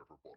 everybody.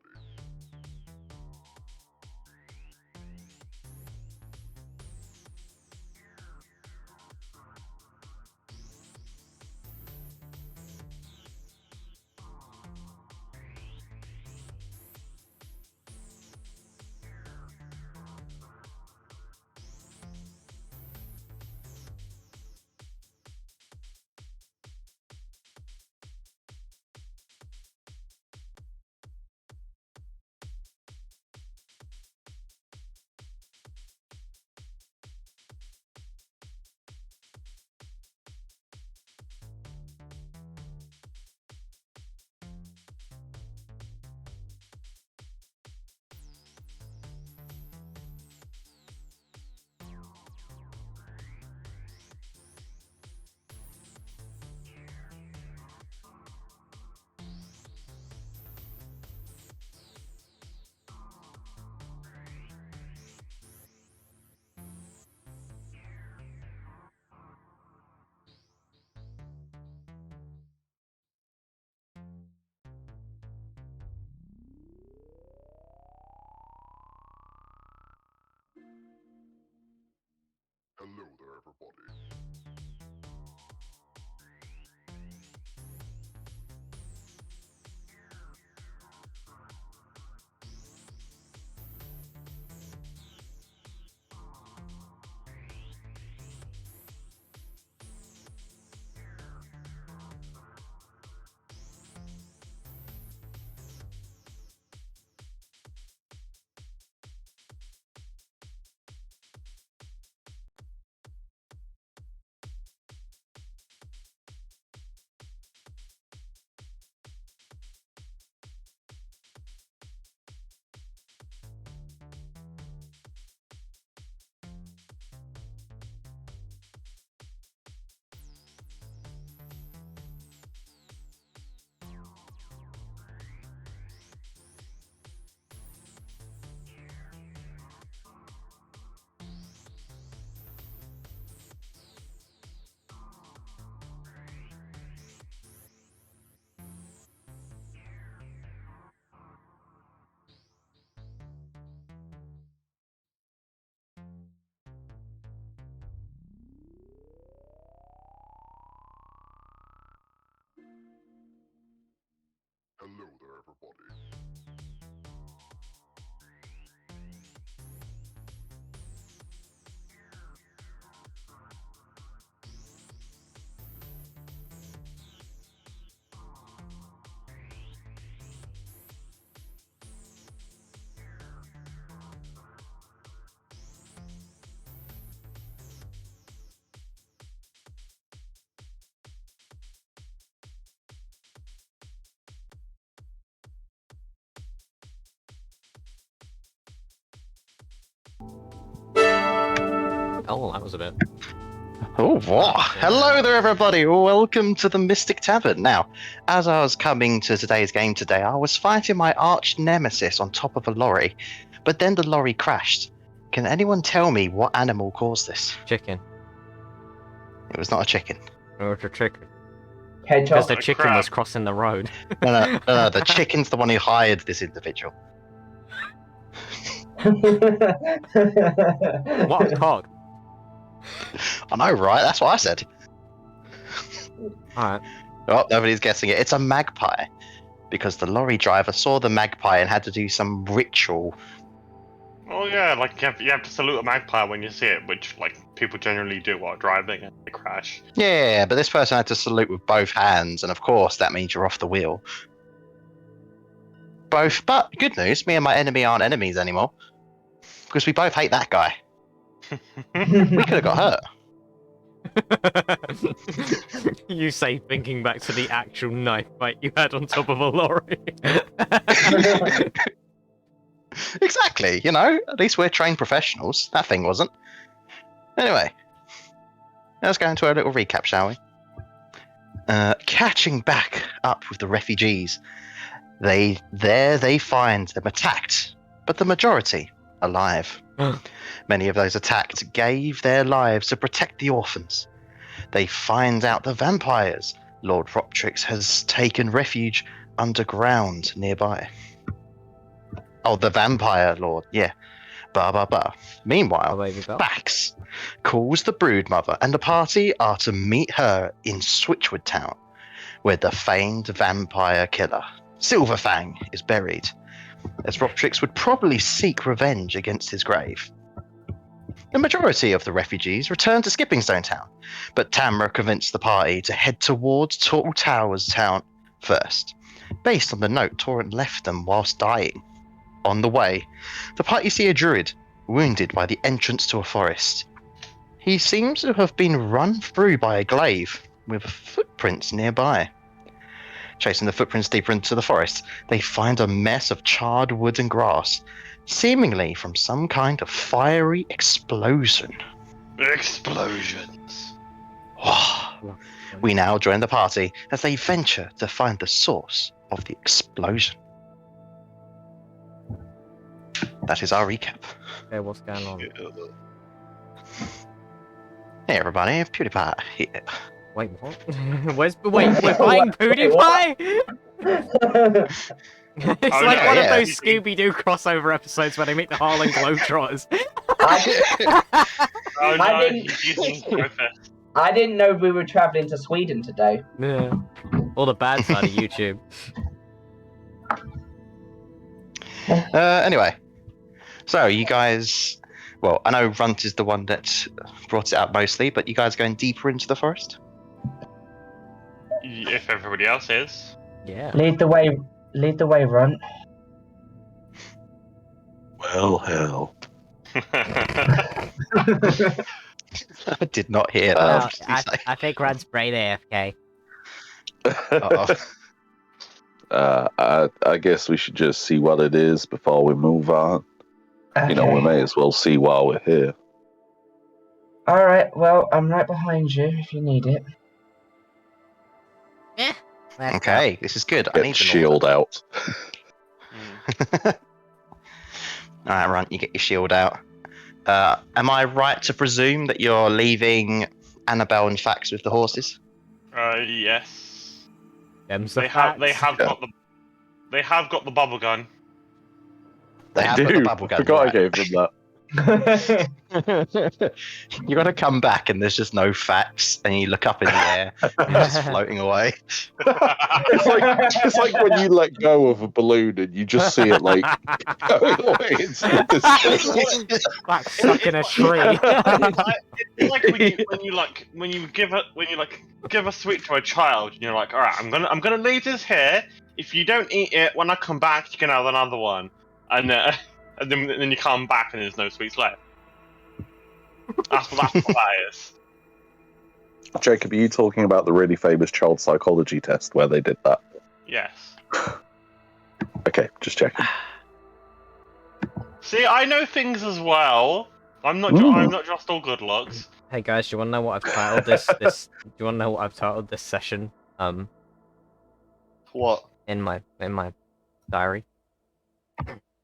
Hello there, everybody. Hello there, everybody. Oh, that was a bit. Oh, what? Yeah. Hello there, everybody. Welcome to the Mystic Tavern. Now, as I was coming to today's game today, I was fighting my arch nemesis on top of a lorry, but then the lorry crashed. Can anyone tell me what animal caused this? Chicken. It was not a chicken. Or it's a chicken. Hedgehog. Because the A chicken crab. was crossing the road. No, the chicken's the one who hired this individual. What a cog. I know, right? That's what I said. Alright. Oh, nobody's guessing it. It's a magpie. Because the lorry driver saw the magpie and had to do some ritual. Oh yeah, like you have to salute a magpie when you see it, which like people generally do while driving and they crash. Yeah, but this person had to salute with both hands, and of course that means you're off the wheel. Both, but good news, me and my enemy aren't enemies anymore. Because we both hate that guy. We could have got hurt. You say thinking back to the actual knife fight you had on top of a lorry. Exactly, you know, at least we're trained professionals. That thing wasn't. Anyway, let's go into a little recap, shall we? Catching back up with the refugees, they find them attacked, but the majority alive. Many of those attacked gave their lives to protect the orphans. They find out the vampires Lord Roptrix has taken refuge underground nearby. Oh, the vampire lord. Yeah. Bah, bah, bah. Meanwhile, Oh, baby bell. Bax calls the broodmother, and the party are to meet her in Switchwood Town, where the famed vampire killer, Silverfang, is buried, as Rocktrix would probably seek revenge against his grave. The majority of the refugees return to Skipping Stone Town, but Tamra convinced the party to head towards Turtle Towers Town first, based on the note Torrent left them whilst dying. On the way, the party see a druid wounded by the entrance to a forest. He seems to have been run through by a glaive, with footprints nearby. Chasing the footprints deeper into the forest, they find a mess of charred wood and grass, seemingly from some kind of fiery explosion. Explosions. We now join the party as they venture to find the source of the explosion. That is our recap. Okay, what's going on? Hey everybody, PewDiePie here. Wait, what? We're fighting PewDiePie? It's Oh, like no, one of yeah. those Scooby-Doo crossover episodes where they meet the Harlem Globetrotters. Oh no, I didn't- he's using Griffith. I didn't know we were traveling to Sweden today. Yeah. Or the bad side of YouTube. Anyway, so you guys, well, I know Runt is the one that brought it out mostly, but you guys going deeper into the forest? If everybody else is. Yeah. Lead the way, Runt. Well, hell. I did not hear Well, that. I think Rad's brain AFK. Uh-oh. I guess we should just see what it is before we move on. You know, we may as well see while we're here. All right. Well, I'm right behind you if you need it. Yeah. Okay, this is good. I Get need the an shield out. Alright, Runt, you get your shield out. Am I right to presume that you're leaving Annabelle and Fax with the horses? Yes. Them's They the have facts. they have got the bubble gun. They have got the bubble I gun. forgot right. I gave them that. You gotta come back and there's just no Fax, and you look up in the air, and it's just floating away. It's like when you let go of a balloon and you just see it like going away into the distance. Like stuck in a tree. It's like when you give a sweet to a child, and you're like, all right, I'm gonna leave this here. If you don't eat it, when I come back, you can have another one, and then you come back and there's no sweets left. That's what that is. Jacob, are you talking about the really famous child psychology test where they did that? Yes. Okay, just checking. See, I know things as well. I'm not just all good looks. Hey guys, do you want to know what I've titled this? Do you want to know what I've titled this session? What? In my diary.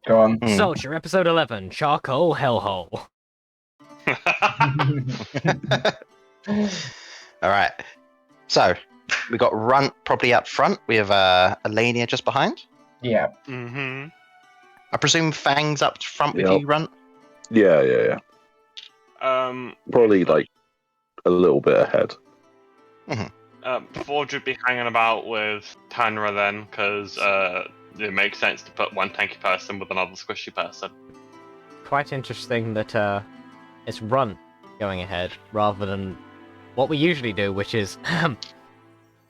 Go on. Soulture, episode 11, Charcoal Hellhole. Alright. So, we got Runt probably up front. We have Alania just behind. Yeah. Mm-hmm. I presume Fang's up front with Yep. you, Runt? Yeah. Probably like a little bit ahead. Forge would be hanging about with Tanra then, because it makes sense to put one tanky person with another squishy person. Quite interesting that it's Runt going ahead rather than what we usually do, which is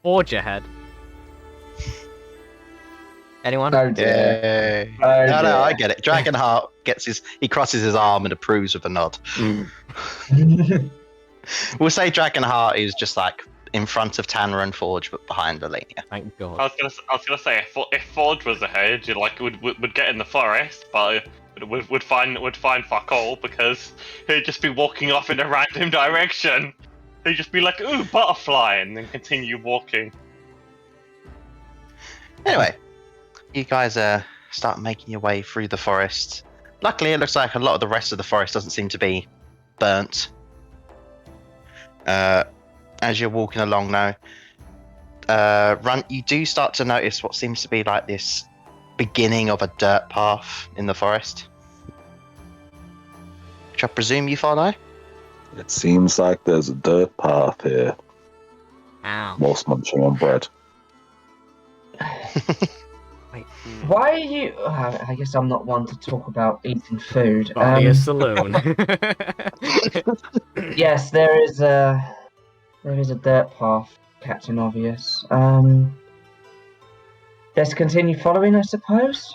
Forge ahead. Anyone? Oh dear. Yay. Oh, No, dear. I get it. Dragonheart he crosses his arm and approves with a nod. We'll say Dragonheart is just like in front of Tanner and Forge, but behind Alania. Thank God. I was gonna say if Forge was ahead, you would get in the forest, but would find fuck all because he'd just be walking off in a random direction. He'd just be like, ooh, butterfly, and then continue walking. Anyway, you guys start making your way through the forest. Luckily, it looks like a lot of the rest of the forest doesn't seem to be burnt. As you're walking along now, Runt, you do start to notice what seems to be like this beginning of a dirt path in the forest, which I presume you follow. It seems like there's a dirt path here. Ow. Most munching on bread. Why are you? I guess I'm not one to talk about eating food. Buy a saloon. Yes, there is a dirt path, Captain Obvious. Let's continue following, I suppose.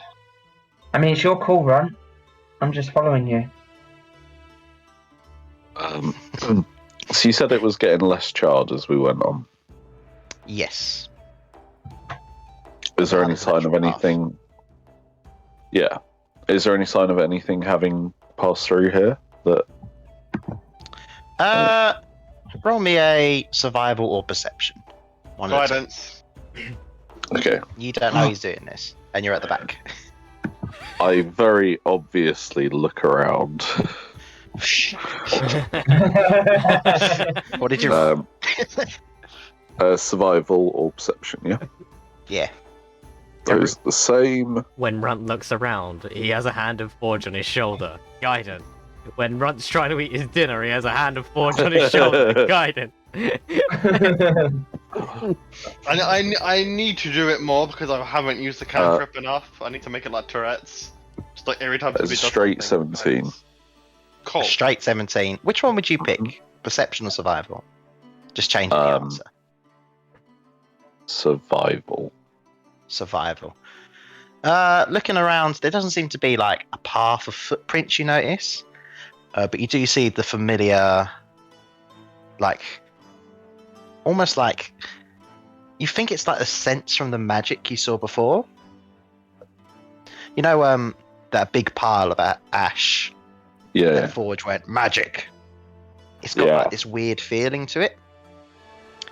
I mean, it's your call, Run. I'm just following you. So you said it was getting less charred as we went on. Yes. Is there any Rather sign of than path. anything? Yeah. Is there any sign of anything having passed through here? That Roll me a survival or perception. One at a time. Guidance. okay. You don't know he's doing this, and you're at the back. I very obviously look around. What did you roll? Survival or perception, yeah. Yeah. So it's the same. When Runt looks around, he has a hand of Forge on his shoulder. Guidance. When Runt's trying to eat his dinner, he has a hand of Forge on his shoulder. Guidance. I need to do it more because I haven't used the cantrip enough. I need to make it like Tourette's. Just like every time It's somebody does straight something, 17. Cool. Straight 17. Which one would you pick? Perception or survival? Just change the answer. Survival. Survival. Looking around, there doesn't seem to be like a path of footprints you notice. But you do see the familiar, like, almost like, you think it's like the sense from the magic you saw before. You know, that big pile of ash Yeah. that Forge went, magic. It's got Yeah. like this weird feeling to it.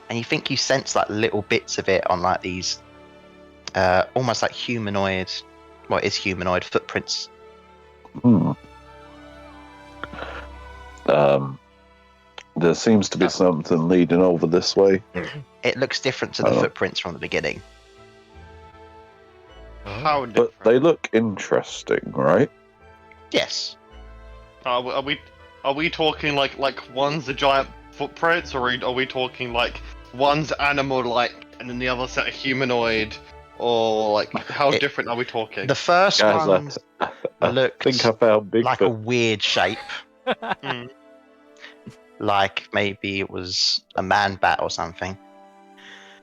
And you think you sense like little bits of it on like these, almost like humanoid, well, it is humanoid footprints. Hmm. There seems to be something leading over this way. It looks different to the Oh. footprints from the beginning. How But different? they look interesting, right? Yes. Are we talking like one's a giant footprints, or are we talking like one's animal like and then the other set a humanoid, or like how different are we talking? The first Guys, one I looked think I found Bigfoot. like a weird shape. Hmm. Like maybe it was a man bat or something.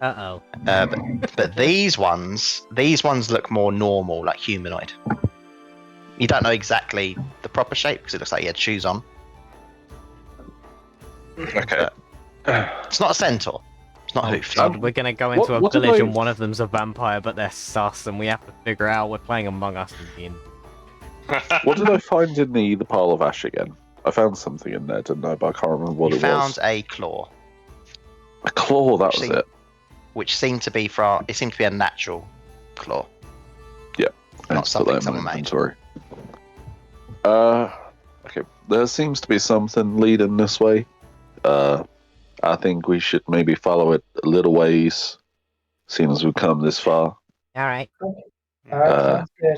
Uh-oh. But these ones look more normal, like humanoid. You don't know exactly the proper shape because it looks like he had shoes on. Okay. It's not a centaur. It's not hoofed. God, we're gonna go into What a do village they- and one of them's a vampire, but they're sus, and we have to figure out we're playing Among Us again. What did I find in the pile of ash again? I found something in there, didn't I? But I can't remember what You it found was. a claw, A claw, that was Seemed- it. which seemed to be a natural claw. I Not need to put that something in my someone made. inventory. Okay. There seems to be something leading this way. I think we should maybe follow it a little ways, seeing as we've come this far. Alright. Alright, sounds good.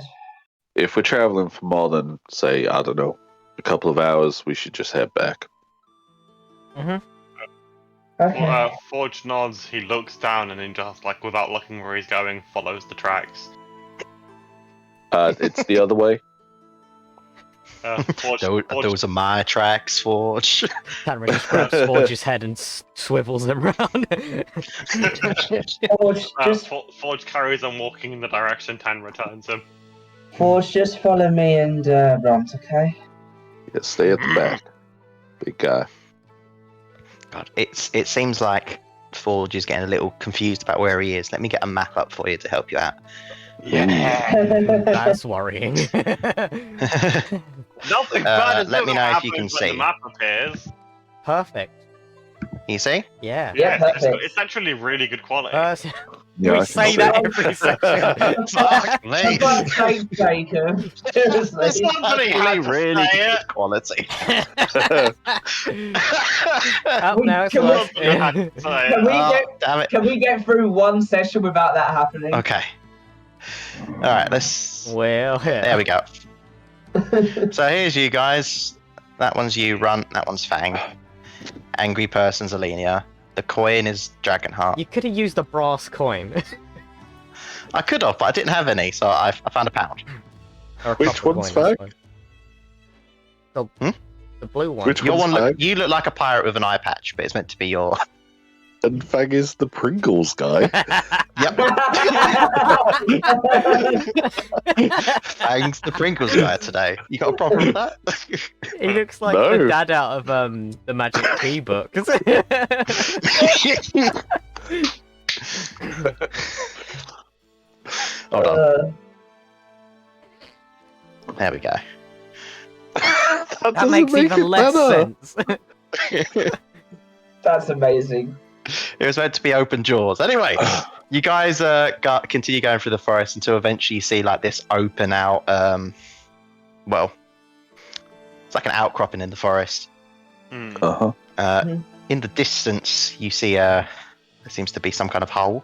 If we're traveling for more than, say, I don't know, a couple of hours, we should just head back. Okay. Forge nods. He looks down and then just like without looking where he's going, follows the tracks. It's the other way. Forge, Those are my tracks, Forge. Tanra just grabs Forge's head and swivels him round. Forge carries on walking in the direction Tan returns him. Forge, just follow me and Runt, okay? Yeah, stay at the back. Big guy. God, it seems like Forge is getting a little confused about where he is. Let me get a map up for you to help you out. That's worrying. Nothing bad is let me ever know if you happens can when see. the map appears. Perfect. You see? Yeah. Yeah, it's, perfect. it's actually really good quality. We I can say see. that every section. Fuck For me. God's sake, Jacob. Seriously. Somebody had to really say good it. quality. Up now, it's Can we- worse. Somebody had to say Can it. we Oh, get damn it. can we get through one session without that happening? Okay. Alright, let's... Well, yeah. There we go. So here's you guys. That one's you, Runt. That one's Fang. Angry person's Alenia. The coin is Dragonheart. You could have used a brass coin. I could have, but I didn't have any, so I found a pound. Or a Which copper one's coin, I fake? suppose. The blue one. Which Your one's one Fang? you look like a pirate with an eye patch, but it's meant to be your... And Fang is the Pringles guy. Yep, Fang's the Pringles guy today. You got a problem with that? He looks like No. the dad out of the Magic Key book. Hold on, there we go. That That makes even less sense. That's amazing. It was meant to be open jaws. Anyway, you guys continue going through the forest until eventually you see like this open out. Well, it's like an outcropping in the forest. Hmm. Uh-huh. In the distance, you see there seems to be some kind of hole.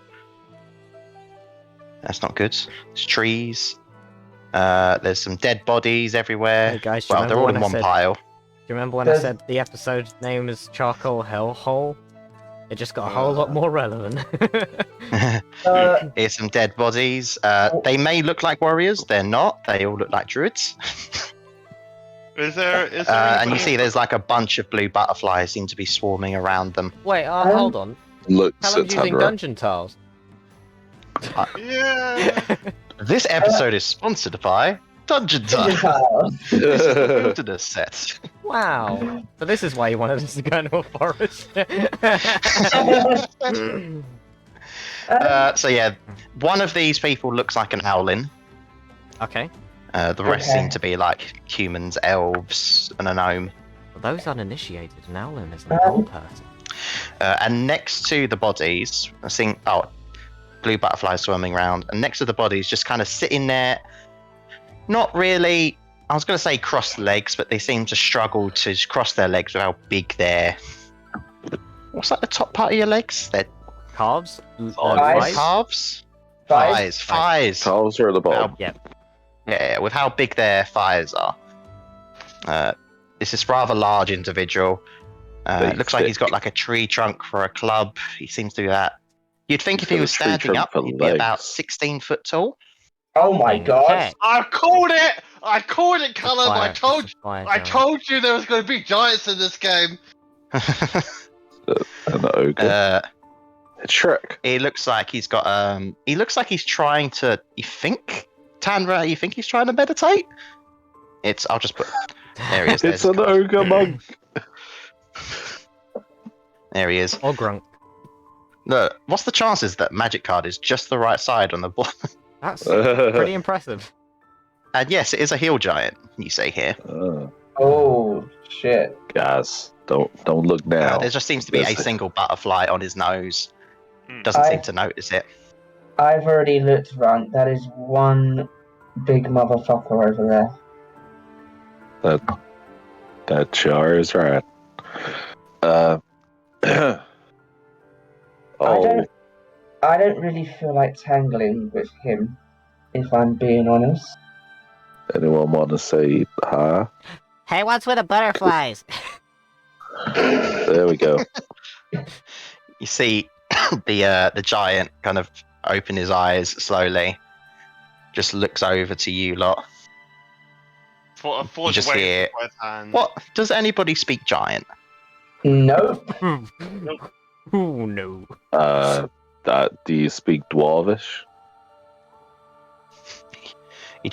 That's not good. There's trees. There's some dead bodies everywhere. Hey guys, do you Well, they're remember all when in I one said? pile. Do you remember when I There's- said the episode name is Charcoal Hellhole? It just got a whole lot more relevant. Here's some dead bodies. They may look like warriors. They're not. They all look like druids. Is there And you anybody- see there's like a bunch of blue butterflies seem to be swarming around them. Wait, hold on. Looks Callum's at using Tundra. dungeon tiles. Yeah. This episode is sponsored by Dungeon Time. This is the wilderness set. Wow. So this is why you wanted us to go into a forest. So yeah, one of these people looks like an owlin. Okay. The rest Okay. seem to be like humans, elves, and a gnome. For those uninitiated, an owlin is an old person. And next to the bodies, I think, blue butterflies swimming around. And next to the bodies, just kind of sitting there, not really. I was going to say cross legs, but they seem to struggle to cross their legs with how big they're. What's like the top part of your legs? Their Calves? Thighs? calves? Thighs? Thighs. Tiles are at the bottom. Yeah, with how big their thighs are. This is rather large individual. They It looks like he's thick. got like a tree trunk for a club. He seems to do that. You'd think if he got a was tree standing trunk up, for he'd be about legs. 16 foot tall. Oh my god. Okay. I called it! I called it, Callum! Fire- I told it's a fire I giant. told you there was going to be giants in this game. And the ogre. It's Shrek. He looks like he's got he looks like he's trying to. You think, Tanra? You think he's trying to meditate? I'll just put. There he is. It's there's an the card. ogre monk. There he is. Or grunk. Look, what's the chances that magic card is just the right side on the board? That's pretty impressive. And yes, it is a heel giant. You see here. Oh shit. Guys, don't look now. There just seems to be a There's the- single butterfly on his nose. Hmm. Doesn't seem I- to notice it. I've already looked around. That is one big motherfucker over there. That sure is right. Oh, I don't really feel like tangling with him, if I'm being honest. anyone want to say hi? Hey, what's with the butterflies? There we go. You see the giant kind of open his eyes slowly, just looks over to you lot. Forge just away hear- with both hands. What? Does anybody speak giant? Nope. Oh no. Do you speak Dwarvish? He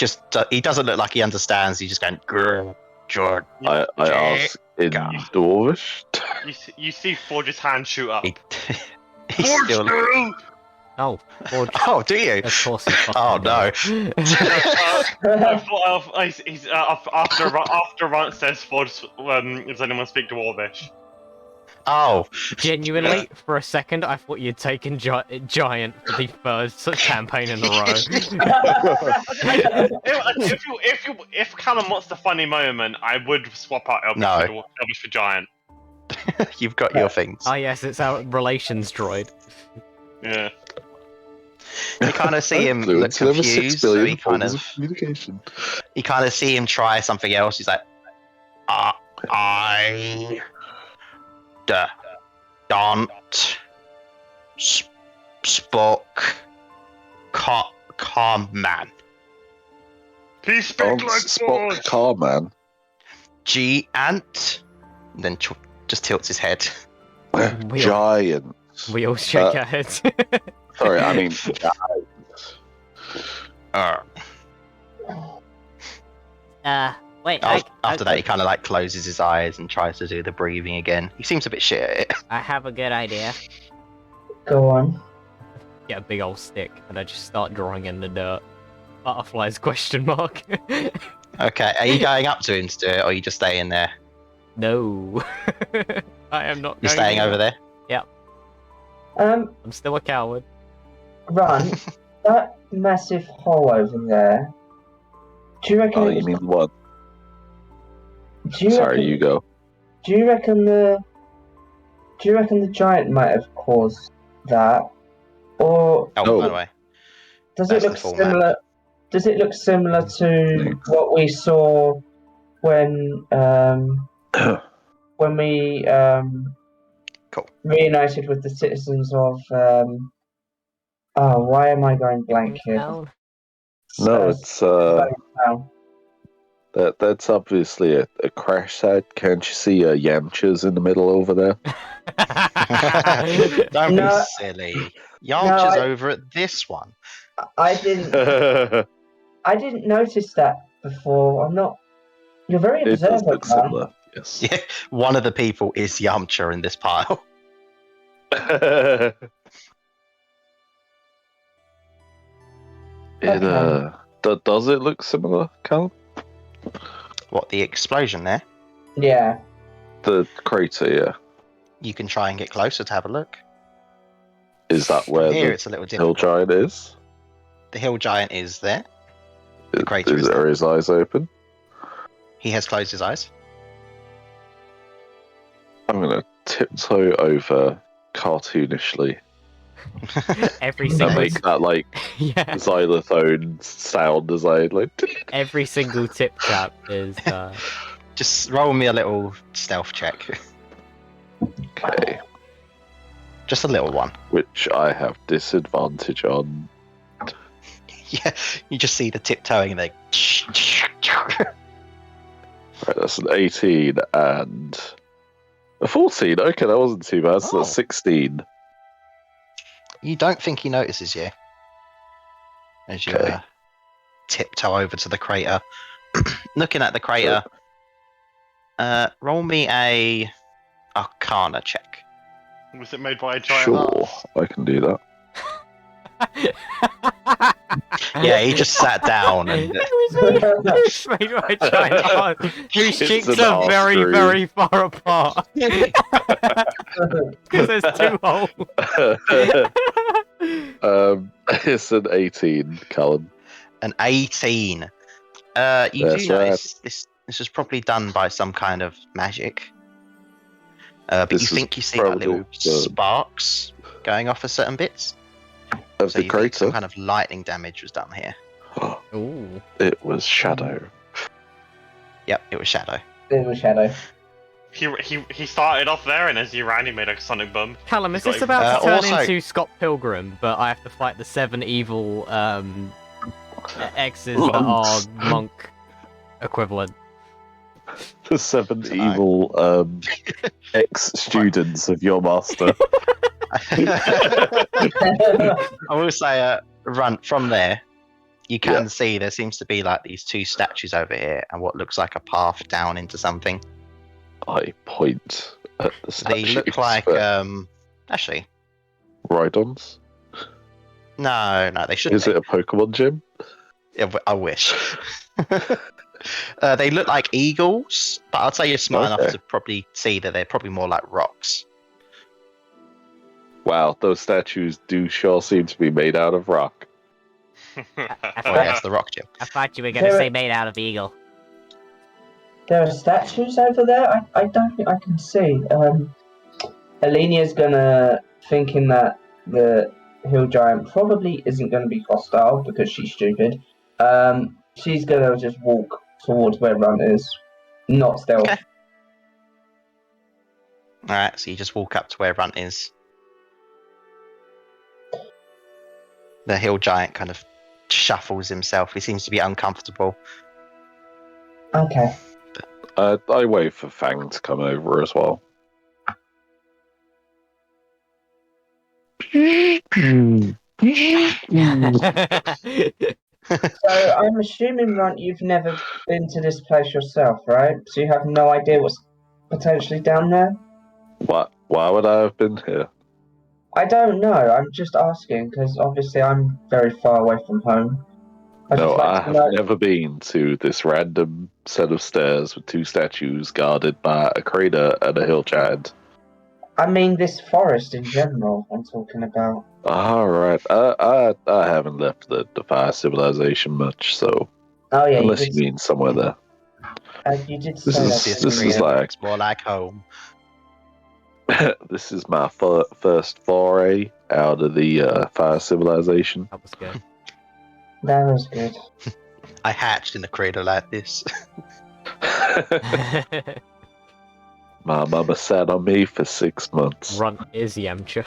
doesn't look like he understands. He's just going, grr, grr. I ask in God. Dwarvish. You see Forge's hand shoot up. He, he's Forge still. through! Oh, Forge. Oh, do you? Of course he Oh, fucking no. does. After Runt says Forge, does anyone speak Dwarvish? Oh, Genuinely, for a second, I thought you'd taken Giant for the first campaign in a row. If Callum wants the funny moment, I would swap out Elvish for Giant. you've got your things. Ah, yes, it's our relations droid. Yeah. You kind of see him look Fluent in over 6 confused, so billion he kind forms of communication. see him try something else. He's like, I don't spoke common. He speak like Spock Forge. car man. Giant. Then just tilts his head. We Giant. We all shake our heads. Sorry, I mean Wait. After that, he kind of like closes his eyes and tries to do the breathing again. He seems a bit shit at it. I have a good idea. Go on. Get a big old stick, and I just start drawing in the dirt. Butterflies question mark. Okay, are you going up to him to do it, or are you just staying there? No. I am not. You're staying over there? Um, I'm still a coward. Run. That massive hole over there. Do you reckon? oh, it you was- mean what? do you Sorry, reckon, you go. Do you reckon the giant might have caused that, or Oh, No. by the way. does That's it the look full similar? map. Does it look similar to what we saw when we Cool. reunited with the citizens of why am I going blank here? Down. No, it's Town. that's obviously a crash site. Can't you see Yamchas in the middle over there? Don't No. be silly. Yamcha's I- over at this one. I didn't notice that before. I'm not. You're very It does observant, look man. similar. Yes. Yeah, one of the people is Yamcha in this pile. It does it look similar, Callum? What, the explosion there? Yeah. The crater, yeah. You can try and get closer to have a look. Is that From where here, the it's a little hill difficult. giant is? The hill giant is there. The crater is Is there. are his eyes open? He has closed his eyes. I'm gonna tiptoe over cartoonishly Every and single. make that like Yeah. xylophone sound as I like. Every single tip tap is. Just roll me a little stealth check. Okay, Just a little one. which I have disadvantage on. Yeah, you just see the tiptoeing and they. Right, that's an 18 and a 14. Okay, that wasn't too bad. So Oh. that's 16. You don't think he notices you as you Okay. tiptoe over to the crater. Looking at the crater, roll me a Arcana check. Was it made by a giant? Sure, I can do that. Yeah, he just sat down and It's made by a giant arse, whose It's cheeks an are arse very, groove. very far apart. Because there's two holes. It's an 18, Callum. an 18. You That's do right. notice this was probably done by some kind of magic. But This you is think you see like probably little the- sparks going off of certain bits. Of So the you think some crater, kind of lightning damage was done here. Ooh. it was Shadow. Yep, it was Shadow. It was Shadow. He started off there, and as he ran, he made a sonic boom. Callum, is He's this got about to even- turn also- into Scott Pilgrim, but I have to fight the 7 evil exes that are Monks. monk equivalent? The 7 Dunno. evil ex-students of your master. I will say, run from there. You can Yeah. see there seems to be like these two statues over here, and what looks like a path down into something. I point at the They statues. look like, for actually, Rhydons. no, they shouldn't. Is be. it a Pokemon gym? Yeah, I wish. They look like eagles, but I'd say you're smart enough Okay. to probably see that they're probably more like rocks. Wow, those statues do sure seem to be made out of rock. Oh, yes, the rock gym. I thought you were gonna say made out of eagle. There are statues over there. I don't think I can see. Alenia's gonna thinking that the hill giant probably isn't going to be hostile because she's stupid. She's going to just walk towards where Runt is, not stealth. Okay. Alright, so you just walk up to where Runt is. The hill giant kind of shuffles himself. He seems to be uncomfortable. Okay. I wait for Fang to come over as well. So I'm assuming, Runt, you've never been to this place yourself, right? So you have no idea what's potentially down there? Why would I have been here? I don't know. I'm just asking because obviously I'm very far away from home. No, I to have know. never been to this random set of stairs with two statues guarded by a crater and a hill giant. I mean, this forest in general. I'm talking about. All right, I haven't left the Defy civilization much, so Oh yeah, unless you mean somewhere there. you did This say is- that. This this crater like- looks more like home. This is my first foray out of the Fire civilization. That was good. That was good. I hatched in a crater like this. My mama sat on me for 6 months. Runt is Yamcha.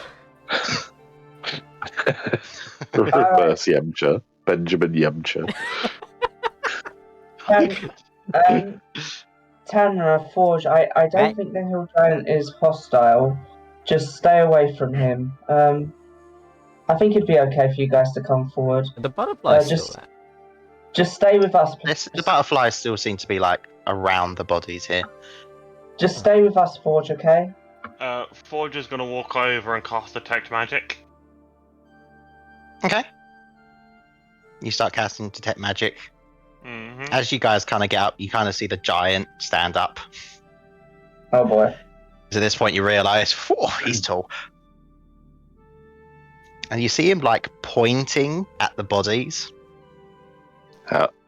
Reverse Yamcha. Benjamin Yamcha. Tanner, Forge, I don't Right. think the hill giant is hostile. Just stay away from him. I think it'd be okay for you guys to come forward. The butterfly's just- still there. Just stay with us. The butterflies still seem to be like around the bodies here. Just stay with us, Forge, okay? Forge is gonna walk over and cast Detect Magic. Okay. You start casting Detect Magic. Mm-hmm. As you guys kind of get up, you kind of see the giant stand up. Oh boy. So at this point, you realise, he's tall. And you see him like pointing at the bodies.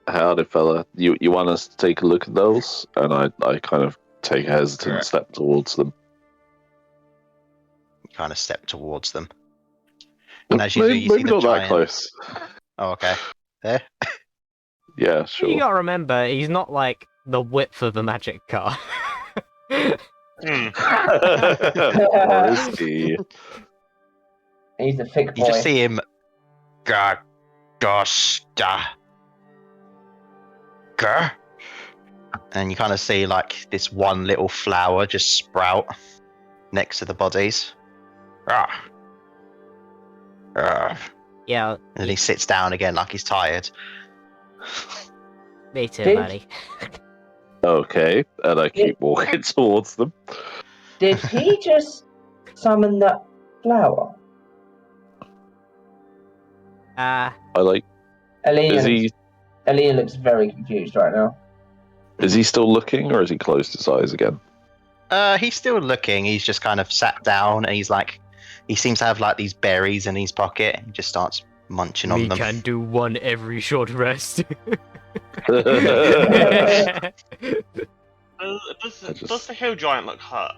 Howdy, fella. You want us to take a look at those? And I kind of take a hesitant Right. step towards them. You kind of step towards them. And as you do, Maybe, you see maybe the not giant. that close. Oh, okay. There. Yeah, sure. You gotta remember, he's not like the width of the magic car. Or is he? He's a thick boy. You just see him. Gosh, and you kind of see like this one little flower just sprout next to the bodies. Yeah, And then he sits down again like he's tired. me too, Did- buddy. Okay, and I keep walking towards them. Did he just summon that flower? I like. Alina, Is he? Alina looks very confused right now. Is he still looking, or has he closed his eyes again? He's still looking. He's just kind of sat down, and he's like, he seems to have like these berries in his pocket. He just starts munching on We them. can do one every short rest. Does the hill giant look hurt?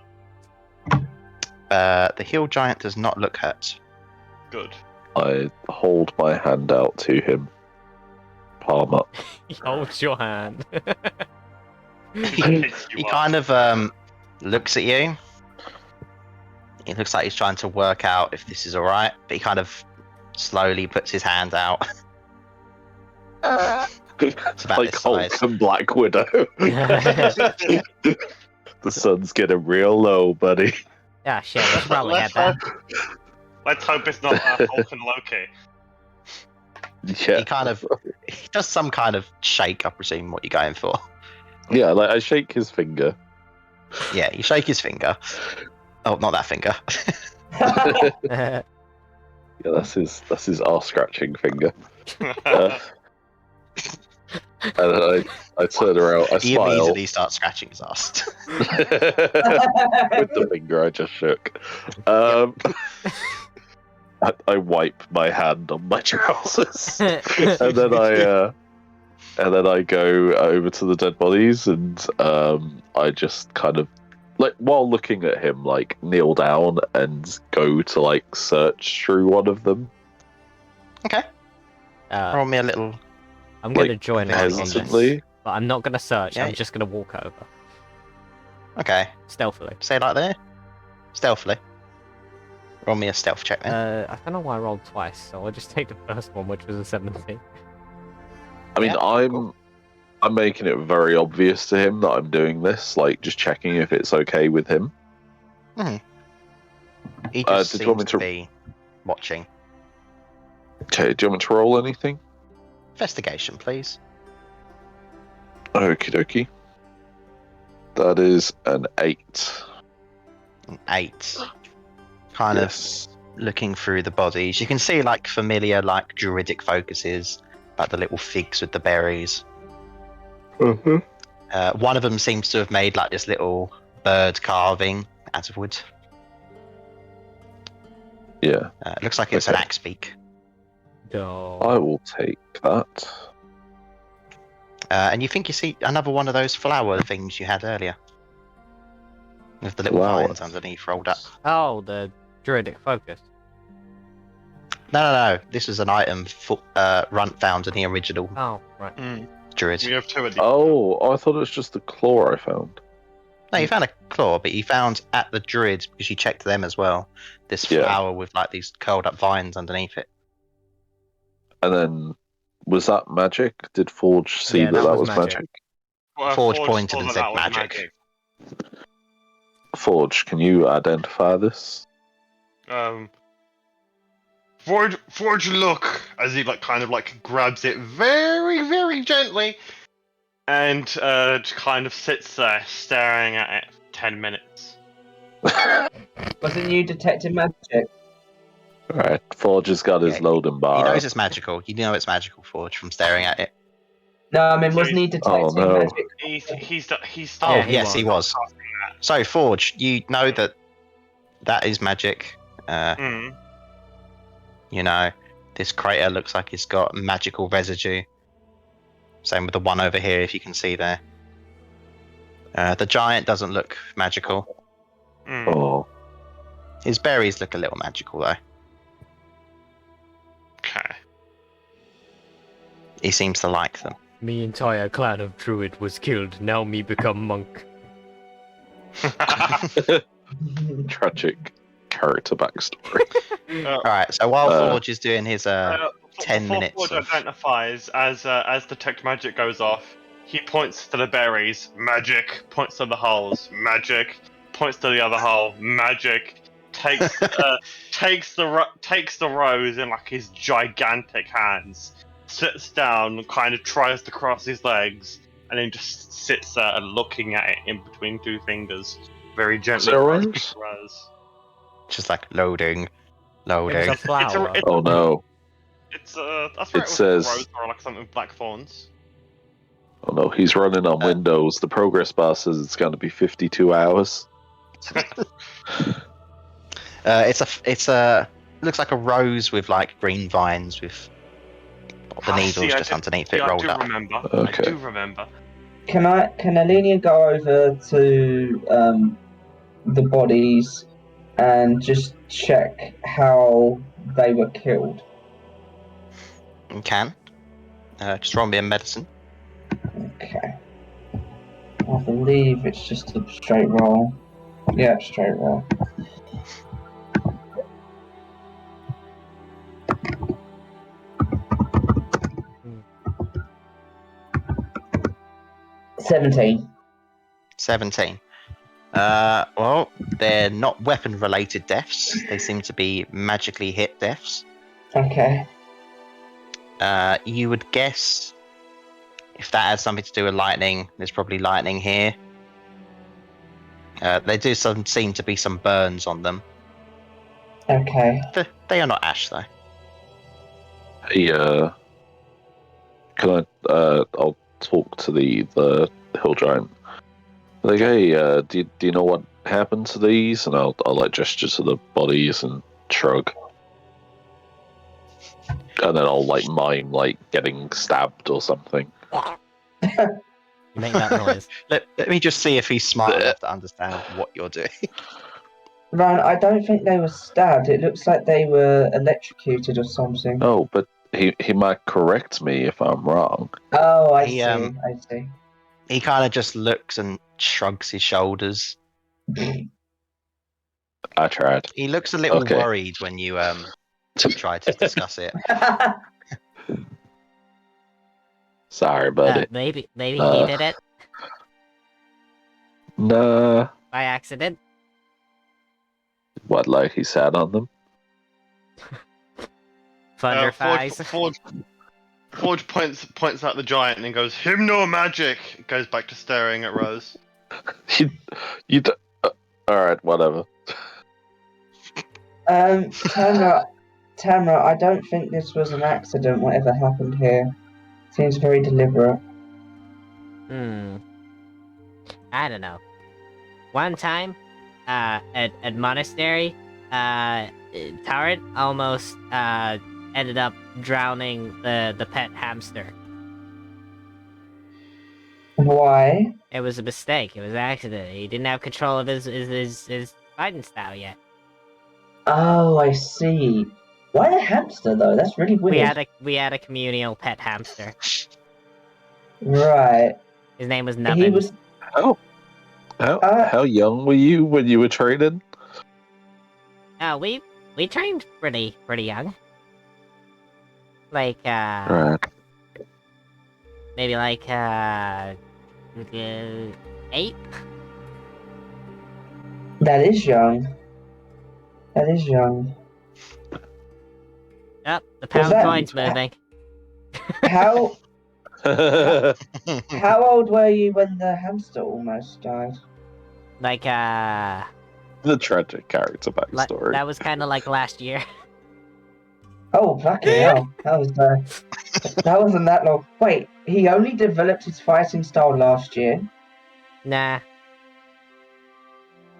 The hill giant does not look hurt. Good. I hold my hand out to him, palm up. He holds your hand. He kind of looks at you. It looks like he's trying to work out if this is alright, but he kind of slowly puts his hand out. It's about Like this Hulk size. and Black Widow. The sun's getting real low, buddy. Ah, shit, we should probably head there. Let's hope it's not Hulk and Loki. Yeah, He does some kind of shake, I presume, what you're going for. yeah. Like I shake his finger. Yeah, you shake his finger. Oh, not that finger. Yeah, that's his arse scratching finger. And then I turn around, I He smile immediately starts scratching his ass. with the finger I just shook. I wipe my hand on my trousers, and then I go over to the dead bodies, and I just kind of like while looking at him, like kneel down and go to like search through one of them Okay. Roll me a little. I'm gonna Like, join on this, hesitantly. but I'm not gonna search. Yeah. I'm just gonna walk over Okay. stealthily. Say like there. Stealthily. Roll me a stealth check then. I don't know why I rolled twice, so I'll just take the first one, which was a 17. I mean, Yeah, I'm cool. I'm making it very obvious to him that I'm doing this, like just checking if it's okay with him. He just did you want seems me to to- be watching. Okay, do you want me to roll anything? Investigation, please. Okie dokie. That is an 8. An 8. Kind Yes. of looking through the bodies. You can see like familiar, like druidic focuses, like the little figs with the berries. Mm-hmm. One of them seems to have made like this little bird carving out of wood. Yeah, It looks like it's an Okay. axe beak. No. I will take that. And you think you see another one of those flower things you had earlier? With the little Flowers. vines underneath rolled up. Oh, the druidic focus. No. This was an item Runt found in the original Oh, right. druid. We have 2 of these. Oh, I thought it was just the claw I found. No, you found a claw, but you found at the druids, because you checked them as well, this Yeah. flower with like these curled up vines underneath it. And then, was that magic? Did Forge see Yeah, that that was was magic? magic. Forge Forge pointed saw and that said that was magic. Forge, can you identify this? Forge look as he like kind of like grabs it very, very gently, and just kind of sits there staring at it for 10 minutes. Wasn't you detecting magic? Alright, Forge has got his Yeah, loading bar. He knows it's magical. You know it's magical, Forge, from staring at it. No, I mean, So wasn't he detecting no. magic? He's Oh, Yeah, he yes, he was. So, Forge, you know that is magic. Mm. You know, this crater looks like it's got magical residue. Same with the one over here, if you can see there. The giant doesn't look magical. Mm. Oh, His berries look a little magical, though. Okay. He seems to like them. Me entire clan of druid was killed. Now me become monk. tragic character backstory. Alright, so while Uh, Forge is doing his 10 before minutes Forge of... identifies as detect magic goes off, he points to the berries, magic. Points to the holes, magic. Points to the other hole, magic. Takes takes the rose in like his gigantic hands, sits down, kind of tries to cross his legs, and then just sits there and looking at it in between 2 fingers, very gently. there a pressing rose? the rose. Just like loading. It was a flower. Oh no. It's that's It right. It says- like a rose or like something with black thorns. Oh no, he's running on Windows. The progress bar says it's going to be 52 hours. It's a looks like a rose with like green vines with the Ah, needles see, I just do- underneath Yeah, it I rolled do up. remember. Okay. I do remember. Can Alenia go over to the bodies and just check how they were killed? You can. Just roll me a medicine. Okay. I believe it's just a straight roll. Yeah, straight roll. Hmm. 17. 17. Well, they're not weapon related deaths. They seem to be magically hit deaths. Okay. You would guess if that has something to do with lightning, there's probably lightning here. They do seem to be some burns on them. Okay. They are not ash though. Hey, can I? I'll talk to the hill giant. Like, hey, do you know what happened to these? And I'll like gesture to the bodies and shrug. And then I'll like mime like getting stabbed or something. You make that noise. Let me just see if he's smart enough to understand what you're doing. Ron, I don't think they were stabbed. It looks like they were electrocuted or something. Oh, but he might correct me if I'm wrong. Oh, I He, see. I see. He kind of just looks and shrugs his shoulders. I tried. He looks a little Okay. worried when you try to discuss it. Sorry, buddy. Maybe he Uh, did it Nah. by accident. What, like he sat on them? Thunder thighs. Forge points out the giant and goes, "Him no magic." Goes back to staring at Rose. You alright, whatever. Tamra, I don't think this was an accident. Whatever happened here seems very deliberate. I don't know. One time, at monastery, Tarrant almost ended up drowning the pet hamster. Why? It was a mistake. It was an accident. He didn't have control of his fighting style yet. Oh, I see. Why a hamster though? That's really weird. We had a communal pet hamster. Right. His name was He Nubbin. was. How young were you when you were traded? We trained pretty young. Like Right. maybe like 8. That is young. That is young. Oh, the pound that- coin's moving. How how old were you when the hamster almost died? Like The tragic character backstory. that was kind of like last year. Oh, fucking hell! That wasn't that long. Wait, he only developed his fighting style last year. Nah.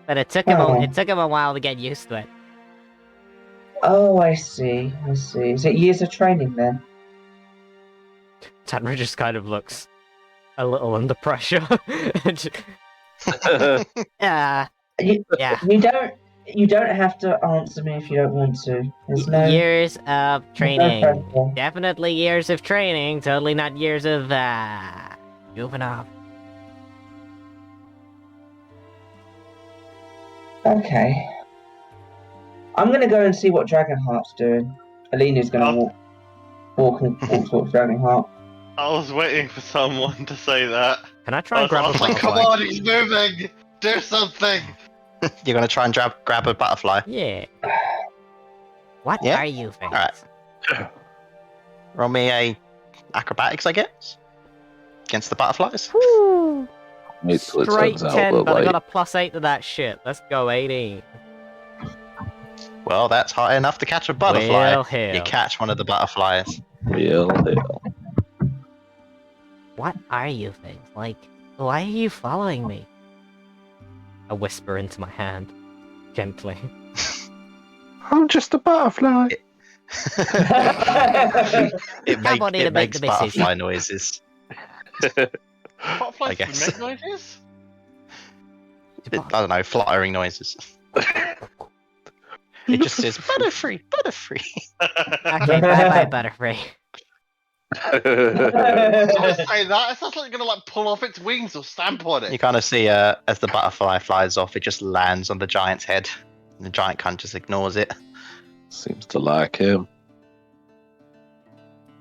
But it took him Oh. it took him a while to get used to it. Oh, I see. I see. Is it years of training then? Tanra just kind of looks a little under pressure. Yeah. You Yeah. you don't have to answer me if you don't want to. There's no Years of training. pressure. Definitely years of training. Totally not years of goofing off. Okay. I'm gonna go and see what Dragonheart's doing. Alina's gonna walk towards Dragonheart. I was waiting for someone to say that. Can I try and grab I a was like, butterfly? "Come on, he's moving! Do something!" You're gonna try and grab a butterfly. Yeah. What Yeah? are you things? Alright. Roll me a acrobatics, I guess, against the butterflies. Woo! It Straight turns out 10, that, but I like, got a +8 to that shit. Let's go 18. Well, that's high enough to catch a butterfly. Well, hell. You catch one of the butterflies. real hell. What are you things? Like, why are you following me? A whisper into my hand. Gently. I'm just a butterfly. It Come on in it and make makes the missus. butterfly noises. I Butterflies guess. would make noises? I don't know, fluttering noises. It just says butterfree, butterfree. Okay, bye-bye, Butterfree. I was saying that. It sounds like you're gonna like pull off its wings or stamp on You it. kind of see as the butterfly flies off, it just lands on the giant's head. And the giant kind of just ignores it. Seems to like him.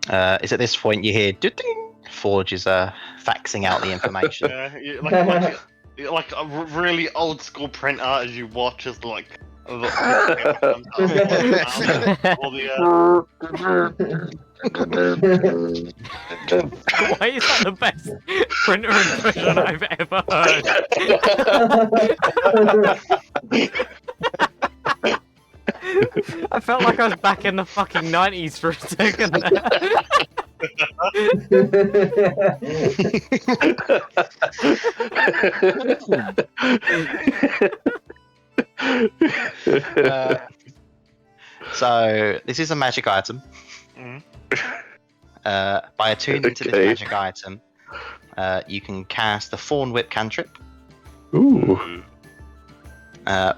It's at this point you hear ding. Forge is faxing out the information. Yeah, like a really old school printer as you watch as like. All the, Why is that the best printer impression I've ever heard? I felt like I was back in the fucking 90s for a second So this is a magic item. Mhm. By attuning to this Okay. magic item, you can cast the Thorn Whip cantrip. Ooh.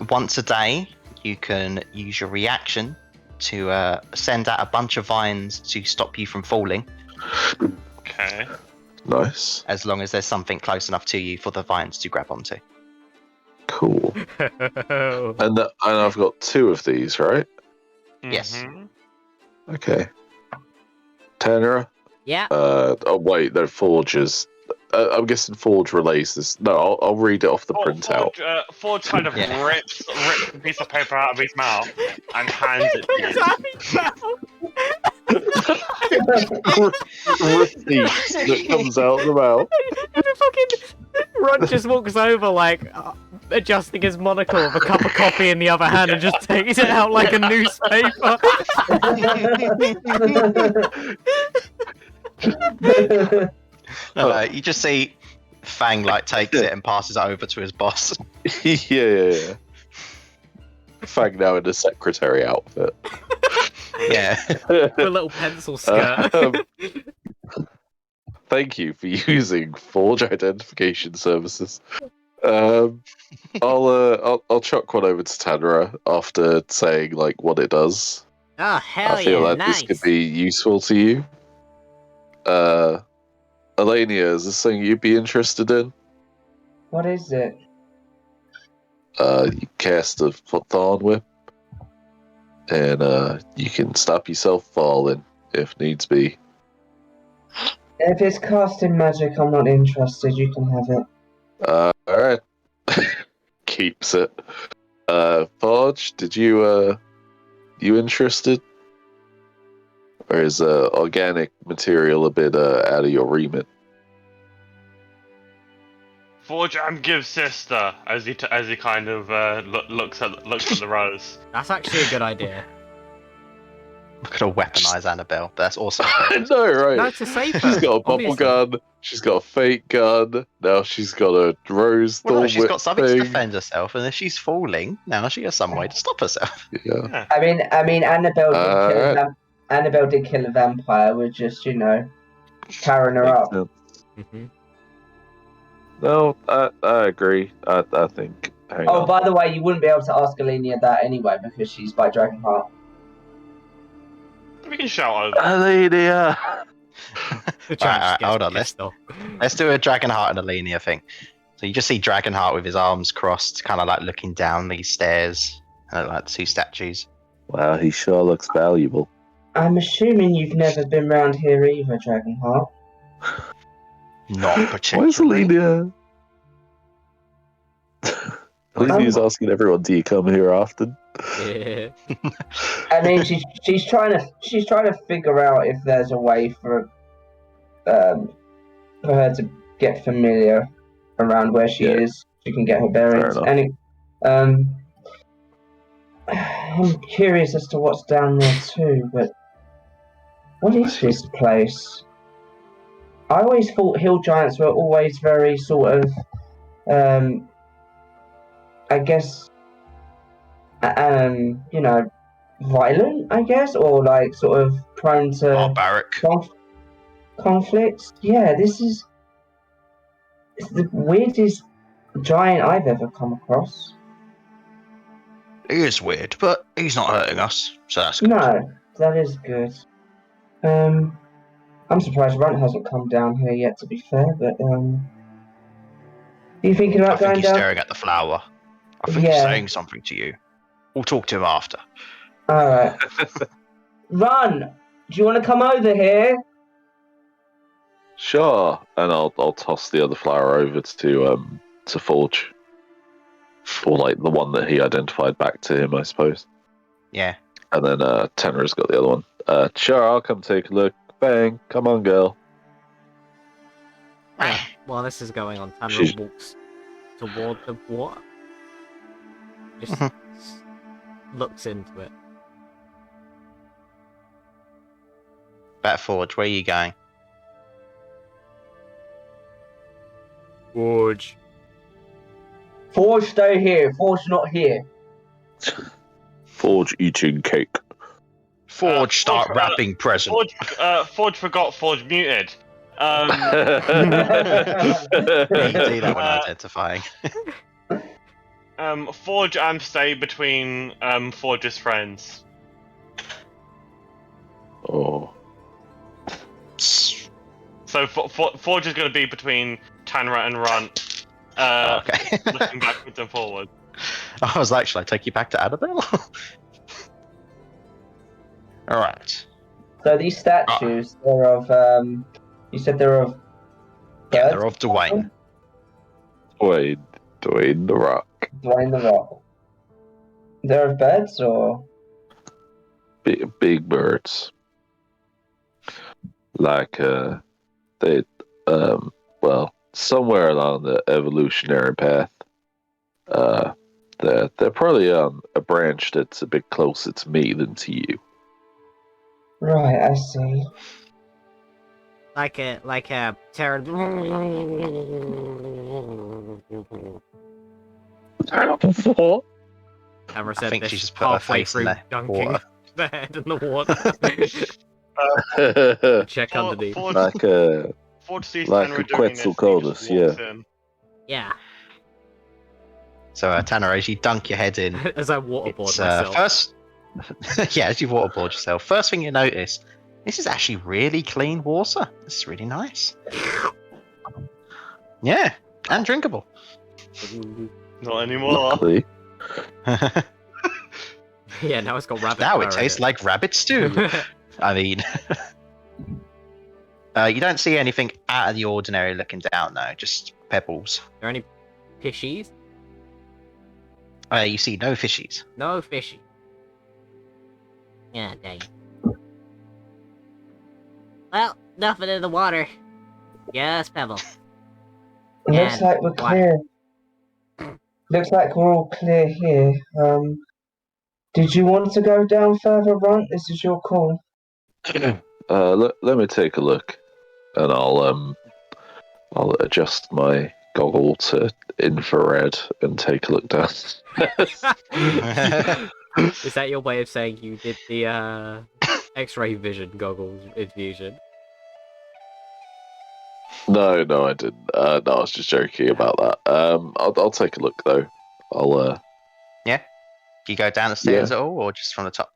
Once a day, you can use your reaction to send out a bunch of vines to stop you from falling, Okay. Nice. as long as there's something close enough to you for the vines to grab onto. Cool. And I've got 2 of these, right? Yes. Mhm. Okay. Tanner. Yeah. Oh wait, no, Forge is. I'm guessing Forge relays this. No, I'll read it off the printout. Forge kind of Yeah. rips a piece of paper out of his mouth and hands it to you. Receipts that comes out of the mouth. Fucking Ron just walks over, like, adjusting his monocle with a cup of coffee in the other hand and just takes it out like a newspaper. You just see Fang like takes it and passes it over to his boss. yeah. Fang now in a secretary outfit. Yeah. With a little pencil skirt. Thank you for using Forge identification services. I'll chuck one over to Tanra after saying like what it does. Oh, hell I feel yeah, like nice. this could be useful to you. Alania, is this something you'd be interested in? What is it? You cast a Thorn Whip, and you can stop yourself falling if needs be. If it's casting magic, I'm not interested. You can have it. Alright. Keeps it. Forge, did you interested? Or is organic material a bit out of your remit? Forge gives sister as he kind of looks at the rose. That's actually a good idea. I'm gonna weaponize Annabelle. That's awesome. I know, right? No, to save her. She's got a bubble obviously. gun. She's got a fake gun. Now she's got a rose Well, no, thorn she's got whip something thing. to defend herself, and if she's falling, now she has some way to stop herself. Yeah. I mean, Annabelle did kill Alright. Annabelle did kill a vampire. We're just, powering her Makes up. sense. Mhm. No, I agree. I think. Hang Oh, on. by the way, you wouldn't be able to ask Alenia that anyway because she's by Dragonheart. We can shout over. Alania. The chap Alright, just hold gets on, pissed off. Let's do a Dragonheart and Alenia thing. So you just see Dragonheart with his arms crossed, kind of like looking down these stairs, and like 2 statues. Wow, he sure looks valuable. I'm assuming you've never been round here either, Dragonheart. Not Why is particularly. Alania? Alania's asking everyone, "Do you come here often?" Yeah. I mean, she's trying to figure out if there's a way for her to get familiar around where she Yeah. is. She can get her bearings. Fair And I'm curious as to what's down there too. But what is this place? I always thought hill giants were always very sort of, I guess, violent, I guess, or like sort of prone to Barbaric. conflicts. Yeah, it's the weirdest giant I've ever come across. He is weird, but he's not hurting us, so that's good. No, that is good. I'm surprised Runt hasn't come down here yet, to be fair, but are you thinking I about think going he's down? staring at the flower. I think he's Yeah. saying something to you. We'll talk to him after. Alright. Run! Do you want to come over here? Sure, and I'll toss the other flower over to Forge, or like the one that he identified back to him, I suppose. Yeah. And then Tenra's got the other one. Sure, I'll come take a look. Bang! Come on, girl. Yeah. While this is going on, Tanner She's- walks toward the water. Just Mhm. looks into it. Better Forge, where are you going? Forge. Forge, stay here. Forge, not here. Forge eating cake. Forge, start Forge, wrapping present. Forge forgot. Forge muted. You do that when identifying. Forge stay between Forge's friends. Oh. So Forge is going to be between Tanra and Runt, Okay. looking backwards and forwards. I was like, should I take you back to Annabelle? All right. So these statues, they're of you said they're of Yeah, birds? they're of Dwayne. Dwayne the Rock. Dwayne the Rock. They're of birds or Big birds. Like they well, somewhere along the evolutionary path, they're probably on a branch that's a bit closer to me than to you. right, I see. Like a terror. Emma I said think this she just put her halfway face in through the dunking water. the head in the water. Check underneath. Forge sees like Tanra a doing this, and he Quetzalcoatlus, just walks yeah. in. Yeah, So, Tanner, as you dunk your head in, as I waterboard it's myself. first. Yeah, as you waterboard yourself, first thing you notice, this is actually really clean water. This is really nice. Yeah, and drinkable. Not anymore. Luckily. Yeah, now it's got rabbit Now fur it in tastes like rabbit stew. I mean, you don't see anything out of the ordinary looking down, though. Just pebbles. Are there any fishies? You see no fishies. No fishy. Yeah, dang. Well, nothing in the water. Yes, pebble. Looks And like we're water. clear. Looks like we're all clear here. Did you want to go down further, Runt? This is your call. Let me take a look, and I'll adjust my goggle to infrared and take a look down. Is that your way of saying you did the X-ray vision goggles infusion? No, I didn't. No, I was just joking about that. I'll take a look though. I'll Do you go down the stairs at all, or just from the top?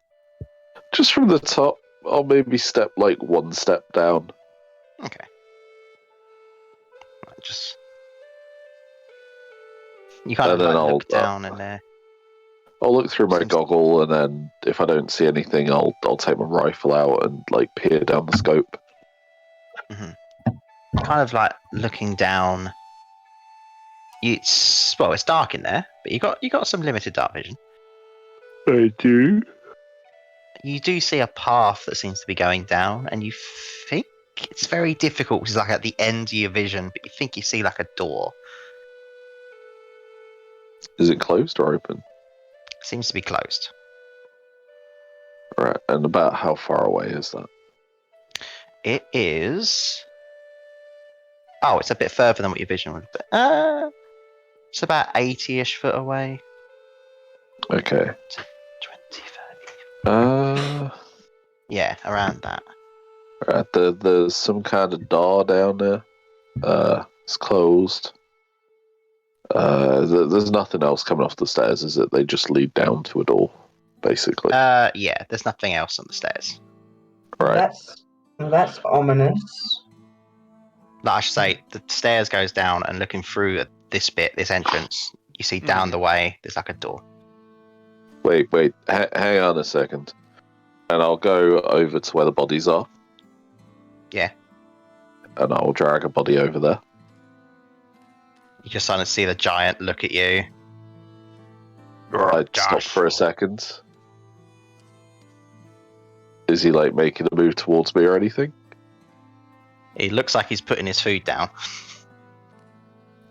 just from the top. I'll maybe step like one step down. Okay. Right, just you kind And of then like I'll look down in there. I'll look through my Seems- goggle, and then if I don't see anything, I'll take my rifle out and like peer down the scope. Kind of like looking down. It's dark in there, but you got some limited dark vision. I do. You do see a path that seems to be going down, and you think it's very difficult because it's like at the end of your vision, but you think you see like a door. Is it closed or open? Seems to be closed. Right, and about how far away is that? It is. Oh, it's a bit further than what your vision would. It's about 80-ish foot away. Okay. 20, 30. Right, Yeah, around that. there's some kind of door down there. It's closed. There's nothing else coming off the stairs, is it? They just lead down to a door, basically. Yeah, there's nothing else on the stairs. Right. That's ominous. Like I should say, the stairs goes down, and looking through at this bit, this entrance, you see down the way, there's like a door. Wait. Hang on a second. And I'll go over to where the bodies are. Yeah. And I'll drag a body over there. You just suddenly see the giant look at you. I'd stop for a second. Is he like making a move towards me or anything? He looks like he's putting his food down.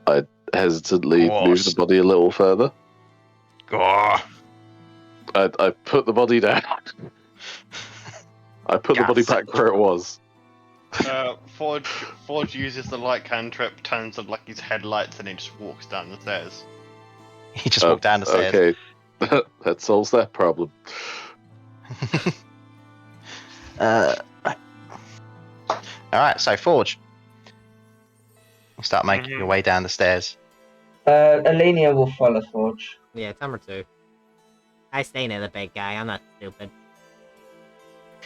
I'd hesitantly Gross. move the body a little further. Gah. I put the body down. I put the body Yes. back where it was. Forge uses the light cantrip, turns on like his headlights, and he just walks down the stairs. He just walked down the stairs. Okay, that solves that problem. Alright, so Forge. You start making your way down the stairs. Alenia will follow Forge. Yeah, Tamra too. I stay near the big guy. I'm not stupid.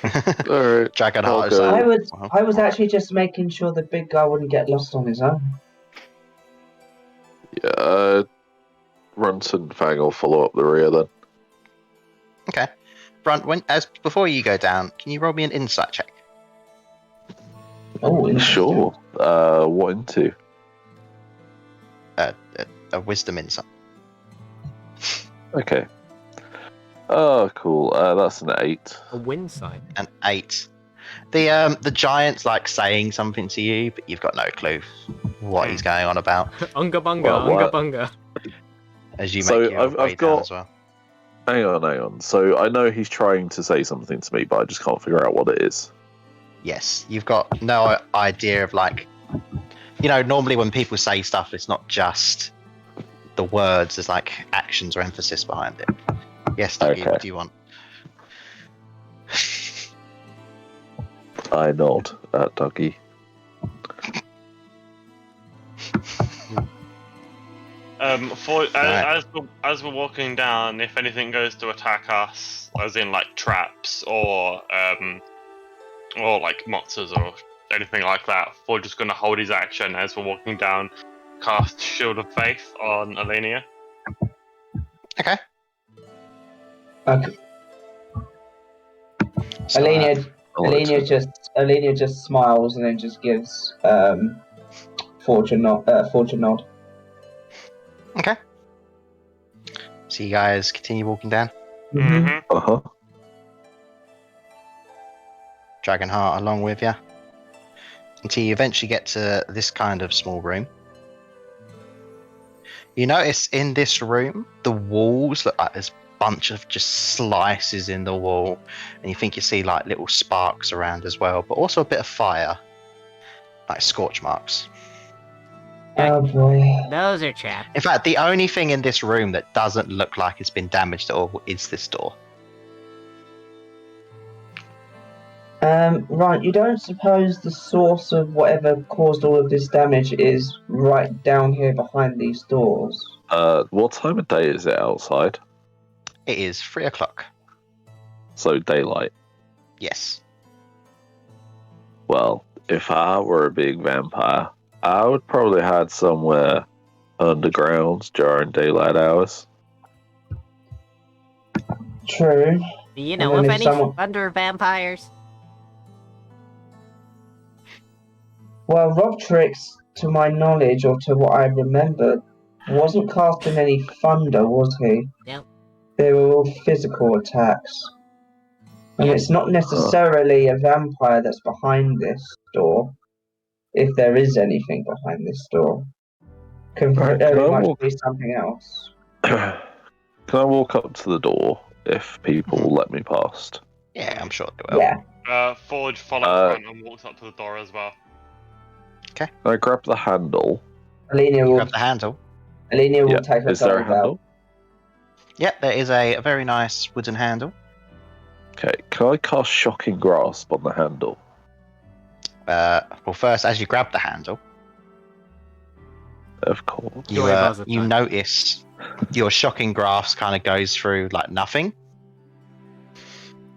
Alright. Dragonheart I'll is go. like, I was actually just making sure the big guy wouldn't get lost on his own. Yeah, Runt and Fang will follow up the rear then. okay. Brunt, before you go down, can you roll me an insight check? Oh, interesting. Sure. What into? A wisdom insight. Okay. Oh, cool. That's an 8. A win sign. An 8. The giant's like saying something to you, but you've got no clue what he's going on about Unga bunga, Well, unga what? bunga. as you So make your I've way down got- as well. Hang on. So I know he's trying to say something to me, but I just can't figure out what it is. Yes, you've got no idea of like, normally when people say stuff, it's not just the words, there's like actions or emphasis behind it. Yes, Dougie, Okay. what do you want? I nod at Dougie. As we're walking down, if anything goes to attack us, as in like traps or like monsters or anything like that, we're just gonna hold his action as we're walking down. Cast Shield of Faith on Alenia. Okay. Okay. So, Alenia just smiles and then just gives Forge a nod. okay. So you guys continue walking down. Mm-hmm. Uh-huh. Dragonheart along with you. Until you eventually get to this kind of small room. You notice in this room, the walls look like there's a bunch of just slices in the wall. And you think you see like little sparks around as well, but also a bit of fire. Like scorch marks. Oh boy. Those are traps. In fact, the only thing in this room that doesn't look like it's been damaged at all is this door. Right, you don't suppose the source of whatever caused all of this damage is right down here behind these doors? What time of day is it outside? It is 3 o'clock. So daylight. Yes. Well, if I were a big vampire, I would probably hide somewhere underground during daylight hours. True. Do you And know then of if any someone- thunder vampires? Well, Robtrix, to my knowledge, or to what I remember, wasn't casting any thunder, was he? Nope. They were all physical attacks. And Yep. it's not necessarily a vampire that's behind this door, if there is anything behind this door. Could Right, very can I much walk- be something else. Can I walk up to the door if people will let me past? Yeah, I'm sure they will. Yeah. Forge follows Run and walks up to the door as well. Can I grab the handle? Alenia You will, grab the handle. Alenia will Yeah. take her Is there a double belt. handle? Yep, there is a very nice wooden handle. Okay. Can I cast Shocking Grasp on the handle? Well, first, as you grab the handle, Of course. you, Joy buzz at you that. notice your shocking grasp kind of goes through like nothing.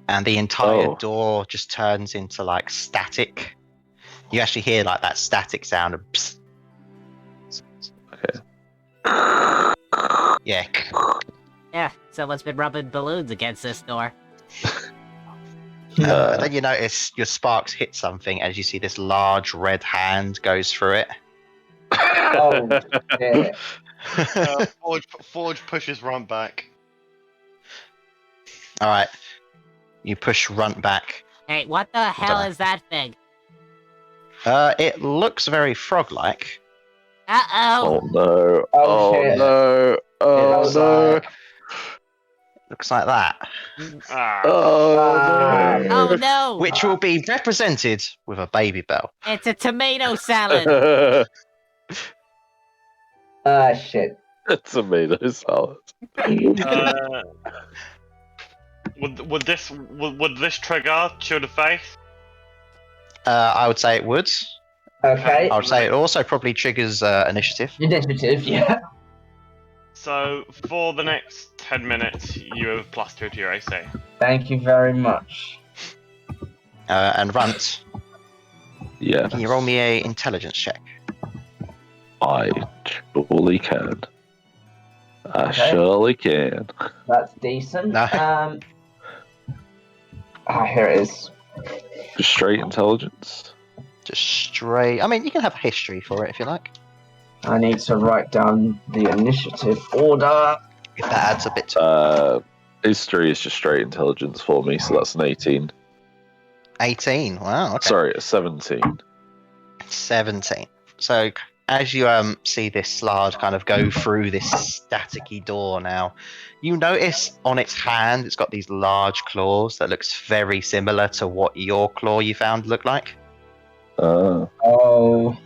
And the entire Oh. door just turns into like static. You actually hear like that static sound of psst. Yeah. Yeah, someone's been rubbing balloons against this door. Then you notice your sparks hit something as you see this large red hand goes through it. Oh, yeah. Forge pushes Run back. All right. You push Runt back. Hey, what the hell dunno. is that thing? It looks very frog-like. Uh-oh! Oh no. Oh, Oh shit. no. It Oh looks no. like- Looks like that. Ah, Oh no. Oh no! Which will be represented with a baby bell. It's a tomato salad! Shit. Tomato salad. would this trigger Shield of Faith? I would say it would. Okay. I would say it also probably triggers initiative. Initiative, yeah. So for the next 10 minutes, you have +2 to your AC. Thank you very much. And Runt, Yeah, can you roll me a intelligence check? I surely can. I Okay. surely can. That's decent. No. Here it is. Just straight intelligence. Just straight. I mean, you can have a history for it if you like. I need to write down the initiative order. If that adds a bit to History is just straight intelligence for me, so that's an 18. 18. Wow. Okay. Sorry, a 17. 17. So as you see this Slard kind of go through this staticky door now, you notice on its hand it's got these large claws that looks very similar to what your claw you found looked like. Oh.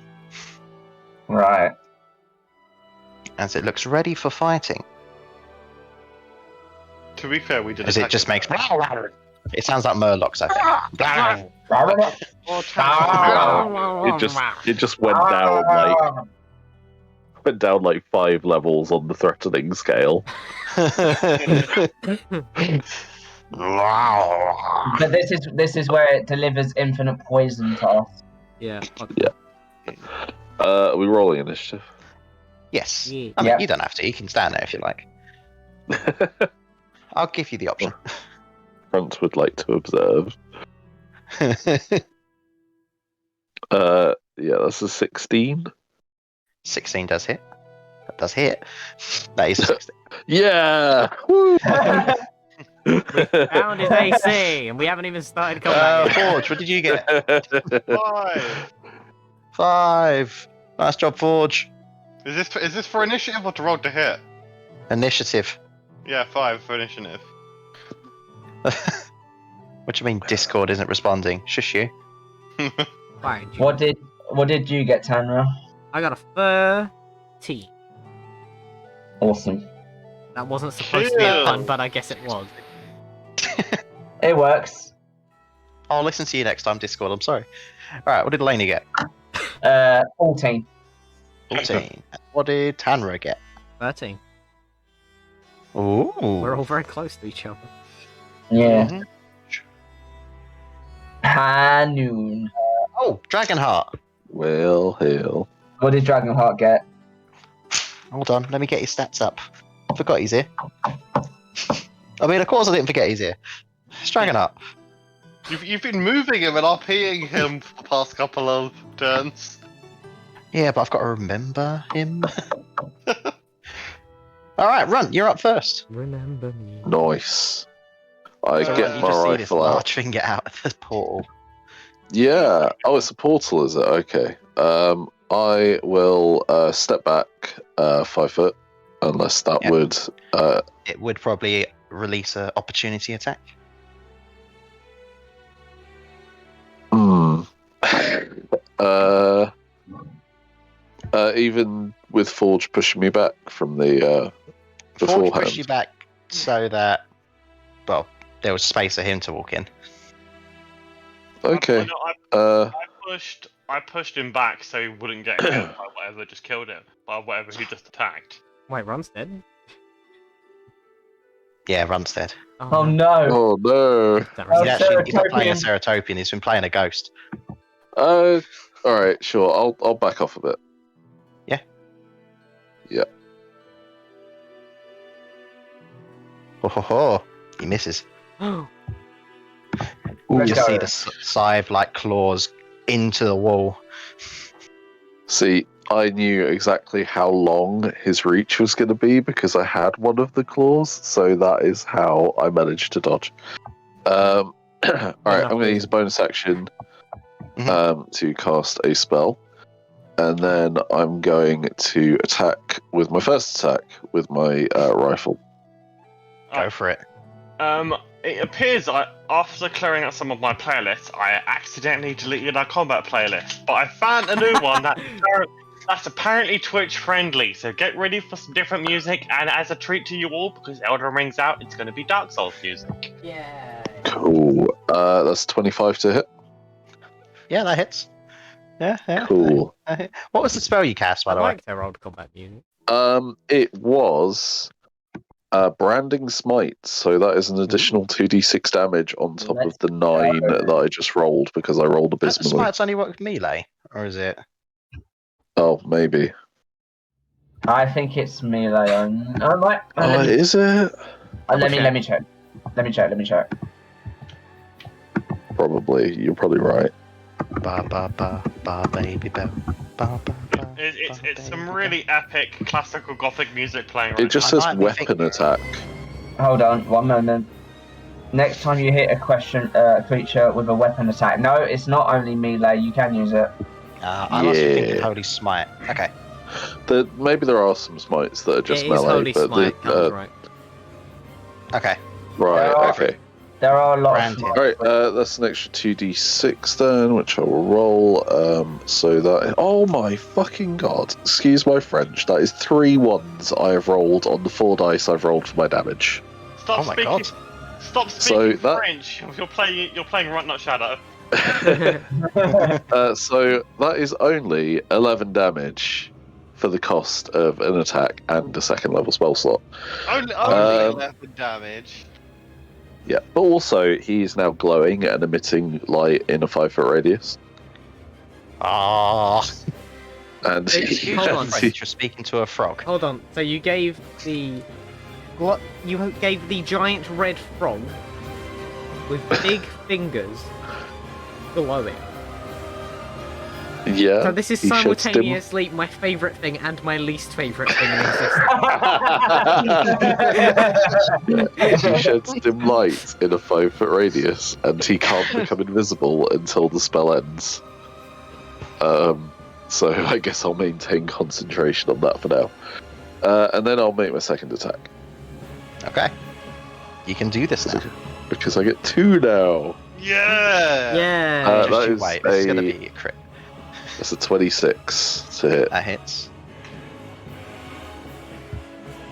Right. As it looks ready for fighting. To be fair, we did. As it just makes. It sounds like Murlocs, I think. It just went down like 5 levels on the threatening scale. But this is where it delivers infinite poison to us. Yeah. Are we rolling initiative? Yes. Yeah. I mean, Yeah. you don't have to. You can stand there if you like. I'll give you the option. Front would like to observe. Yeah, that's a 16. 16 does hit. That does hit. That is a 16. Yeah! Found his AC, and we haven't even started combat yet. Forge, what did you get? 5. 5. Nice job, Forge. Is this for initiative or to roll to hit? Initiative. Yeah, 5 for initiative. What do you mean Discord isn't responding? Shush you. Fine. What did you get, Tanra? I got a 13. Awesome. That wasn't supposed to be a Chill. pun, but I guess it was. It works. I'll listen to you next time, Discord. I'm sorry. Alright, what did Lainey get? 14. 14. What did Tanra get? 13. Ooh. We're all very close to each other. Yeah. Mhm. Hanoon. Oh, Dragonheart. Well, hell. What did Dragonheart get? Hold on, let me get his stats up. I forgot he's here. I mean, of course I didn't forget he's here. It's Dragonheart. You've been moving him and RPing him for the past couple of turns. Yeah, but I've got to remember him. Alright, Runt, you're up first. Remember me. Nice. I So, get Runt, you my just see this rifle out. large thing get out of the portal. Yeah. Oh, it's a portal, is it? Okay. I will step back 5 foot, unless that Yeah. would. It would probably release an opportunity attack. Hmm. Even with Forge pushing me back from the Forge beforehand. pushed you back so that, well, there was space for him to walk in. Okay. No, I pushed him back so he wouldn't get killed by whatever just killed him, by whatever he just attacked. Wait, Ron's dead? Yeah, Runt's dead. Oh no. Oh no. Don't Oh, really- He's not playing a Ceratopian. Ceratopian, he's been playing a ghost. All right. Sure. I'll back off a bit. Ho ho ho. He misses. Oh, You Let's just go. see the scythe like claws into the wall. See, I knew exactly how long his reach was going to be because I had one of the claws, so that is how I managed to dodge. All right, I'm going to use a bonus action to cast a spell, and then I'm going to attack with my first attack with my rifle. Go for it. It appears after clearing out some of my playlists, I accidentally deleted our combat playlist, but I found a new one that's apparently Twitch friendly. So get ready for some different music, and as a treat to you all, because Elden Ring's out, it's going to be Dark Souls music. yeah. Cool. That's 25 to hit. Yeah, that hits. Yeah. Cool. What was the spell you cast, by I the way? like their old combat music. It was Branding smite, so that is an additional 2d6 damage on top of Let's the 9 go. that I just rolled because I rolled abysmally. Smite's only work with melee, or is it? Oh, maybe. I think it's melee. I might. Is it? Let me check. Let me check. Probably. You're probably right. Ba ba ba ba baby ba ba ba ba. It's some really epic classical gothic music playing right It just I says might be weapon attack. Hold on, one moment. Next time you hit a creature with a weapon attack. No, it's not only melee. You can use it. I must be thinking Yeah. Holy Smite. Okay. Maybe there are some smites that are just It is melee, Holy but Smite, Cal's right. Okay. right, There are- okay. There are a lot Brand of him. Alright, that's an extra 2d6 then, which I will roll. So that. Oh my fucking god. Excuse my French. That is 3 ones I have rolled on the 4 dice I've rolled for my damage. Stop Oh my speaking. god. Stop So speaking that- French. You're playing Right Not Shadow. So that is only 11 damage for the cost of an attack and a second level spell slot. Only Um, 11 damage. Yeah, but also he's now glowing and emitting light in a 5-foot radius. Ah. And Excuse Hold your on. French, you're speaking to a frog. Hold on. So you gave the what? You gave the giant red frog with big fingers glowing. yeah. So this is he sheds dim- simultaneously my favourite thing and my least favourite thing in existence. He sheds dim light in a 5-foot radius, and he can't become invisible until the spell ends. So I guess I'll maintain concentration on that for now. And then I'll make my second attack. Okay. You can do this now. Because I get 2 now. Yeah. Yeah. That Just you is wait. This is gonna a- be a crit. That's a 26 to hit. That hits.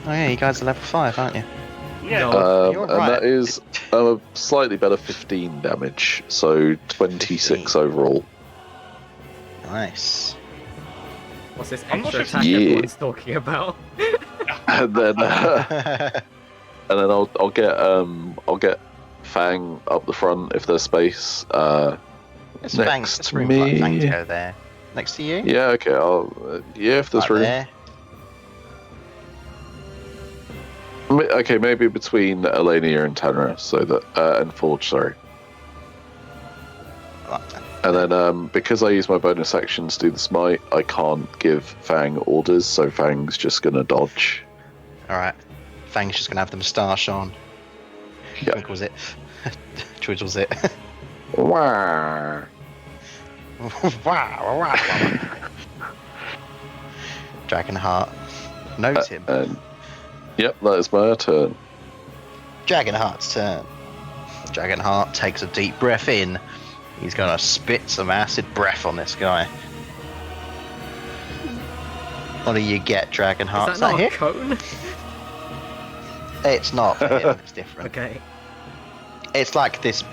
Oh yeah, you guys are level 5, aren't you? Yeah. No. You're And right. that is a slightly better 15 damage, so 26 15. overall. Nice. What's this I'm not extra sure- attack Yeah. everyone's talking about? And then I'll get Fang up the front if there's space. There's Next Fangs. There's to room for me. Fang to go there. Next to you? Yeah, okay. If there's Right room. there. Okay, maybe between Elenia and Tanra, so that and Forge. Sorry. Right. And then because I use my bonus action to do the smite, I can't give Fang orders, so Fang's just gonna dodge. Alright. Fang's just gonna have the moustache on. Yeah. Twinkles it. Twiddles it. Wah. Wow. Dragonheart. Note him. And yep, that is my turn. Dragonheart's turn. Dragonheart takes a deep breath in. He's gonna spit some acid breath on this guy. What do you get, Dragonheart? Is that not a hit? cone? It's not for him, it's different. Okay. It's like this,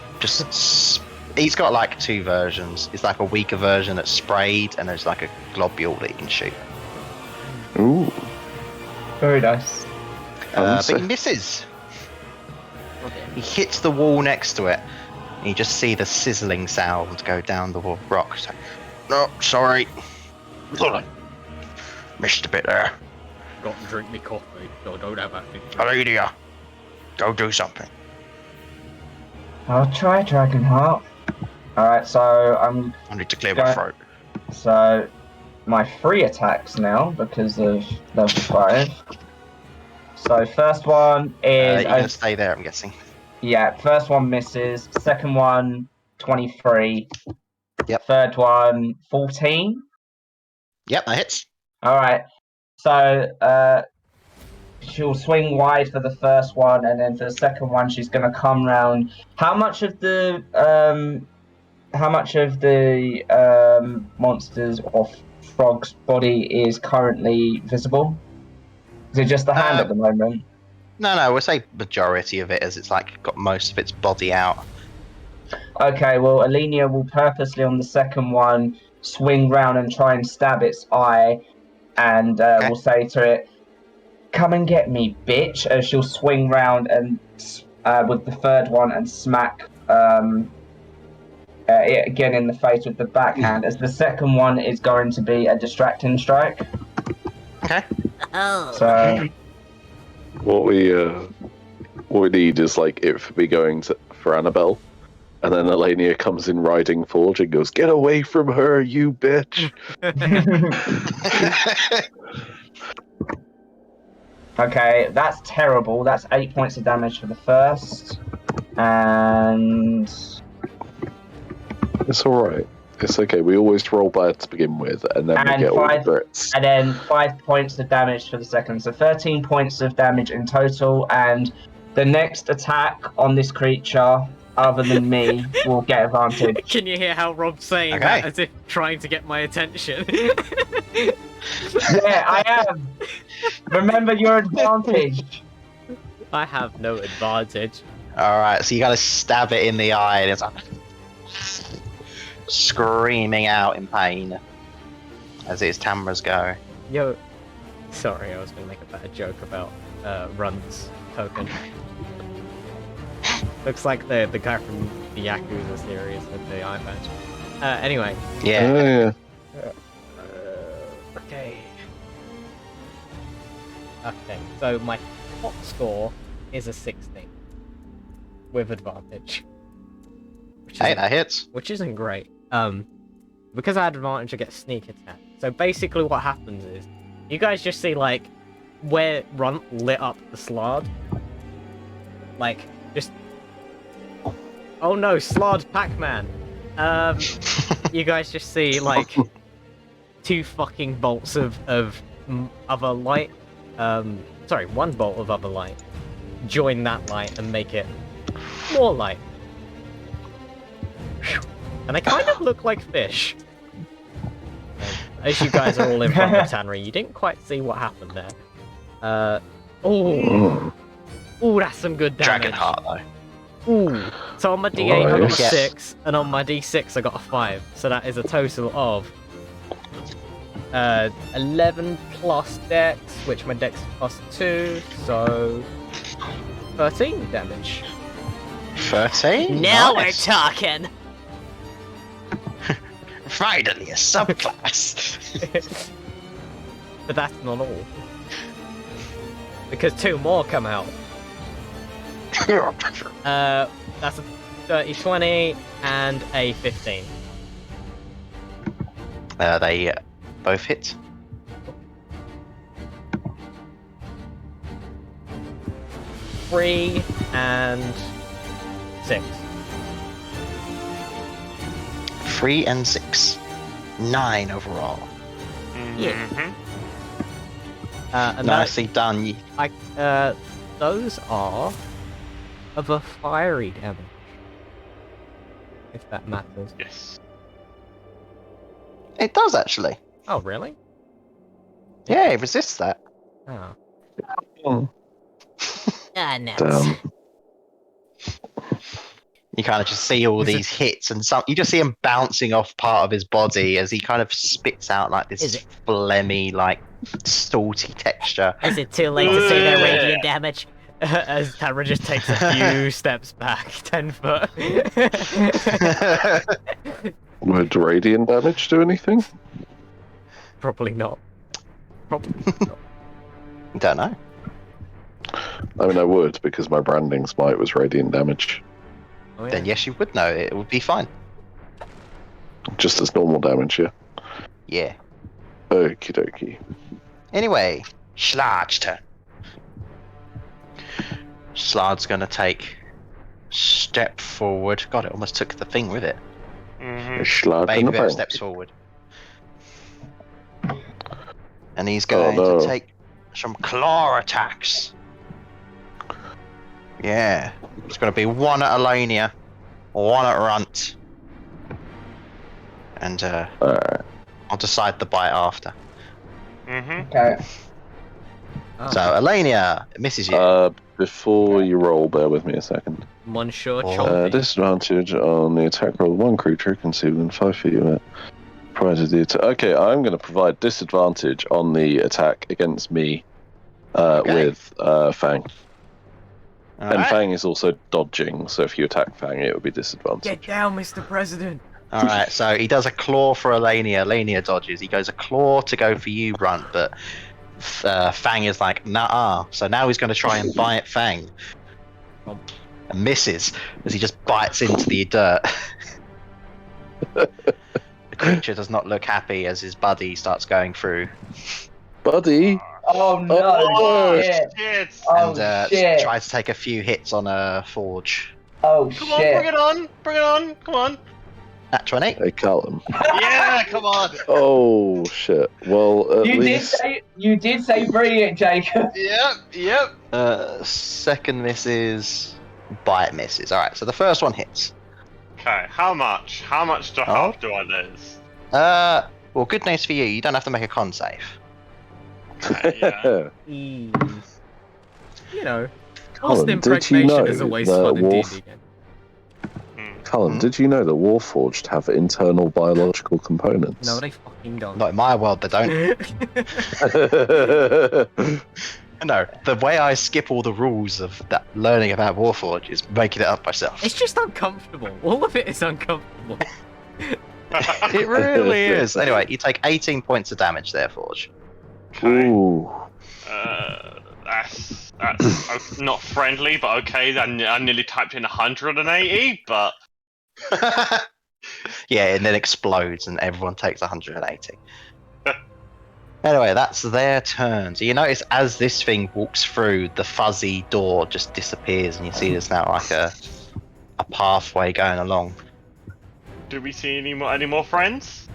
he's got like 2 versions. It's like a weaker version that's sprayed, and there's like a globule that you can shoot. Ooh. Very nice. But he misses. He hits the wall next to it. And you just see the sizzling sound go down the rock. It's like, no, sorry. Missed a bit there. Got to drink me coffee, so don't have anything. Aledia, go do something. I'll try Dragonheart. Alright, so I need to clear my Go- throat. so my 3 attacks now because of level 5. So first one You're is gonna stay there, I'm guessing. yeah, first one misses, second one 23. Yep. Third one 14. Yep, that hits. Alright. So she'll swing wide for the first one, and then for the second one she's gonna come round. How much of the monsters or frog's body is currently visible? Is it just the hand at the moment? No, we'll say majority of it, as it's like got most of its body out. Okay, well, Alenia will purposely on the second one swing round and try and stab its eye, and Okay. we'll say to it, come and get me, bitch, as she'll swing round and with the third one and smack it again in the face with the backhand, as the second one is going to be a distracting strike. Okay. Oh. So What we need is like it for me going for Annabelle, and then Elenia comes in riding Forge and goes, "Get away from her, you bitch!" okay, that's terrible. That's 8 points of damage for the first, and It's all right. It's okay. We always roll bad to begin with, and then we And get all the five- grits. and then 5 points of damage for the second. So 13 points of damage in total, and the next attack on this creature, other than me, will get advantage. Can you hear how Rob's saying Okay. that as if trying to get my attention? Yeah, I am. Remember your advantage. I have no advantage. All right, so you gotta stab it in the eye, and it's like screaming out in pain as its cameras go. Yo, sorry, I was going to make a bad joke about Run's token. Looks like the guy from the Yakuza series with the eye patch. Anyway. Yeah. Yeah. Okay. Okay, so my top score is a 16 with advantage. Hey, that hits. Which isn't great. Because I had advantage, I get sneak attack. So basically what happens is, you guys just see, like, where Runt lit up the Slard. Like, just... Oh no, Slard Pac-Man! You guys just see, like, 2 fucking bolts of other light. Sorry, 1 bolt of other light. Join that light and make it more light. And they kind of look like fish. As you guys are all in front of Tannery, you didn't quite see what happened there. Oh, that's some good damage. Dragon heart, though. Ooh. So on my D8 I got a Nice. 6, and on my D6 I got a 5. So that is a total of 11 plus Dex, which my Dex is plus 2, so 13 damage. 13? Now Nice. we're talking! Finally, a subclass. But that's not all. Because 2 more come out. That's a 30, 20, and a 15. They both hit. Three and 6. 3 and 6. 9 overall. Yeah. And Nicely done. those are of a fiery damage. If that matters. Yes. It does, actually. Oh, really? Yeah, it resists that. Oh. Oh, Ah, no. damn. You kind of just see all these hits, and you just see him bouncing off part of his body as he kind of spits out like Is this it- phlegmy, like salty texture. Is it too late to see their radiant damage? As Tamara just takes a few steps back, 10 foot. Would radiant damage do anything? Probably not. Probably not. Don't know. I mean, I would, because my branding smite was radiant damage. Oh, yeah. Then yes, you would know. It would be fine. Just as normal damage, yeah. Yeah. Okie dokie. Anyway, Schlard's turn. Schlard's gonna take step forward. God, it almost took the thing with it. Mm-hmm. Schlag in Baby the bit bank. steps forward. And he's going no. to take some claw attacks. Yeah. It's going to be 1 at Alania, 1 at Runt. And Alright. I'll decide the bite after. Mm-hmm. Okay. Oh, So, Alania, it misses you. Before you roll, bear with me a second. Monsieur Oh. Chompy. Disadvantage on the attack roll. 1 creature can see within 5 feet of it. Prior to the attack. Okay, I'm going to provide disadvantage on the attack against me. Okay. with Fang. All And right. Fang is also dodging, so if you attack Fang, it would be disadvantage. Get down, Mr. President. All right. So he does a claw for Alania. Alania dodges. He goes a claw to go for you, Runt, but Fang is like, nah. So now he's going to try and bite Fang. And misses as he just bites into the dirt. The creature does not look happy as his buddy starts going through Buddy! Oh no! Oh, shit! Shit! Oh and shit! tries to take a few hits on a Forge. Oh Come on, bring shit! it on! Bring it on! Come on! At 20. Hey, Callum. Yeah, come on! Oh, shit. Well, at You least... did say bring it, Jacob. Yep. Second misses. Bite misses. All right. So the first one hits. Okay, how much? How much do health do I lose? Well, good news for you. You don't have to make a con save. Okay, yeah. You know, Colin, forced did you impregnation know is always that fun in Wolf- D&D again. Callum, Hmm? did you know that Warforged have internal biological components? No, they fucking don't. Not in my world, they don't. No, the way I skip all the rules of that learning about Warforged is making it up myself. It's just uncomfortable. All of it is uncomfortable. It really is. Anyway, you take 18 points of damage there, Forge. Okay. Ooh. That's not friendly, but okay. I nearly typed in 180, but Yeah, and then explodes and everyone takes 180. Anyway, that's their turn. So you notice as this thing walks through, the fuzzy door just disappears and you see there's now like a pathway going along. do we see any more friends?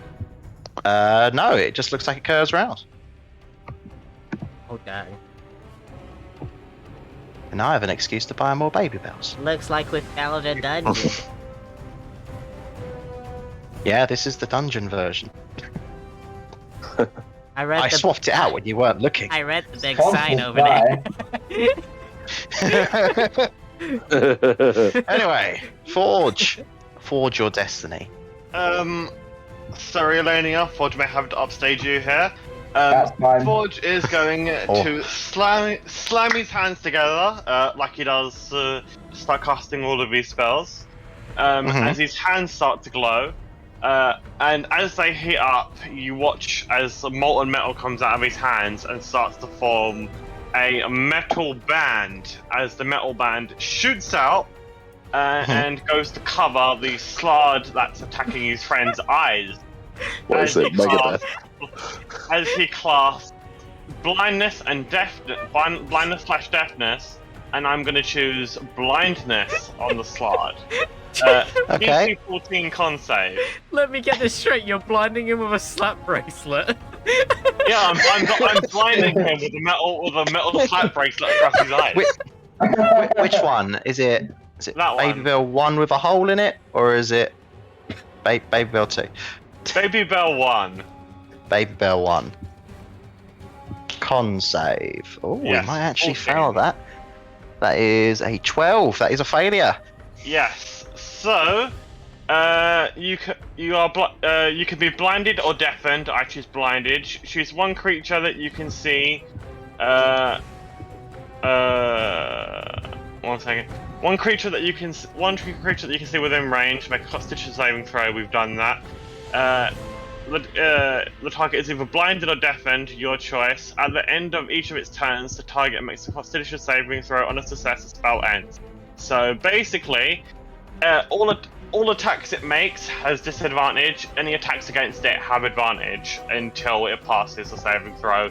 No, it just looks like it curves round. Oh, dang. And now I have an excuse to buy more baby bells. Looks like we've found a dungeon. Yeah, this is the dungeon version. I read I the swapped it out when you weren't looking. I read the big Sponsors sign over by- there. Anyway, Forge your destiny. Sorry, Elenia, Forge may have to upstage you here. That's fine. Forge is going Oh. to slam his hands together, like he does, start casting all of his spells. As his hands start to glow, and as they heat up, you watch as molten metal comes out of his hands and starts to form a metal band. As the metal band shoots out and goes to cover the slard that's attacking his friend's eyes. What is it? Megadeth? As he casts blindness and blindness/deafness, and I'm going to choose blindness on the slard. Okay. DC 14 con save. Let me get this straight. You're blinding him with a slap bracelet. Yeah, I'm blinding him with a metal slap bracelet across his eyes. Which one? Is it That Baby one. Bell 1 with a hole in it? Or is it Baby Bell 2? Baby Bell 1. Baby Bell 1. Con save. Oh, Yes, we might actually 14. fail that. That is a 12. That is a failure. Yes. So, you can be blinded or deafened. I choose blinded. Choose one creature that you can see. 1 second. One creature that you can see within range. Make a Constitution saving throw. We've done that. The target is either blinded or deafened. Your choice. At the end of each of its turns, the target makes a Constitution saving throw. On a success, the spell ends. So basically, all attacks it makes has disadvantage. Any attacks against it have advantage until it passes the saving throw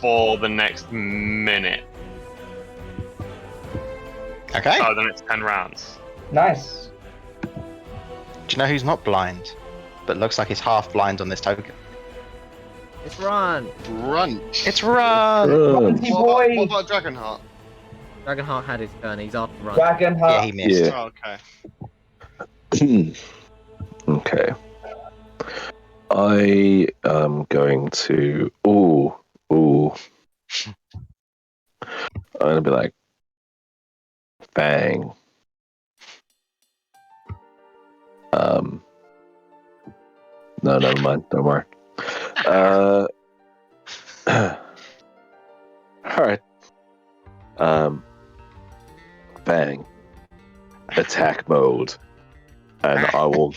for the next minute. Okay. So the next 10 rounds. Nice. Do you know who's not blind? But looks like he's half blind on this token? It's Ron. Brunch. It's Ron! Runty boy. What about Dragonheart? Dragonheart had his turn. He's after Ron. Dragon Yeah, Heart. he missed. Yeah. Oh, okay. Okay. I am going to. Ooh. I'm gonna be like, bang. No, never mind. Don't worry. All right. Bang. Attack mode. And I'll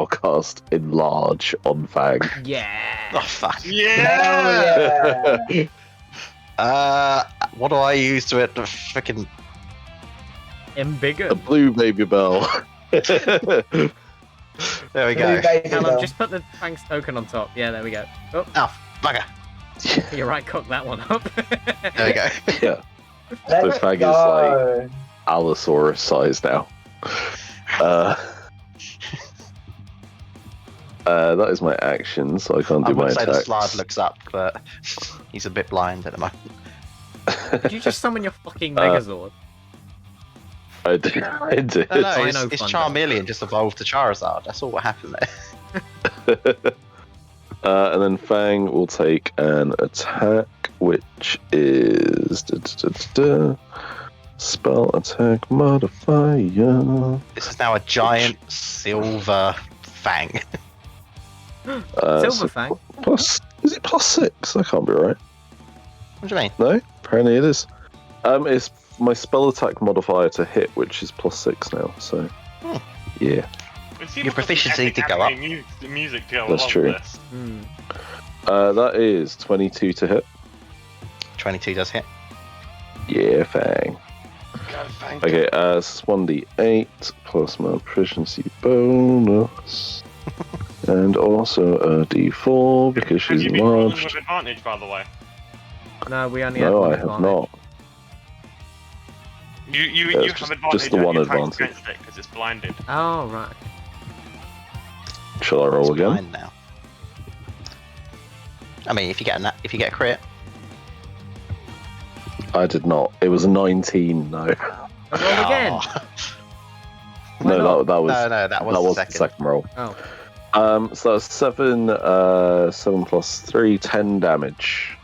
cast Enlarge on Fang. Yeah. Oh fuck. Yeah! What do I use to it? Freaking. A Embiggen. blue baby bell. There we go. Blue baby Callum, bell. just put the Fang's token on top. Yeah, there we go. Oh, Oh, bugger. you're right, cook that one up. There we go. Yeah. Let's So Fang is go. Allosaurus size now. That is my action, so I can't I do my would say the attacks. slide looks up, but he's a bit blind at the moment. Did you just summon your fucking Megazord? I did. I did. No, I his, know his Thunder. Charmeleon just evolved to Charizard. That's all what happened there. And then Fang will take an attack, which is spell attack modifier. This is now a giant silver Fang. Silver So Fang. plus, is it +6? That can't be right. What do you mean? No, apparently it is. It's my spell attack modifier to hit, which is +6 now. So, yeah, It seems Your like proficiency epic did go up. anime music to go That's along true. with this. Hmm. that is 22 to hit. 22 does hit. Yeah, Fang. Go, Fang. Okay, it's 1d8 plus my proficiency bonus, and also a d4 because Have she's you been rolling enlarged. with advantage, by the way? No, we only have No, one I have advantage. not. You it's have just advantage the on one your attacks advantage. against it because it's blinded. Oh, right. Shall I roll It's again? blind now. I mean, if you get a crit, I did not. It was a 19. No, Roll again. Oh. Why no, not? that was that was the the second. second roll. Oh. So that's 7, 7 plus 3, 10 damage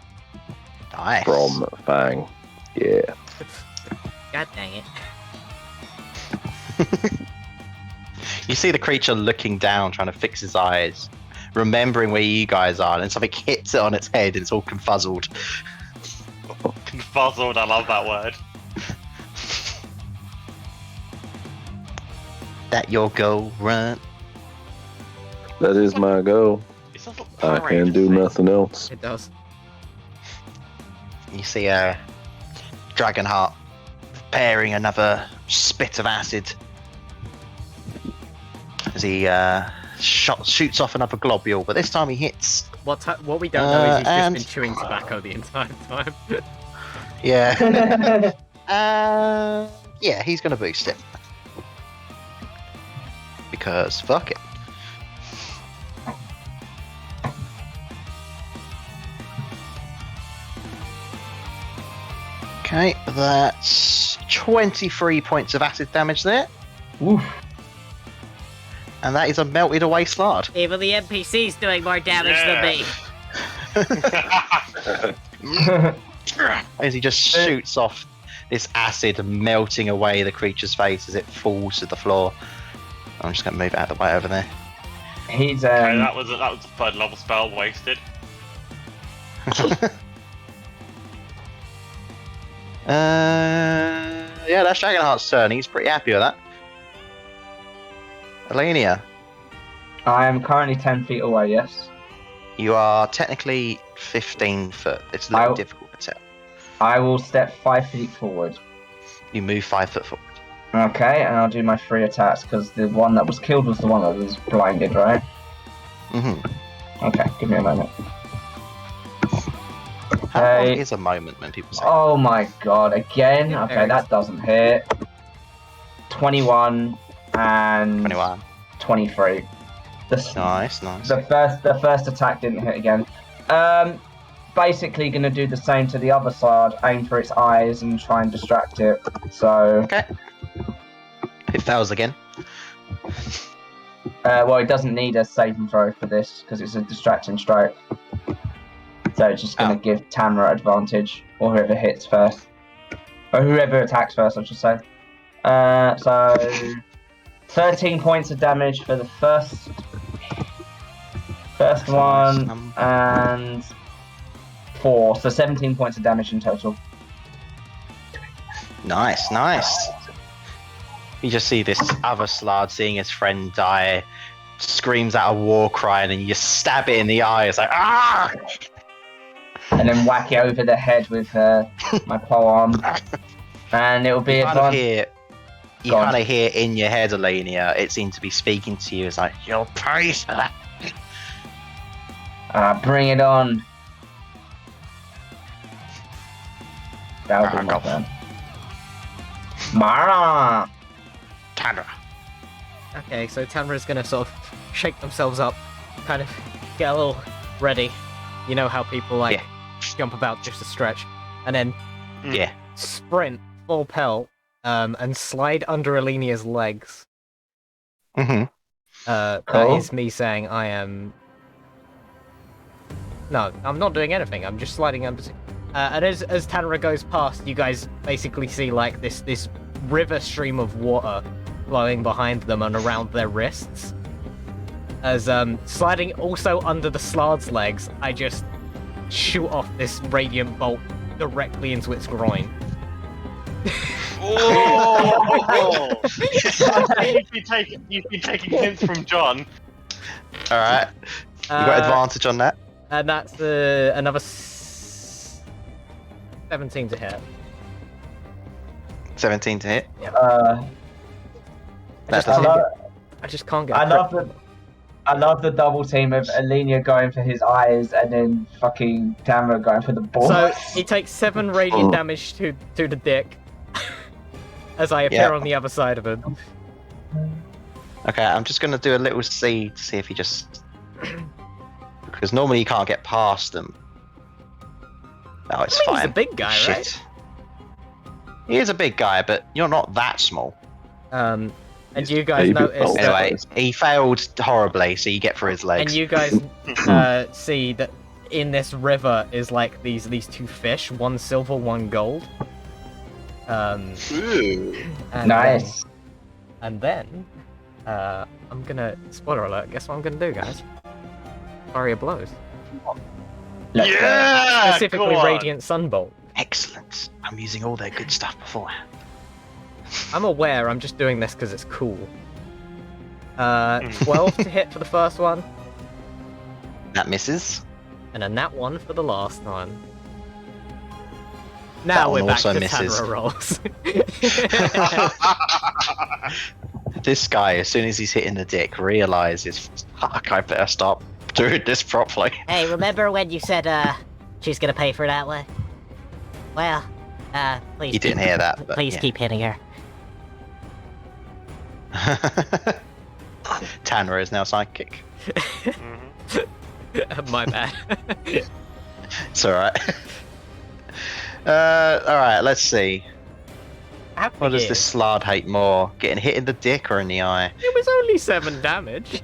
Nice. from Fang. Yeah. God dang it. You see the creature looking down, trying to fix his eyes, remembering where you guys are, and something hits it on its head, and it's all confuzzled. Confuzzled, I love that word. That your goal, run. That is my goal. It sounds like I Power can Rangers do thing. nothing else. It does. You see a Dragonheart preparing another spit of acid as he shoots off another globule, but this time he hits. What we don't know is he's and- just been chewing tobacco the entire time. Yeah. Yeah, he's gonna boost it. Because fuck it. Okay, that's 23 points of acid damage there. Oof. And that is a melted away slard. Even the NPC's doing more damage Yeah. than me. As he just shoots off this acid, melting away the creature's face as it falls to the floor. I'm just going to move it out of the way over there. He's Okay, that was a third level spell wasted. Yeah, that's Dragonheart's turn. He's pretty happy with that. Alenia, I am currently 10 feet away, yes. you are technically 15 foot. It's a little I'll- difficult to tell. I will step 5 feet forward. You move 5 foot forward. Okay, and I'll do my 3 attacks because the one that was killed was the one that was blinded, right? Mm-hmm. Okay, give me a moment. How long Okay. is a moment when people say? Oh my god, again? Yeah, Okay, there it that is. doesn't hit. 21 and 21. 23. Nice. The first attack didn't hit again. Basically gonna do the same to the other side, aim for its eyes and try and distract it. So Okay. It fails again. well, it doesn't need a saving throw for this because it's a distracting strike. So it's just gonna give Tamra advantage, or whoever hits first, or whoever attacks first, I should say. So 13 points of damage for the first one, and 4, so 17 points of damage in total. Nice, nice. You just see this other Slard seeing his friend die, screams out a war cry, and then you just stab it in the eye. It's like, ah! And then whack it over the head with my polearm. And it'll be You kind of advanced. hear, you Go on. kind of hear in your head, Alenia, it seemed to be speaking to you. It's like, you'll pay for that. Bring it on. That'll be my Go. turn. Mara! Tandra. Okay, so Tamra's gonna sort of shake themselves up, kind of get a little ready. You know how people like jump about just to stretch, and then Yeah. sprint full pelt, and slide under Alenia's legs. Mm-hmm. That Cool. is me saying I am. No, I'm not doing anything. I'm just sliding under. And as Tanra goes past, you guys basically see like this river stream of water flowing behind them and around their wrists. As sliding also under the Slard's legs, I just shoot off this radiant bolt directly into its groin. Oh! You've been taking hints from John. All right. You got advantage on that. And that's another 17 to hit. 17 to hit. Just That's can't I just can't get. I love the double team of Alenia going for his eyes and then fucking Tamara going for the ball. So he takes 7 radiant damage to the dick as I appear on the other side of him. Okay, I'm just gonna do a little C to see if he just, because normally you can't get past them. Oh, it's fine. He's a big guy, Shit. right? He is a big guy, but you're not that small. And you guys notice that, Anyway, he failed horribly, so you get through his legs. and you guys see that in this river is like these 2 fish, one silver, one gold. Ooh. And Nice. then I'm gonna, spoiler alert, guess what I'm gonna do, guys? Flurry of blows. Let's go. Yeah! Specifically go on. Radiant Sunbolt. Excellent. I'm using all their good stuff beforehand. I'm aware, I'm just doing this because it's cool. 12 to hit for the first one, That misses. and a nat 1 for the last one. Now one we're back also to misses. Tanra rolls. This guy, as soon as he's hitting the dick, realizes, fuck, I better stop doing this properly. Hey, remember when you said, she's gonna pay for that one? Well, please You didn't hear that, but please yeah. keep hitting her. Tanra is now psychic. My bad. It's alright. Alright, let's see. Happy What does years. this Slard hate more? Getting hit in the dick or in the eye? It was only 7 damage.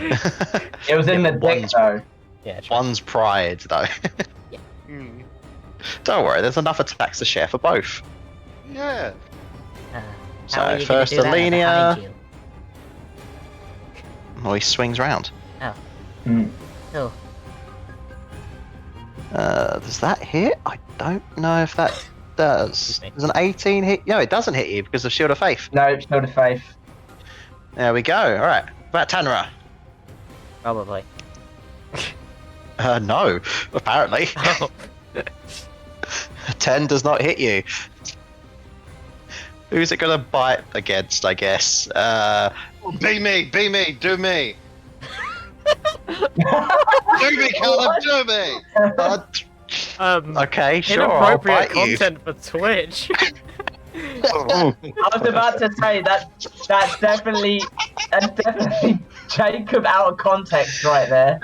It was in the dick One's- though. Yeah, true. One's pride, though. Hmm. Don't worry, there's enough attacks to share for both. Yeah. How So, are you first gonna do that Alenia. behind you? Oh, he swings round. Hmm. Oh, Does that hit? I don't know if that does. Does an 18 hit? No, it doesn't hit you because of Shield of Faith. No, Shield of Faith. There we go. Alright. About Tanra. probably. No, apparently. Oh. 10 does not hit you. Who's it gonna bite against, I guess? Be me, do me. Do me, Callum, do me. Inappropriate Okay, sure, I'll bite you. content for Twitch. I was about to say that's definitely Jacob out of context right there.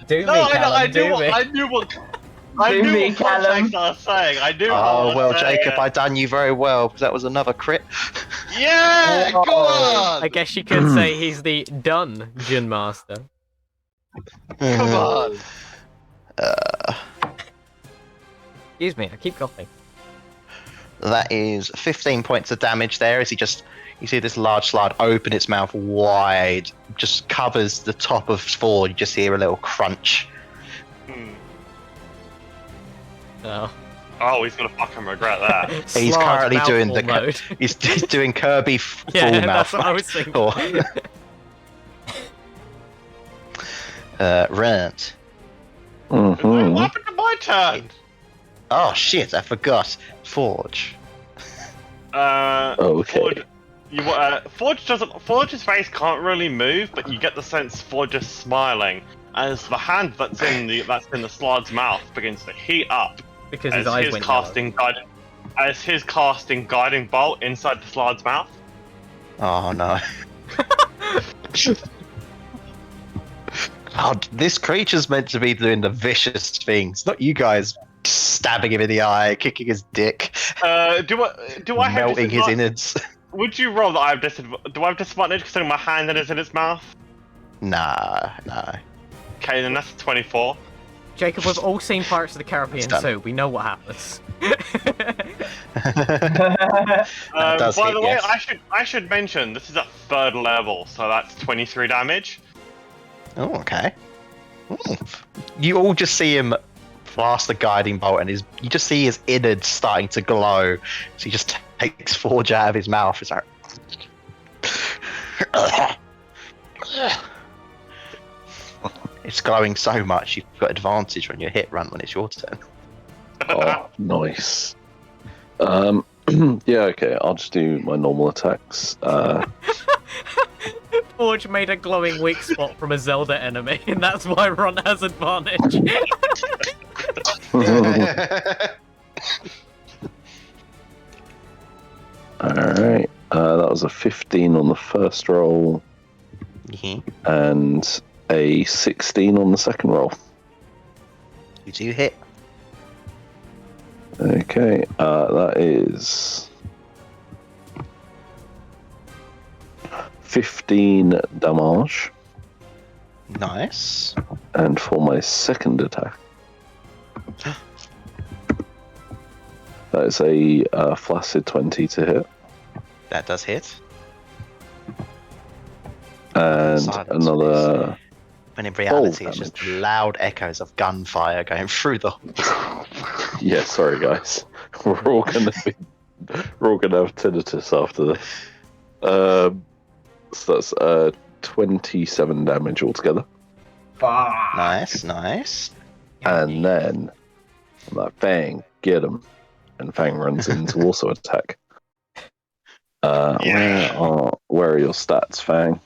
Do No, me, Callum, I do me. knew what Do me, Callum. context I was saying. I knew. Oh, what I well, was saying. Jacob, I done you very well, because that was another crit. Yeah, go on. I guess you could say he's the Dungeon Master. Come on. Excuse me, I keep coughing. That is 15 points of damage there as you see this large Slard open its mouth wide, just covers the top of Ford. You just hear a little crunch. Hmm. Oh. Oh, he's gonna fucking regret that. He's Slard currently doing mouthful the mode. he's doing Kirby full Yeah, mouth. that's what I was thinking. Or, Rant. What Mhm. happened to my turn? Oh shit! I forgot. Forge. Okay. Forge's face can't really move, but you get the sense Forge is smiling as the hand that's in the Slard's mouth begins to heat up Because as his eyes his went casting guiding bolt inside the Slard's mouth. Oh no. Oh, this creature's meant to be doing the vicious things, not you guys stabbing him in the eye, kicking his dick, Do I have melting his disadvantage? innards. Would you roll that I have disadvantage? Do I have disadvantage considering my hand is in its mouth? Nah. Okay, then that's a 24. Jacob, we've all seen Pirates of the Caribbean, It's done. so we know what happens. Does By hit, the way, yes. I should mention this is at 3rd level, so that's 23 damage. Oh, okay. Ooh. You all just see him blast the guiding bolt, and you just see his innards starting to glow. So he just takes Forge out of his mouth. It's like. It's glowing so much, you've got advantage on your hit run when it's your turn. Oh, nice. Yeah, okay. I'll just do my normal attacks. Forge made a glowing weak spot from a Zelda enemy, and that's why Ron has advantage. Alright. That was a 15 on the first roll Mhm. and a 16 on the second roll. You do hit. Okay, that is 15 damage. Nice. And for my second attack, that is a flaccid 20 to hit. That does hit. And Silence, another. When in reality, it's damage. just loud echoes of gunfire going through the. Yeah, sorry guys. We're all gonna have tinnitus after this. So that's 27 damage altogether. Fuck. Nice. And then I'm like, Fang, get him. And Fang runs in to also attack. Where are your stats, Fang?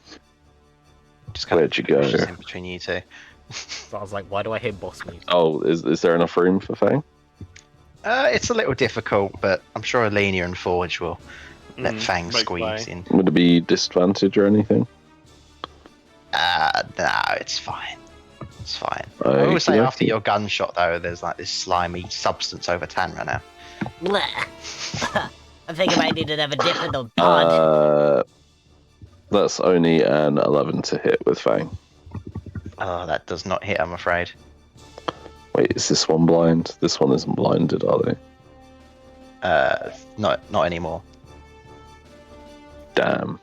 Just kind Where'd you go? just in between you two. So I was like, why do I hear boss music? Oh, is there enough room for Fang? It's a little difficult, but I'm sure Alenia and Forge will let Fang make squeeze way. in. Would it be disadvantage or anything? No, it's fine. It's fine. I will say Okey-dokey. after your gunshot, though, there's like this slimy substance over Tanra now. Blech. I think I might need another dip in the pond. That's only an 11 to hit with Fang. Oh, that does not hit, I'm afraid. Wait, is this one blind? This one isn't blinded, are they? Not anymore. Damn.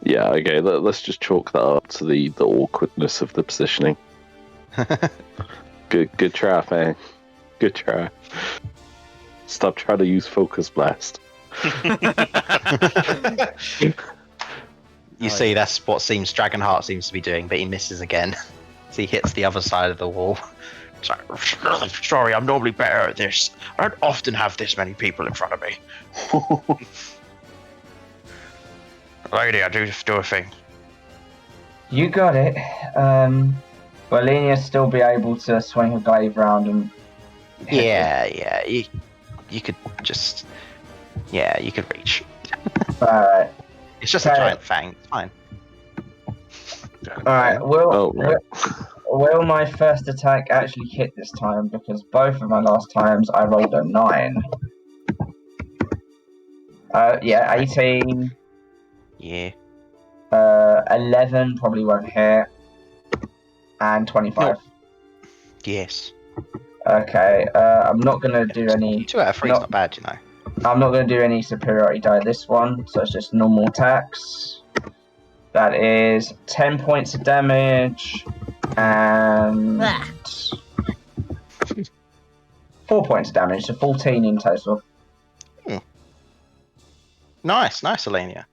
Yeah, okay, let's just chalk that up to the awkwardness of the positioning. Good try, Fang. Good try. Stop trying to use Focus Blast. You see, that's what Dragonheart seems to be doing, but he misses again. So he hits the other side of the wall. It's like, sorry, I'm normally better at this. I don't often have this many people in front of me. Lady, I do a thing. You got it. Will Alenia still be able to swing her glaive round and hit Yeah. You could just... Yeah, you could reach. it? Alright. It's just a Okay. giant fang. It's fine. Alright, Oh, right. will my first attack actually hit this time? Because both of my last times I rolled a 9. Yeah, 18. Yeah. 11 probably won't hit. And 25. Yes. Okay, I'm not going to do any... 2 out of 3 is No. not bad, you know. I'm not going to do any superiority die this one, so it's just normal attacks. That is 10 points of damage, and... 4 points of damage, so 14 in total. Nice, Alenia.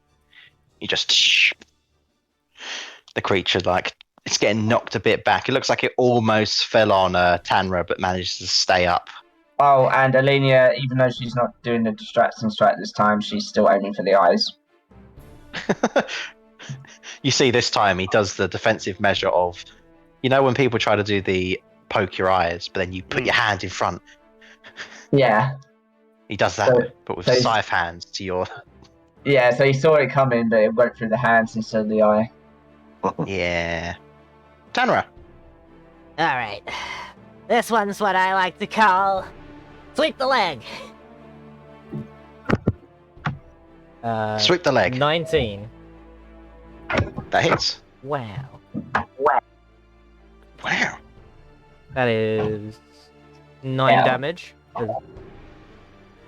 You just the creature it's getting knocked a bit back. It looks like it almost fell on Tanra, but managed to stay up. Oh, and Alenia, even though she's not doing the distracting strike this time, she's still aiming for the eyes. You see, this time he does the defensive measure of, when people try to do the poke your eyes, but then you put your hand in front. Yeah. He does that, So- but with so he's- scythe hands to your. Yeah, so he saw it coming, but it went through the hands instead of the eye. Yeah. Tanra. Alright. This one's what I like to call... Sweep the leg! Sweep the leg. 19. That hits. Wow. Wow. That is 9 Yeah. damage.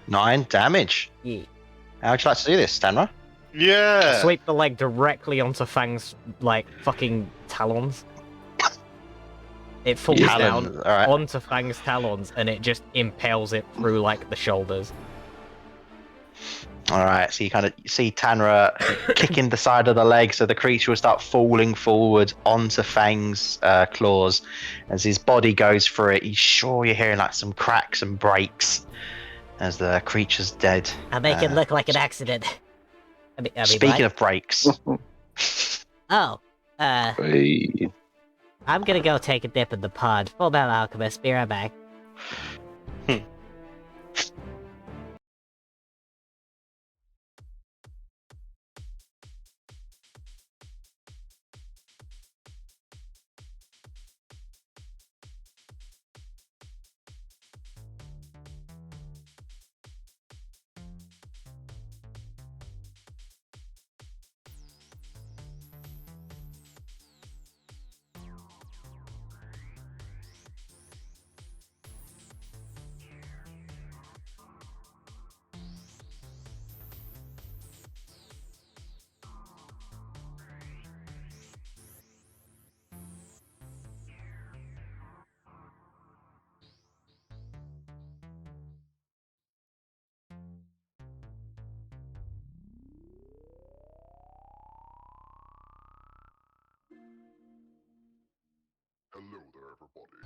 9 damage. Yeah. How would you like to do this, Tanra? Yeah. Sweep the leg directly onto Fang's, fucking talons. It falls Talons, down alright. onto Fang's talons, and it just impales it through, the shoulders. Alright, so you kind of see Tanra kicking the side of the leg, so the creature will start falling forward onto Fang's claws. As his body goes through it, you're hearing some cracks and breaks as the creature's dead. I'll make it look like an accident. Speaking of breaks, Oh, Hey. I'm gonna go take a dip in the pond. Full Metal Alchemist, be right back. Hello there, everybody.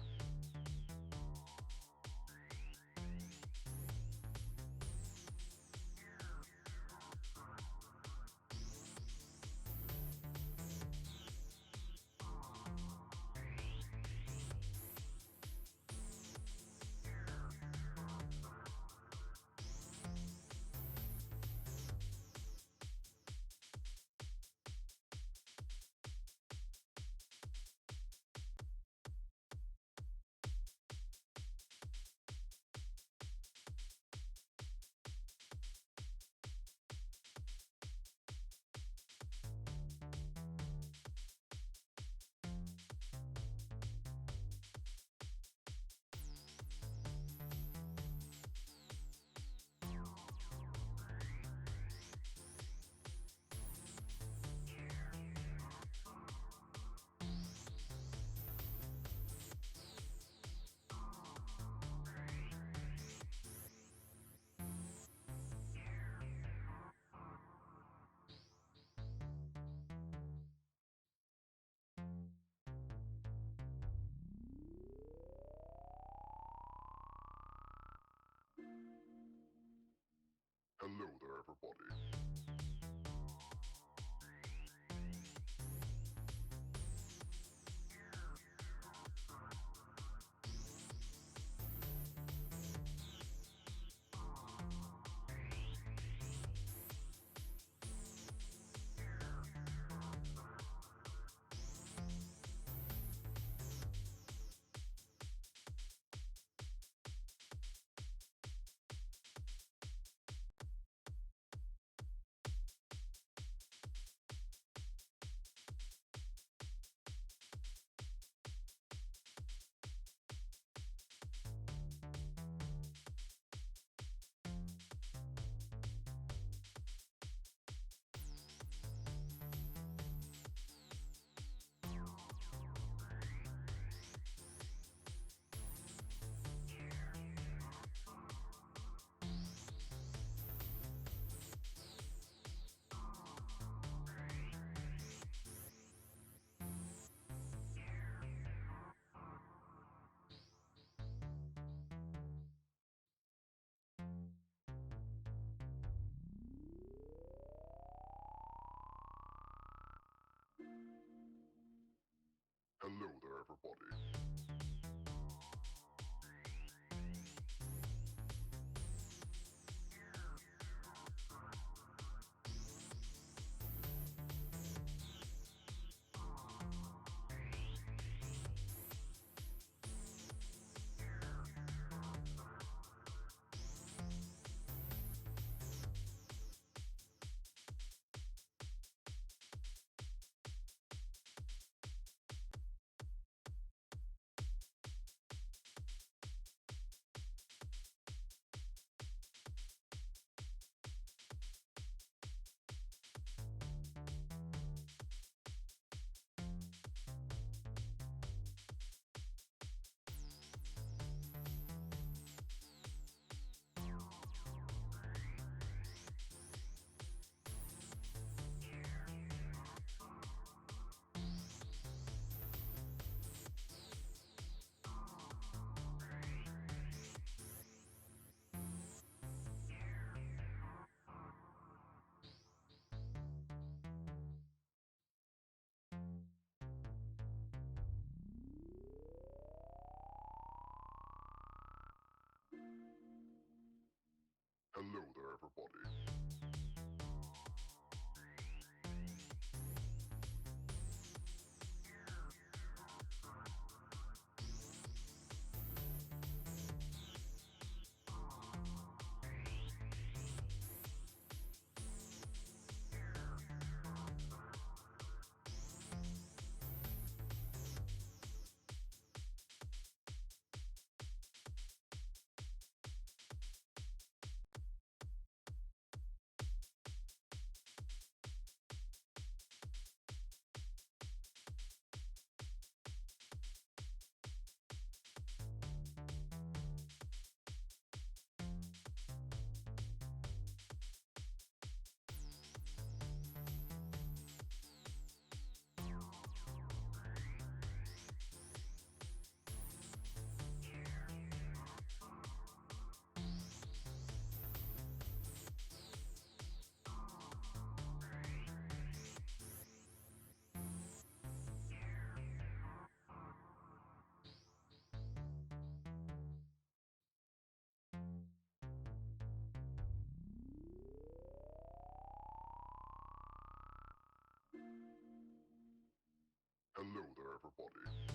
Hello there, everybody. everybody. Hello there, everybody. Hello there, everybody.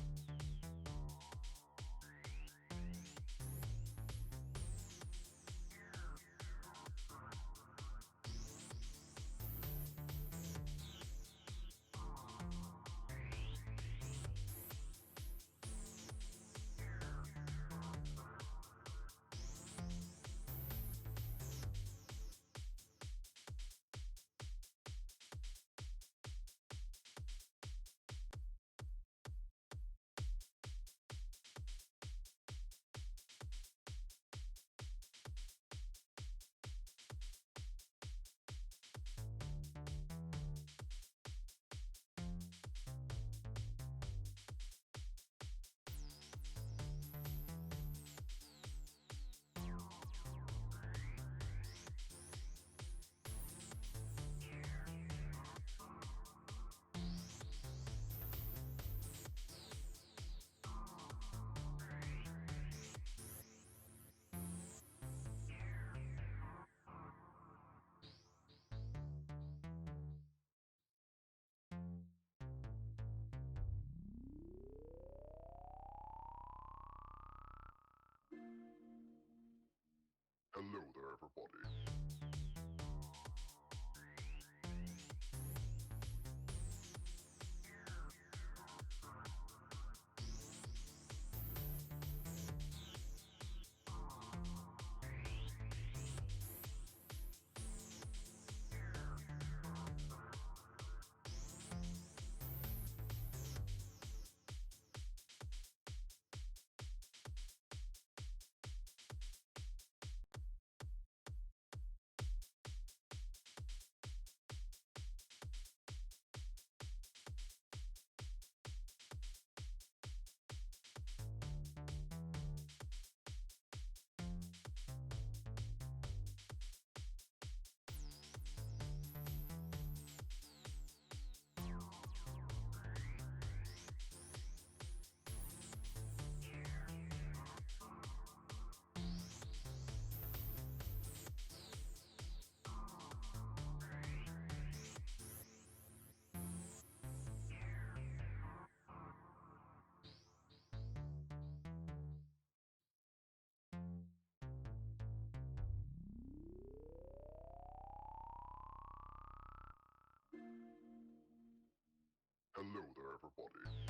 everybody.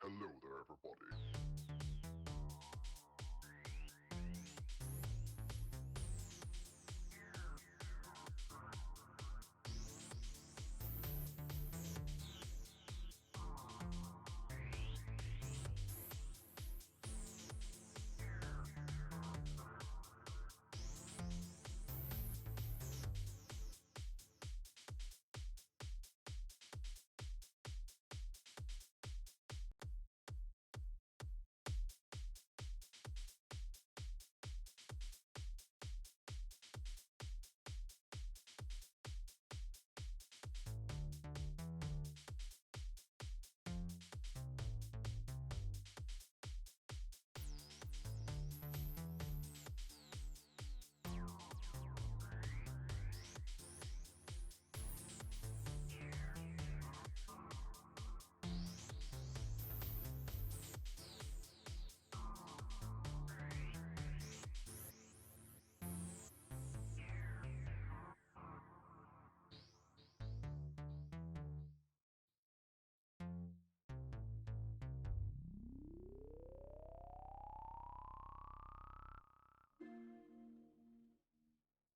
Hello there, everybody.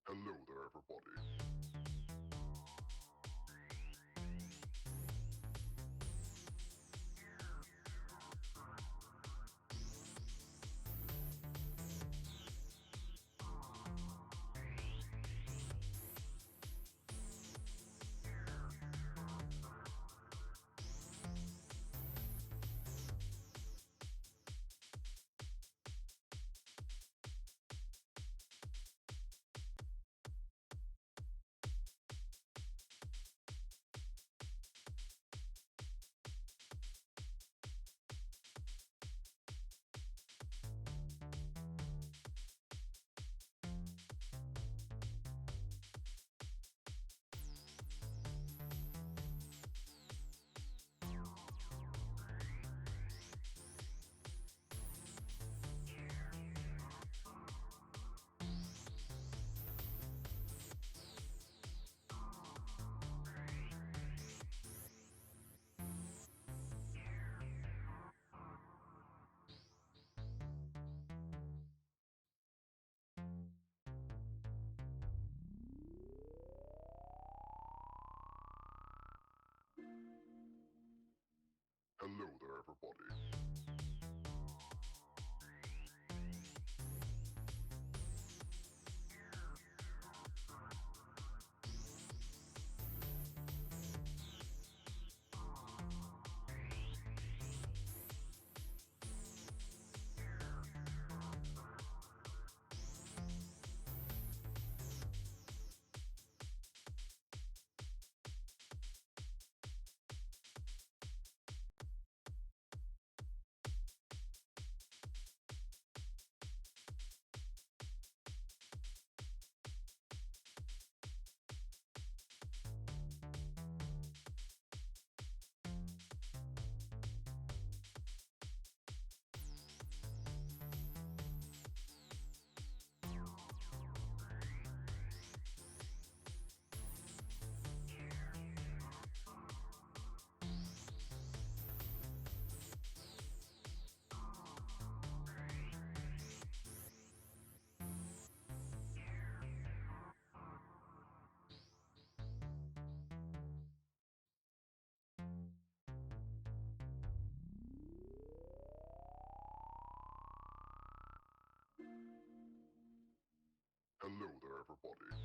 Hello there, everybody. Hello there, everybody. everybody.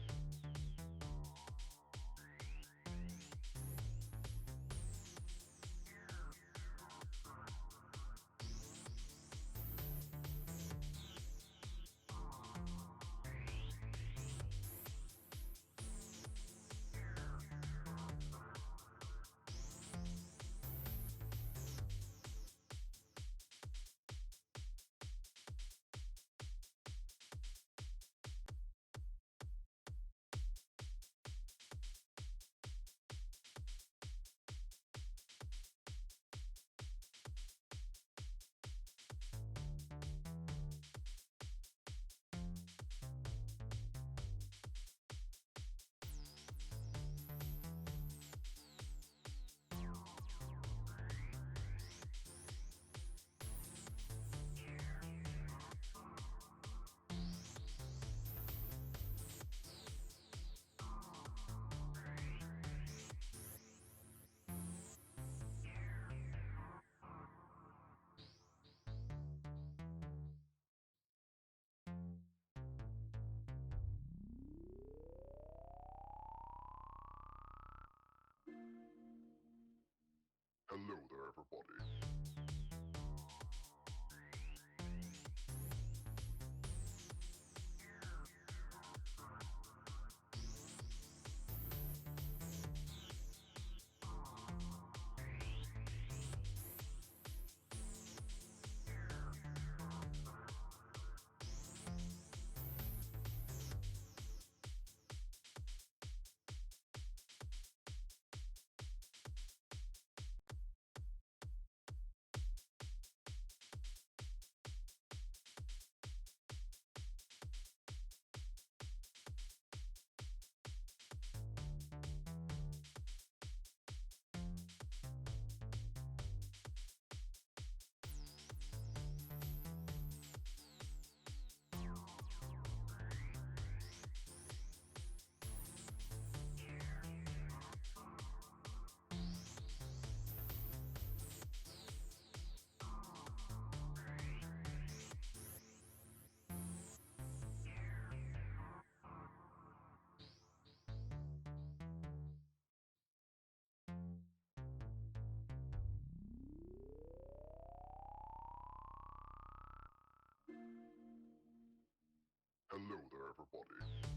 Hello there, everybody. Hello there, everybody.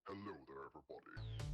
Hello there, everybody.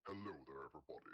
Hello there, everybody.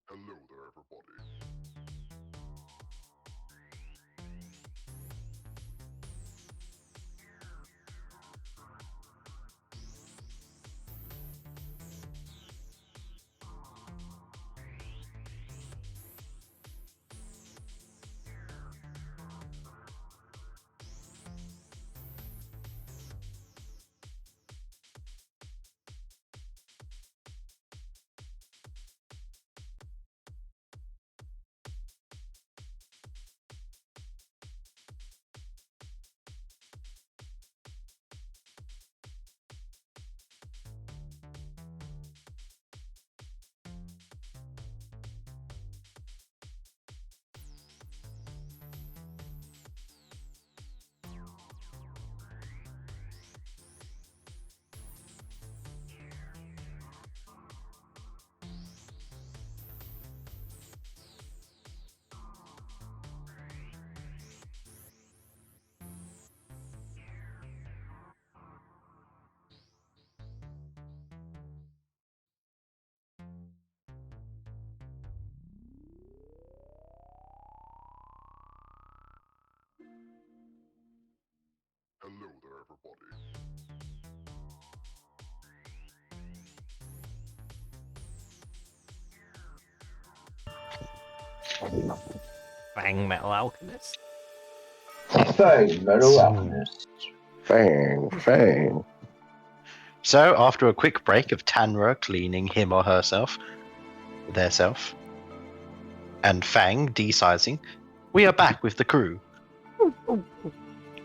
Hello there, everybody. Hello there, everybody. Fang Metal Alchemist. Fang Metal Alchemist. Fang. So, after a quick break of Tanra cleaning him or herself, their self, and Fang de-sizing, we are back with the crew.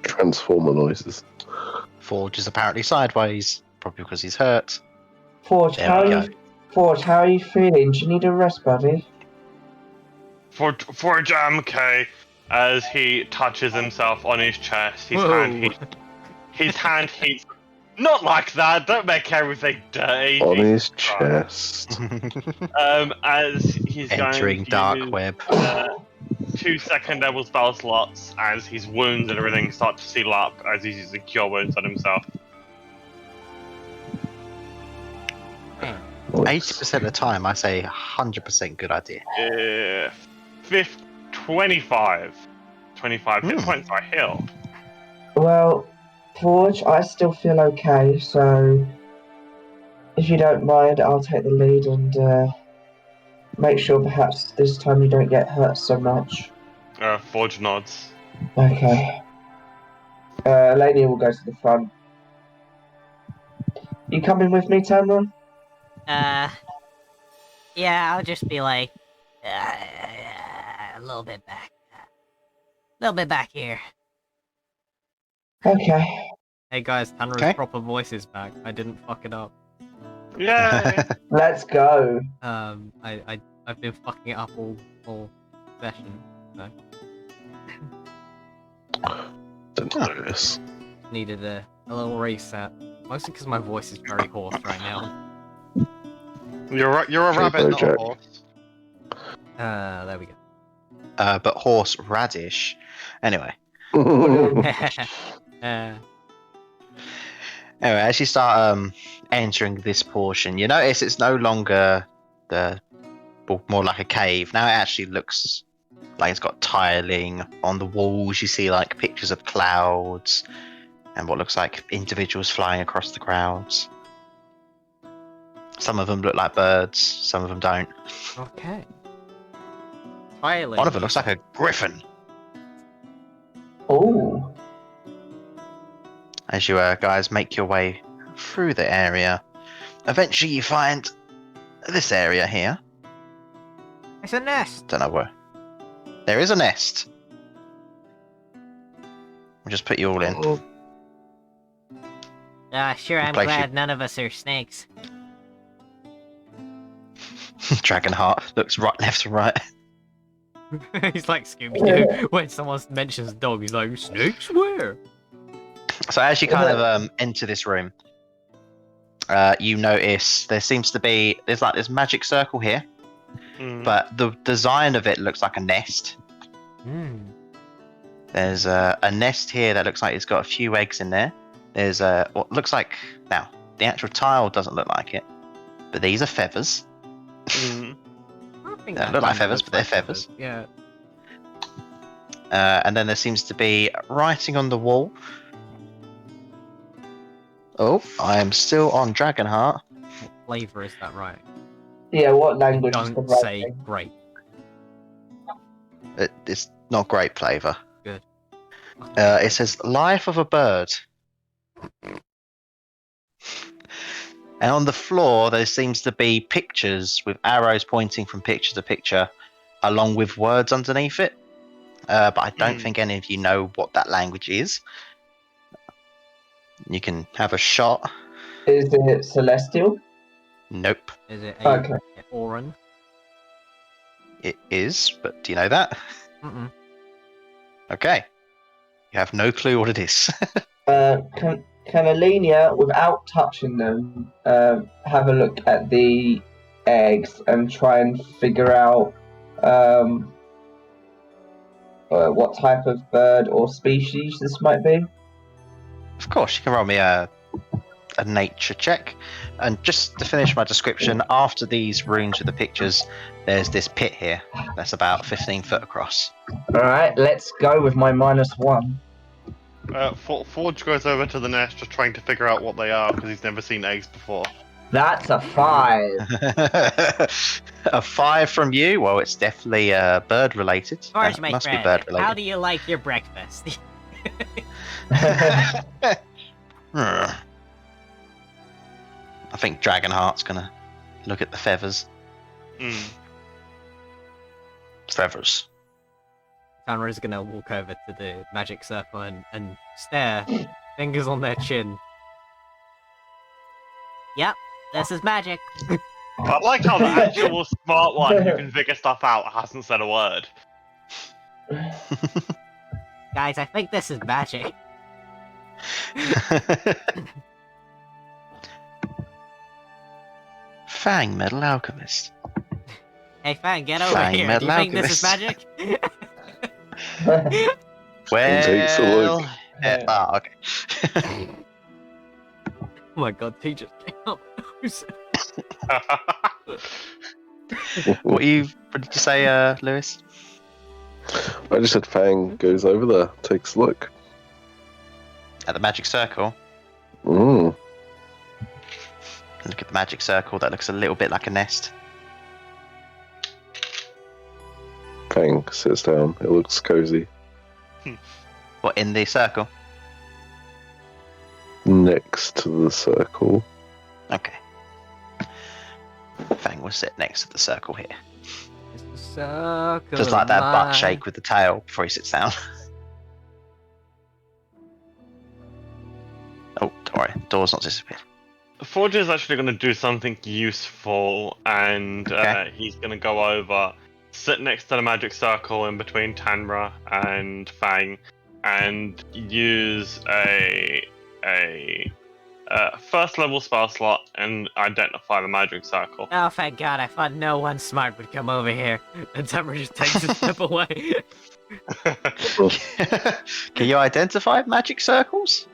Transformer noises. Forge is apparently sideways, probably because he's hurt. Forge, There we go. Forge, how are you feeling? Do you need a rest, buddy? For Jamke, as he touches himself on his chest, Whoa. his hand hits Not like that. Don't make everything dirty. On Jesus his Christ. chest. As he's Entering going to dark use, web. 2 second level spell slots as his wounds and everything start to seal up as he's using cure wounds on himself. 80% of the time, I say 100% good idea. 25. 25 hit points are healed. Well, Forge, I still feel okay, so if you don't mind, I'll take the lead and make sure perhaps this time you don't get hurt so much. Forge nods. Okay. Lady will go to the front. You coming with me, Tamron? Yeah, I'll just be like, a little bit back. A little bit back here. Okay. Hey guys, Tanner's Okay. proper voice is back. I didn't fuck it up. Yay! Let's go. I've been fucking it up all session. So Didn't notice. needed a little reset. Mostly because my voice is very hoarse right now. You're a Sure, rabbit, not a Bojack. horse. There we go. But horse radish. Anyway. Anyway, as you start entering this portion, you notice it's no longer more like a cave. Now it actually looks like it's got tiling on the walls. You see like pictures of clouds and what looks like individuals flying across the clouds. Some of them look like birds, some of them don't. Okay. Tiling. One of them looks like a griffin. Oh. As you guys make your way through the area, eventually you find this area here. It's a nest. Don't know where. There is a nest. I'll just put you all in. Sure, I'm Place glad none of us are snakes. Dragonheart looks right, left, and right. He's like Scooby-Doo. When someone mentions dog, he's like, snakes where? So as you kind of enter this room, you notice there seems to be there's like this magic circle here, but the design of it looks like a nest. There's a nest here that looks like it's got a few eggs in there. There's what looks like now the actual tile doesn't look like it, but these are feathers. I think They that look like kinda feathers, looks but they're like feathers. Yeah. And then there seems to be writing on the wall. Oh, I am still on Dragonheart. What flavor is that right? Yeah, what language is the Don't right say thing? great. It's not great flavour. Good. It says "Life of a Bird," and on the floor there seems to be pictures with arrows pointing from picture to picture, along with words underneath it. But I don't think any of you know what that language is. You can have a shot. Is it celestial? Nope, Is it a Okay. Oran? it is. But do you know that? Mm-mm. Okay, you have no clue what it is. Can Alenia, without touching them, have a look at the eggs and try and figure out what type of bird or species this might be? Of course, you can roll me a nature check. And just to finish my description, after these runes with the pictures, there's this pit here that's about 15 foot across. Alright, let's go with my -1. Forge goes over to the nest just trying to figure out what they are because he's never seen eggs before. That's a 5. A 5 from you? Well, it's definitely bird related. Forge, That my must friend, be bird how related. do you like your breakfast? I think Dragonheart's gonna look at the feathers. Feathers. Tanra's gonna walk over to the magic circle and stare, fingers on their chin. Yep, this is magic. I like how the actual smart one who can figure stuff out hasn't said a word. Guys, I think this is magic. Fang, metal alchemist. Hey, Fang, get over Fang, here. Do you metal think this is alchemist. magic? takes a look. Well, yeah, okay. Oh my god, he just came up. what did you say, Lewis? I just said Fang goes over there, takes a look. At the magic circle. Mm. Look at the magic circle. That looks a little bit like a nest. Fang sits down. It looks cozy. What, in the circle? Next to the circle. Okay. Fang will sit next to the circle here. Circle Just like that butt line. shake with the tail before he sits down. Oh, don't worry. Door's not disappeared. Forge is actually going to do something useful, and Okay. he's going to go over, sit next to the magic circle in between Tanra and Fang, and use a first level spell slot and identify the magic circle. Oh, thank God, I thought no one smart would come over here. And Tamara just takes a step away. Can you identify magic circles?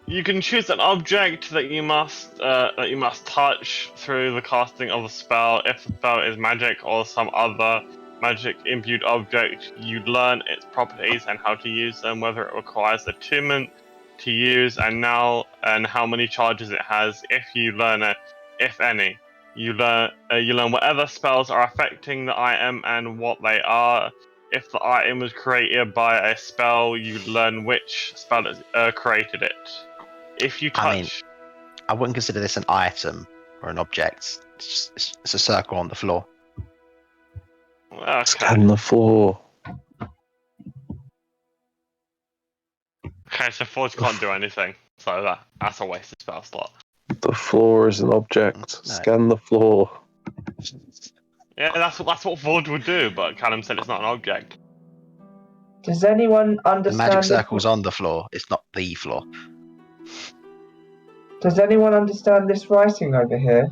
You can choose an object that you must touch through the casting of a spell. If the spell is magic or some other magic imbued object, you learn its properties and how to use them, whether it requires attunement to use, and how many charges it has. If you learn it, if any, you learn whatever spells are affecting the item and what they are. If the item was created by a spell, you learn which spell created it. If you touch, I mean, I wouldn't consider this an item or an object. It's a circle on the floor. okay. Scan the floor. Okay, so Forge can't do anything, so that's a wasted spell slot. The floor is an object. No. Scan the floor. Yeah, that's what Forge would do, but Callum said it's not an object. Does anyone The understand? magic this- circle's on the floor. It's not the floor. Does anyone understand this writing over here?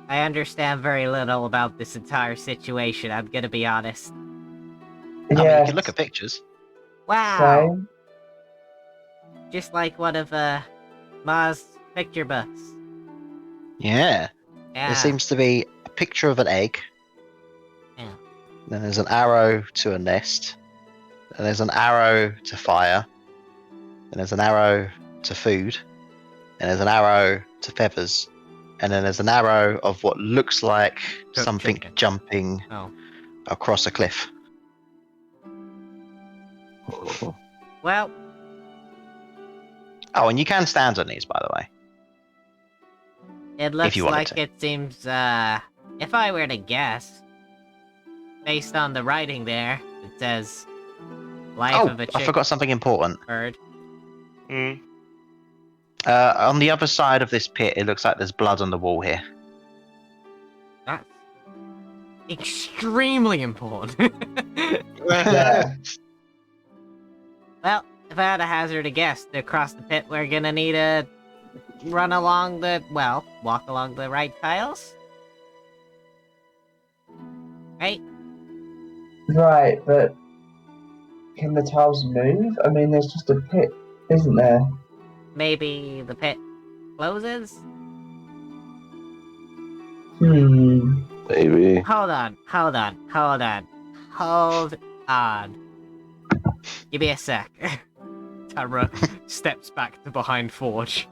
I understand very little about this entire situation, I'm gonna be honest. I mean, you Yes. can look at pictures. Wow! Same. Just like one of, Ma's picture books. Yeah. Yeah. There seems to be a picture of an egg. Yeah. Then there's an arrow to a nest. And there's an arrow to fire. And there's an arrow to food. And there's an arrow to feathers. And then there's an arrow of what looks like Cooked something chicken. jumping Oh. across a cliff. Well, Oh, and you can stand on these, by the way. it looks you wanted like to. it seems, if I were to guess, based on the writing there, it says, Life Oh, of a I chick forgot something important. bird. Mm. On the other side of this pit, it looks like there's blood on the wall here. That's extremely important. Yeah. Well, if I had a hazard to guess, to cross the pit, we're gonna need to walk along the right tiles? Right? Right, but can the tiles move? I mean, there's just a pit, isn't there? Maybe the pit closes? Maybe. Hold on. Give me a sec. Tara steps back to behind Forge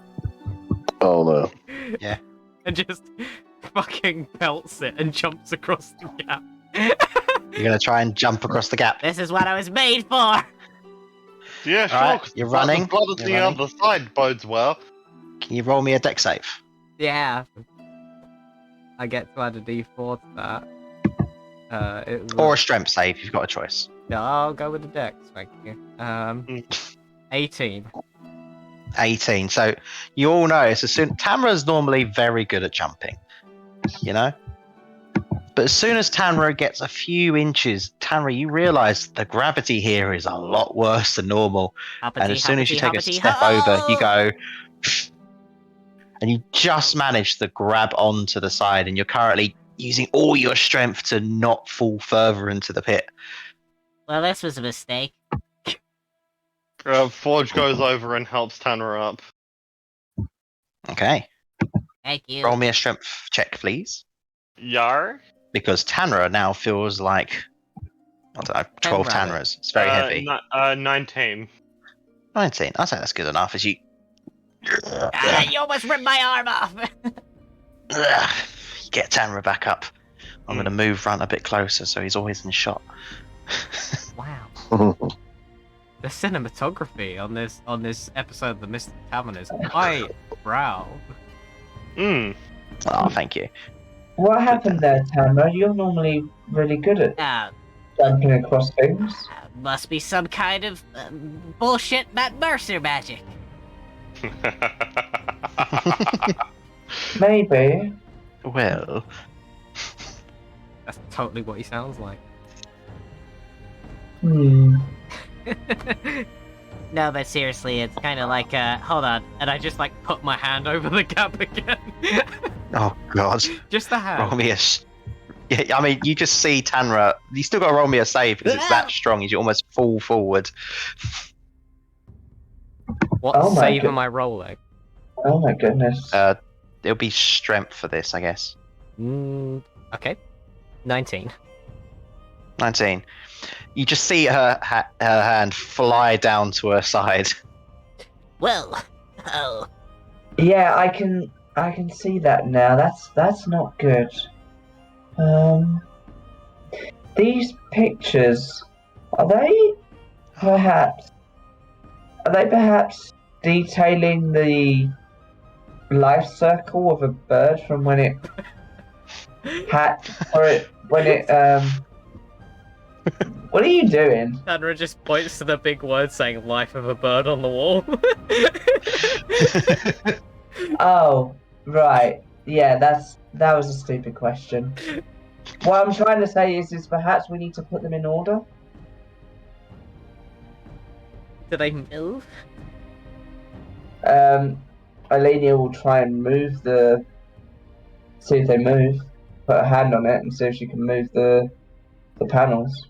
Oh no. and just fucking pelts it and jumps across the gap. You're going to try and jump across the gap. This is what I was made for! Yeah, sure. Alright, 'cause you're the blood- running, The blood on you're the running. other side bodes well. Can you roll me a deck save? Yeah. I get to add a d4 to that. It was... Or a strength save, you've got a choice. No, I'll go with the dex, thank you. 18. 18. So you all notice, Tamara's normally very good at jumping, you know? But as soon as Tamara gets a few inches, Tamara, you realise the gravity here is a lot worse than normal. And as soon as you take a step over, you go, and you just manage to grab onto the side, and you're currently using all your strength to not fall further into the pit. Well, this was a mistake. Forge goes over and helps Tanner up. Okay, Thank you. roll me a strength check, please, Yar? because Tanra now feels like, I don't know, 12 10 rabbit. Tanras. It's very heavy. 19. 19. I'd say that's good enough. As you Ah, you almost ripped my arm off. get Tanra back up. I'm going to move Runt a bit closer so he's always in shot. Wow. The cinematography on this episode of the Mystic Tavern is quite brow. Mm. Oh, thank you. What happened there, Tamra? You're normally really good at jumping across things. Must be some kind of bullshit Matt Mercer magic. Maybe. Well, That's totally what he sounds like. No, but seriously, it's kind of like, hold on. And I just like put my hand over the gap again. oh god. Just the Roll hand. me a. Yeah, I mean, you just see Tanra. You still got to roll me a save because it's that strong. You almost fall forward. What Oh my save god- am I rolling? Oh my goodness. It'll be strength for this, I guess. Okay. 19. 19. You just see her hand fly down to her side. Well, oh, Yeah, I can see that now. That's not good. These pictures are they perhaps detailing the life circle of a bird from when it what are you doing? Sandra just points to the big word saying life of a bird on the wall. Oh, right. Yeah, that was a stupid question. What I'm trying to say is perhaps we need to put them in order. Do they move? Alenia will try and see if they move, put a hand on it and see if she can move the panels.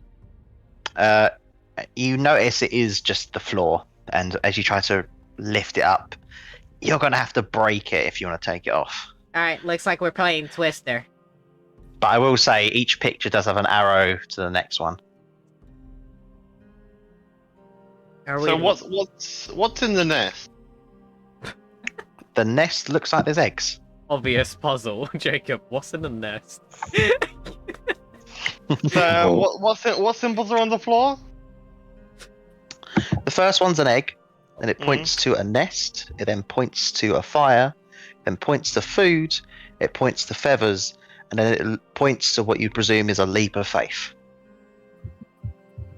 You notice it is just the floor, and as you try to lift it up, you're going to have to break it if you want to take it off. alright, looks like we're playing Twister. But I will say each picture does have an arrow to the next one. So what's in the nest? The nest looks like there's eggs. Obvious puzzle. Jacob, what's in the nest? So what symbols are on the floor? The first one's an egg, then it points to a nest, it then points to a fire, then points to food, it points to feathers, and then it points to what you presume is a leap of faith.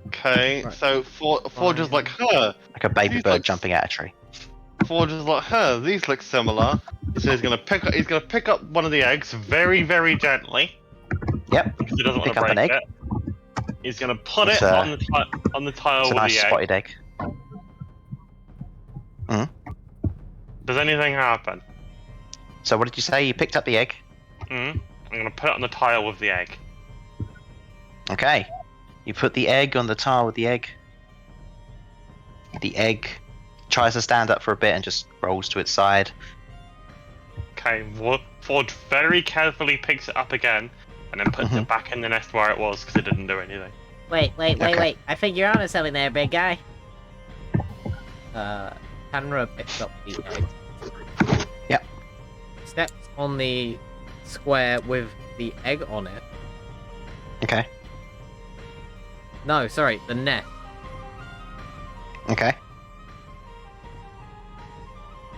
Okay, Right. so Forge is like, huh. Like a baby These bird look- jumping out a tree. Forge is like, huh. These look similar. So he's gonna pick up one of the eggs very, very gently. Yep, Because he doesn't want pick to up break an egg. it. He's gonna put It's it a- on the tile It's a with nice the egg. spotted egg. Does anything happen? So what did you say? You picked up the egg? I'm gonna put it on the tile with the egg. Okay. You put the egg on the tile with the egg. The egg tries to stand up for a bit and just rolls to its side. Okay, Forge very carefully picks it up again and then puts it back in the nest where it was because it didn't do anything. Wait. Okay. I think you're onto something there, big guy. Tanra picks up the egg. Yep. Steps on the square with the egg on it. Okay. No, sorry, the nest. Okay.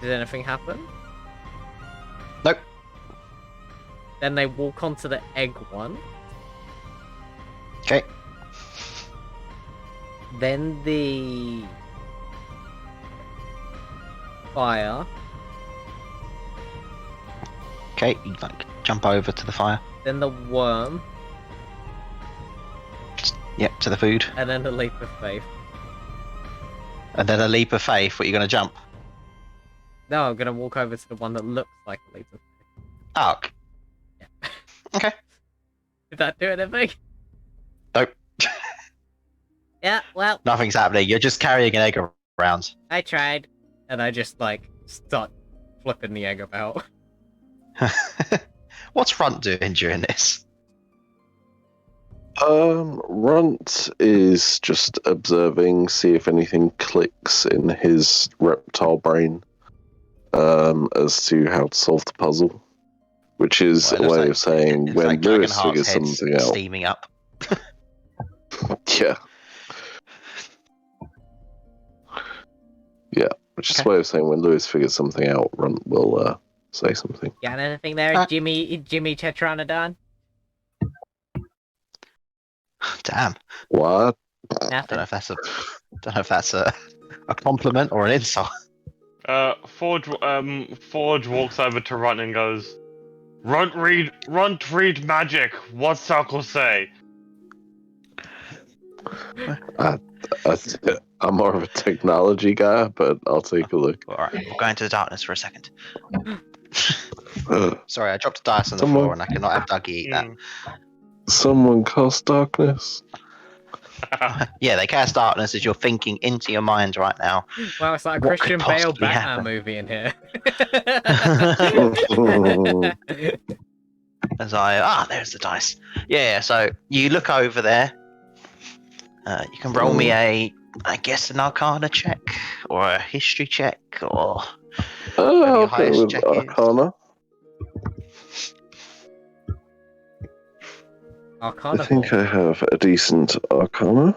Did anything happen? Nope. Then they walk onto the egg one. Okay. Then the fire. Okay. You like jump over to the fire. Then the worm. Yep, to the food. And then the leap of faith. And then a leap of faith. What, you going to jump? No, I'm gonna walk over to the one that looks like a laser. Oh. Yeah. Okay. Did that do anything? Nope. Yeah, well, Nothing's happening. You're just carrying an egg around. I tried. And I just like start flipping the egg about. What's Front doing during this? Runt is just observing, see if anything clicks in his reptile brain, as to how to solve the puzzle. Which is Well, it a looks way like- of saying it looks when like Lewis Dragonheart's figures head's something out. steaming up. Yeah. Yeah, which is Okay. a way of saying when Lewis figures something out, Runt will say something. Got anything there, Uh, Jimmy Tetranodon? Damn. What? Don't know Nothing. if that's a compliment or an insult. Forge walks over to Runt and goes, Runt read magic. What's Circle say? I'm more of a technology guy, but I'll take a look. All right, we'll go into the darkness for a second. Uh, Sorry, I dropped a dice on the Someone- floor and I cannot have Dougie eat that. Someone cast darkness. Yeah, they cast darkness as you're thinking into your mind right now. Wow, it's like a What could Christian Bale possibly Batman happen? movie in here. As there's the dice. Yeah, so you look over there. You can roll me an Arcana check or a history check or I'll your go highest with check is. Arcana. Arcana. I think I have a decent Arcana.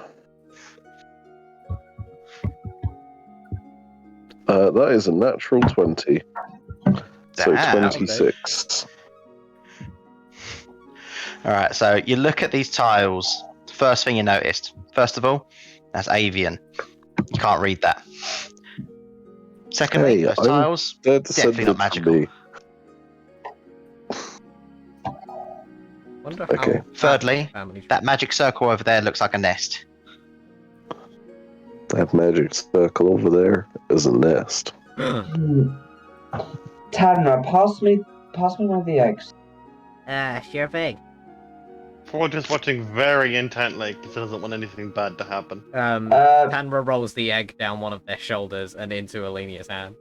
That is a natural 20. So Damn. 26. All right, so you look at these tiles. First thing you noticed, first of all, that's avian. You can't read that. Secondly, Hey, those I'm tiles, Dead to definitely not send it to magical. me. Wonder Okay. how Thirdly, family that magic circle over there looks like a nest. That magic circle over there is a nest. Tanner, pass me one of the eggs. Sure thing. Forge is watching very intently because he doesn't want anything bad to happen. Tanra rolls the egg down one of their shoulders and into Alenia's hand.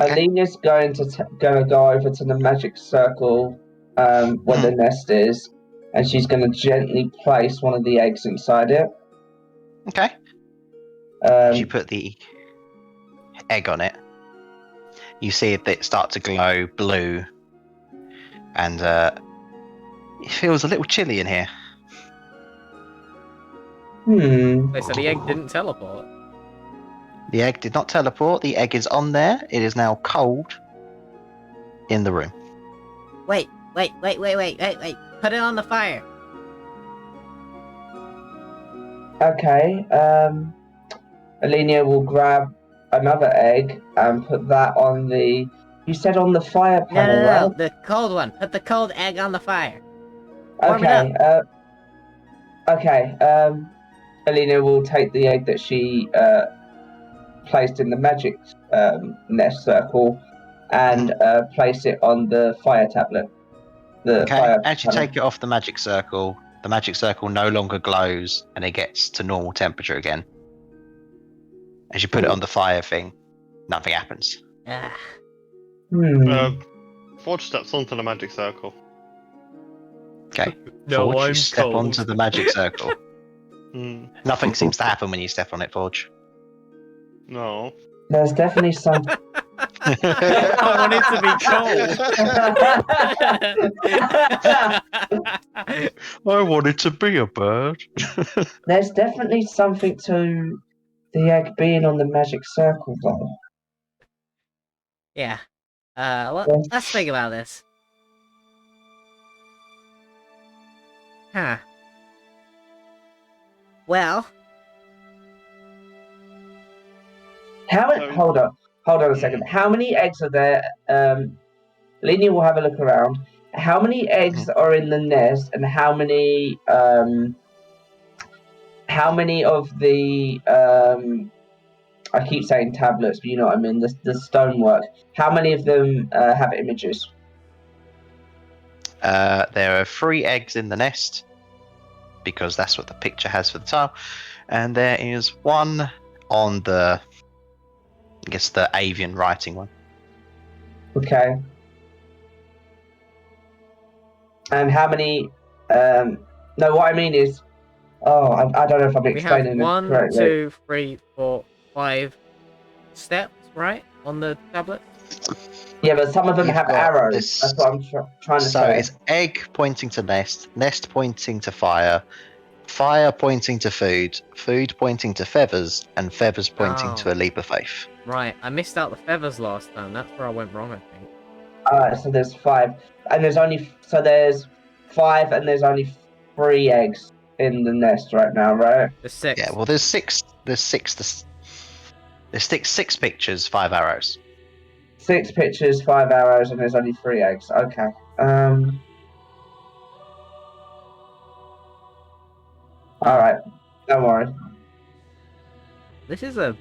Okay. Alina's going to go over to the magic circle where the nest is, and she's going to gently place one of the eggs inside it. Okay. As you Um, put the egg on it, you see it start to glow blue, and it feels a little chilly in here. They said the egg didn't teleport. The egg did not teleport. The egg is on there. It is now cold in the room. Wait. Put it on the fire. Okay. Alina will grab another egg and put that on the. You said on the fire No, panel, right? the cold one. Put the cold egg on the fire. Warm it Okay. Okay. Alina will take the egg that she placed in the magic nest circle and place it on the fire tablet. Okay. As you take it off the magic circle no longer glows and it gets to normal temperature again. As you put it on the fire thing, nothing happens. Ah, Forge steps onto the magic circle. Okay. No, Forge, you I'm step cold. onto the magic circle. Hmm. Nothing seems to happen when you step on it, Forge. No. There's definitely some. I want it to be cold. I wanted to be a bird. There's definitely something to the egg being on the magic circle, though. yeah. Let's think about this. Huh. Well, Hold on a second. How many eggs are there? Lenia will have a look around. How many eggs are in the nest, and how many of the I keep saying tablets, but you know what I mean. The stonework. How many of them have images? There are 3 eggs in the nest because that's what the picture has for the tile, and there is 1 on the, I guess, the avian writing one. Okay. And how many? No, what I mean is, I don't know if I'm We have explaining it 1, correctly. 2, 3, 4, 5 steps, right, on the tablet. Yeah, but some of them You've have got arrows. this- That's what I'm trying to So say. it's egg pointing to nest, nest pointing to fire, fire pointing to food, food pointing to feathers, and feathers pointing Oh. to a leap of faith. Right, I missed out the feathers last time. That's where I went wrong, I think. Alright, so there's 5, and there's 5, and there's only 3 eggs in the nest right now, right? The 6. Yeah, well, there's 6. There's 6 pictures, 5 arrows. 6 pictures, 5 arrows, and there's only 3 eggs. Okay. Alright. Don't worry. This is a...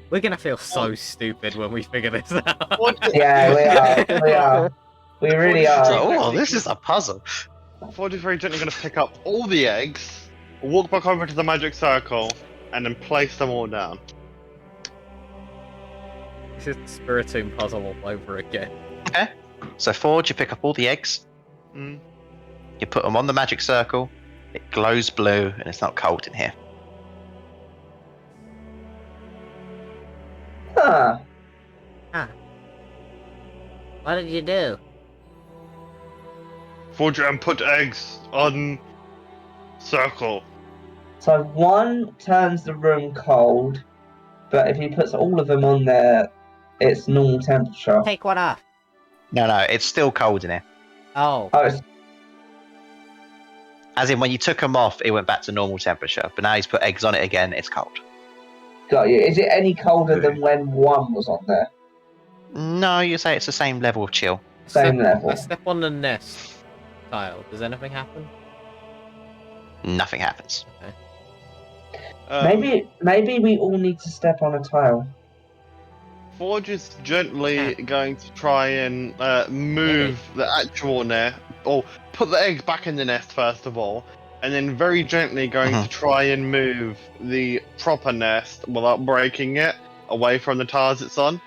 We're gonna feel so stupid when we figure this out. Yeah, we are. We are. We really are. Oh, this is a puzzle. Forge is very gently going to pick up all the eggs, walk back over to the magic circle, and then place them all down. This is the Spiritoon puzzle all over again. Okay. So Forge, you pick up all the eggs, Mm. you put them on the magic circle, it glows blue, and it's not cold in here. Huh. What did you do? Forge and put eggs on circle. So 1 turns the room cold, but if he puts all of them on there, it's normal temperature. Take one off. No, it's still cold in here. Oh, Oh, it's As in, when you took them off, it went back to normal temperature. But now he's put eggs on it again, it's cold. got you. Is it any colder than when 1 was on there? No, you say it's the same level of chill. Same level. I step on the nest tile. Does anything happen? Nothing happens. Maybe we all need to step on a tile. Forge is gently going to try and move the actual nest, or put the eggs back in the nest first of all, and then very gently going to try and move the proper nest without breaking it away from the tiles it's on.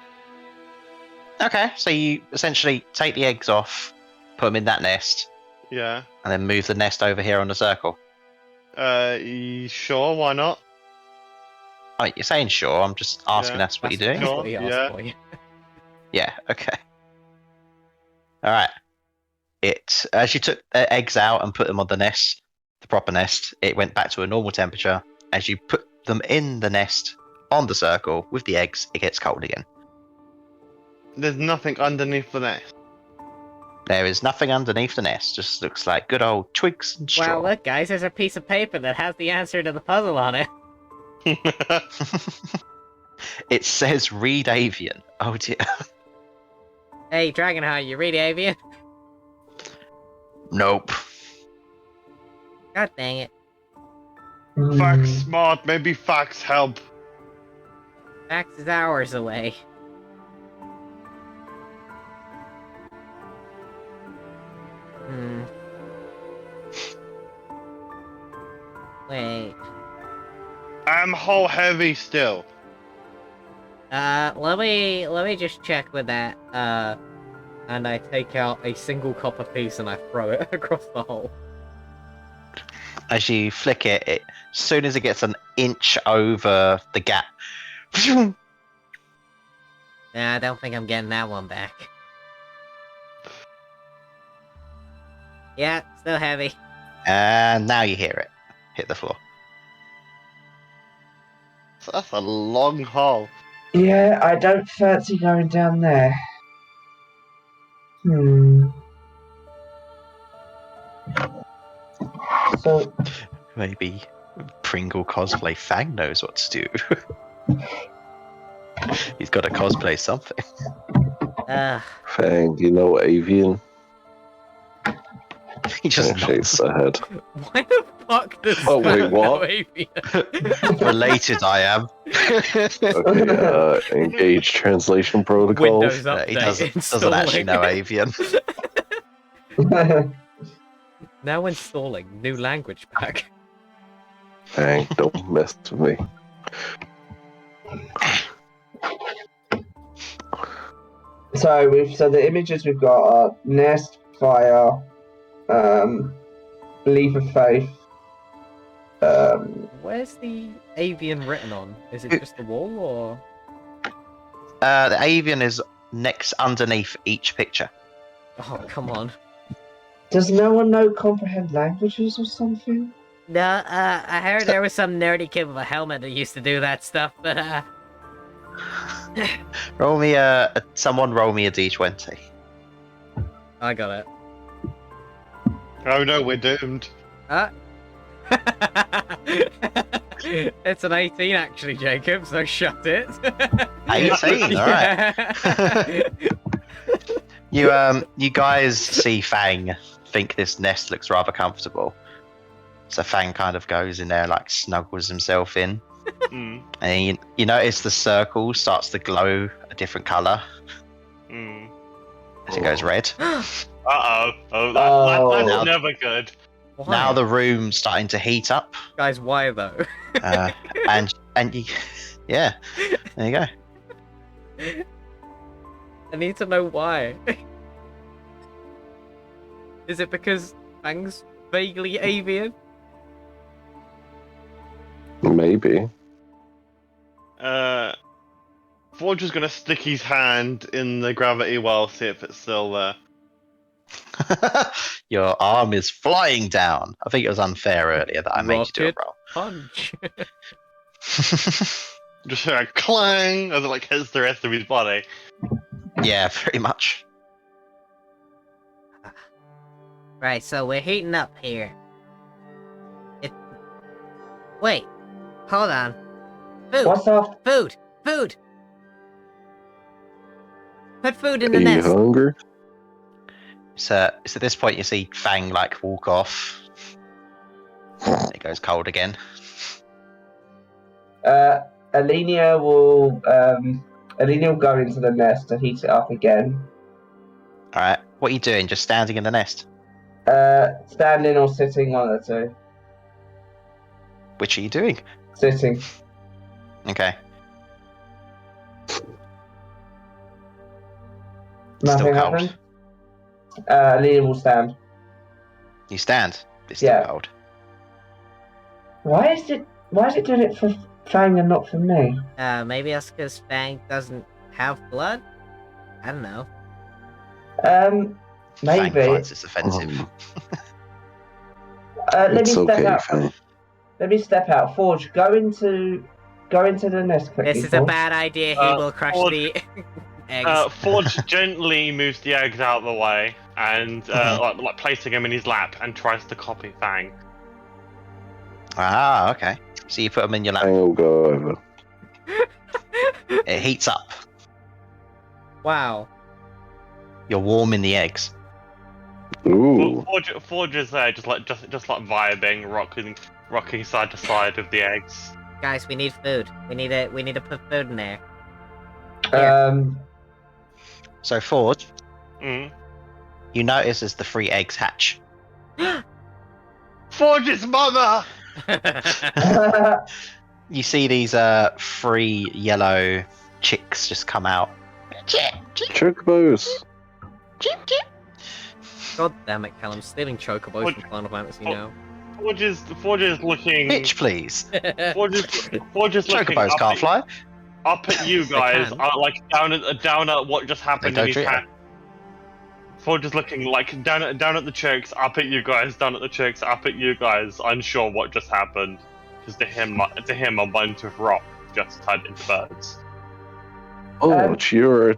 Okay, so you essentially take the eggs off, put them in that nest, Yeah. and then move the nest over here on the circle. Sure, why not? Oh, you're saying sure, I'm just asking Yeah, that's what you're That's doing? what he asked Yeah. for you. Yeah, okay. Alright. As you took the eggs out and put them on the nest, the proper nest, it went back to a normal temperature. As you put them in the nest on the circle with the eggs, it gets cold again. There's nothing underneath the nest. There is nothing underneath the nest, just looks like good old twigs and straw. well, look, guys, there's a piece of paper that has the answer to the puzzle on it. It says read avian. Oh dear. Hey, Dragonheart, you read Avian? Nope. God dang it. Facts smart, maybe facts help. Max is hours away. Hmm. Wait. I'm whole heavy still. Let me just check with that. And I take out a single copper piece and I throw it across the hole. As you flick it, as soon as it gets an inch over the gap, Nah, I don't think I'm getting that one back. Yeah, still heavy. and now you hear it hit the floor. So that's a long hole. Yeah, I don't fancy going down there. So, Maybe Pringle cosplay Fang knows what to do. He's got to cosplay something. Ugh. Fang, you know avian? He just Shakes her head. Why the fuck does Oh, wait, that what? know Avian? related. I am. Okay, engage translation protocols. Windows update. He doesn't actually know avian. Now installing new language pack. Dang, don't mess with me. So the images we've got are nest, fire, belief of faith. Where's the avian written on? Is it just the wall or? The avian is next underneath each picture. Oh, come on. Does no one know comprehend languages or something? No, I heard there was some nerdy kid with a helmet that used to do that stuff, but Roll me someone roll me a d20. I got it. Oh no, we're doomed. It's an 18 actually, Jacob, so shut it. 18, alright. You guys see Fang, think this nest looks rather comfortable. So Fang kind of goes in there, like snuggles himself in. Mm. And you notice the circle starts to glow a different colour Mm. as it goes red. Uh-oh. Oh, Oh. that's never good. Why? Now the room's starting to heat up. Guys, why though? And you, yeah, there you go. I need to know why. Is it because Fang's vaguely avian? Maybe. Forge is gonna stick his hand in the gravity well, see if it's still there. Your arm is flying down. I think it was unfair earlier that I made you do a Rocket roll. punch. Just hear a clang as it like hits the rest of his body. Yeah, pretty much. right. So we're heating up here. Wait, hold on. Food, What's off? food, food. Put food in Are the you nest. hungry? So it's at this point you see Fang like walk off. It goes cold again. Alenia will go into the nest to heat it up again. Alright, what are you doing? Just standing in the nest? Standing or sitting, one of the two. Which are you doing? Sitting. Okay. Nothing Still cold. happened. Alenia will stand. You stand. It's still Yeah. cold. Why is it doing it for Fang and not for me? Maybe that's because Fang doesn't have blood. I don't know. Fang Maybe. finds this offensive. Let me It's step okay, out. Fang. Let me step out. Forge, go into the nest quickly. This is a Forge. bad idea. He will crush Forge- the eggs. Forge gently moves the eggs out of the way and like placing him in his lap and tries to copy Fang. Ah, okay. So you put them in your lap. Fang will go over. It heats up. Wow. You're warming the eggs. Ooh. Forge is there, just like vibing, rocking side to side with the eggs. Guys, we need food. We need to put food in there. So Forge, Mm. you notice as the 3 eggs hatch. Forge's mother. You see these 3 yellow chicks just come out. Chocobos. God damn it, Callum. Stealing chocobos What- from Final Fantasy Oh. now. Forge is looking. Bitch, please. Forge is looking Chocobos can't fly. up at you guys, can. like down at what just happened They in his don't hand. Forge is looking like down at the chicks, up at you guys, down at the chicks, up at you guys, unsure what just happened. Because to him, a bunch of rock just turned into birds. Oh, Um, it's your.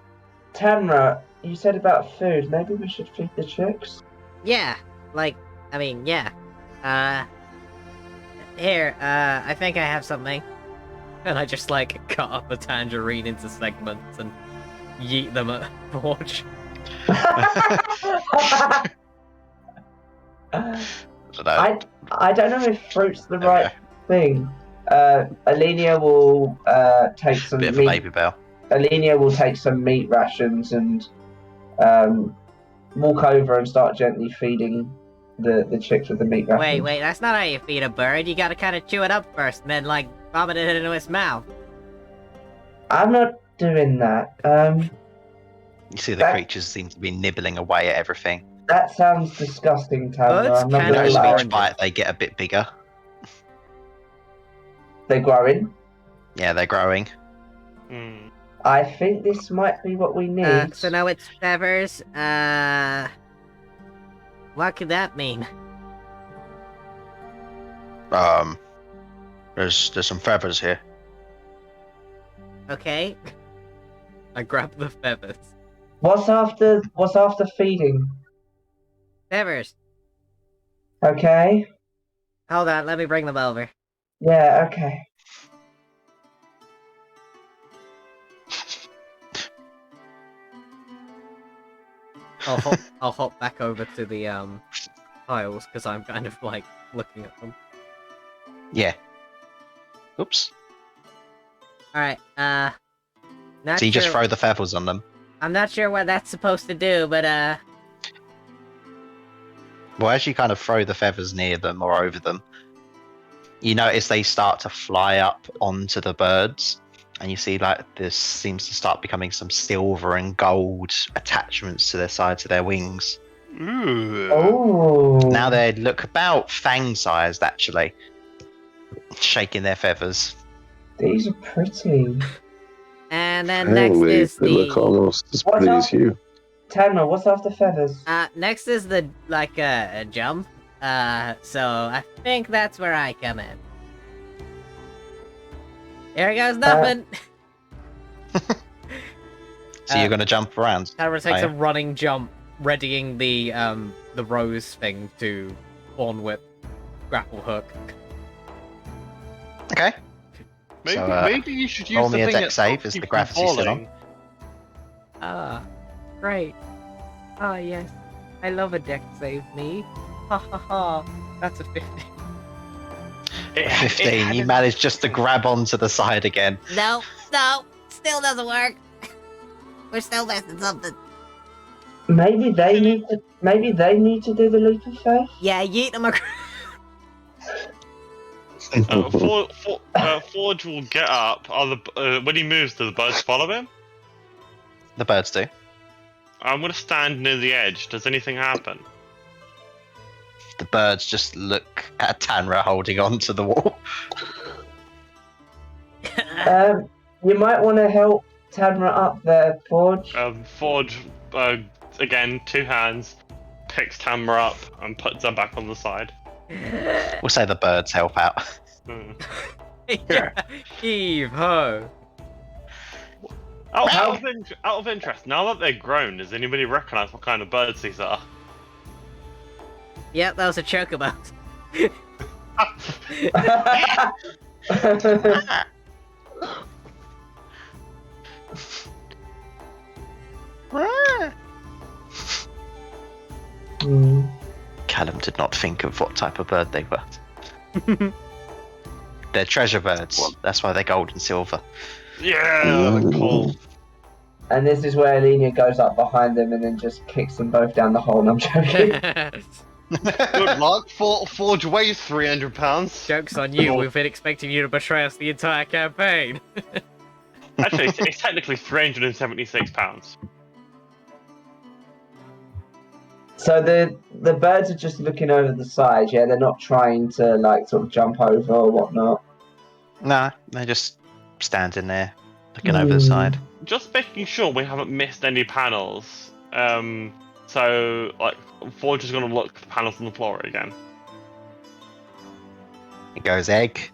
Tamra, you said about food. Maybe we should feed the chicks. Yeah, yeah. Here, I think I have something. And I just like cut up a tangerine into segments and yeet them at Forge. I don't know. I don't know if fruit's the right thing. Alenia will take some Bit of a meat. baby bell. Alenia will take some meat rations and walk over and start gently feeding the chicks with the meat rations. Wait, that's not how you feed a bird. You gotta kind of chew it up first, and then like vomit it into its mouth. I'm not doing that. You see the That- creatures seem to be nibbling away at everything. That sounds disgusting, Tamra. Birds I'm not can You gonna notice be lie. with each oranges. bite they get a bit bigger. They're growing. Yeah, they're growing. Hmm. I think this might be what we need. So now it's feathers. What could that mean? There's some feathers here. Okay. I grab the feathers. What's after feeding? Feathers. Okay. Hold on, let me bring them over. Yeah. Okay. I'll hop back over to the tiles because I'm kind of like looking at them. Yeah. Oops. Alright, not So you just sure- throw the feathers on them. I'm not sure what that's supposed to do, but Well, as you kind of throw the feathers near them or over them, you notice they start to fly up onto the birds, and you see like this seems to start becoming some silver and gold attachments to their sides of their wings. Ooh. Oh. Now they look about fang-sized, actually, shaking their feathers. These are pretty. and then next Apparently, is they look the almost as What's pretty up? as you. Tamra, what's after feathers? next is the like a jump. So I think that's where I come in. Here goes nothing. So you're going to jump around. Tara takes Oh, a running jump, readying the rose thing to horn whip, grapple hook. Okay. Maybe, So, maybe you should use roll the me a thing dex that save, stops is you the from gravity still on? falling. Ah, great. Ah, yes. I love a deck save me. Ha ha ha. That's a 50. 15. You manage just to grab onto the side again. No, still doesn't work. We're still missing something. Maybe they need to. Maybe they need to do the leap of faith. Yeah, yeet them across. Forge will get up. When he moves, do the birds follow him? The birds do. I'm gonna stand near the edge. Does anything happen? The birds just look at Tanra holding onto the wall. You might want to help Tamra up there, Forge. Forge, again, 2 hands, picks Tamra up and puts her back on the side. We'll say the birds help out. Hmm. Heave ho. Out of interest, now that they're grown, does anybody recognise what kind of birds these are? Yep, that was a chocobo. Hmm. Callum did not think of what type of bird they were. They're treasure birds. That's why they're gold and silver. Yeah, cool. And this is where Alenia goes up behind them and then just kicks them both down the hole. And I'm joking. Good luck. Forge weighs 300 pounds. Joke's on you, we've been expecting you to betray us the entire campaign. Actually, it's technically 376 pounds. So the birds are just looking over the side. Yeah, they're not trying to like sort of jump over or whatnot. Nah, they're just standing there, looking over the side. Just making sure we haven't missed any panels. So, like, Forge is going to look at the panels on the floor again. It goes egg,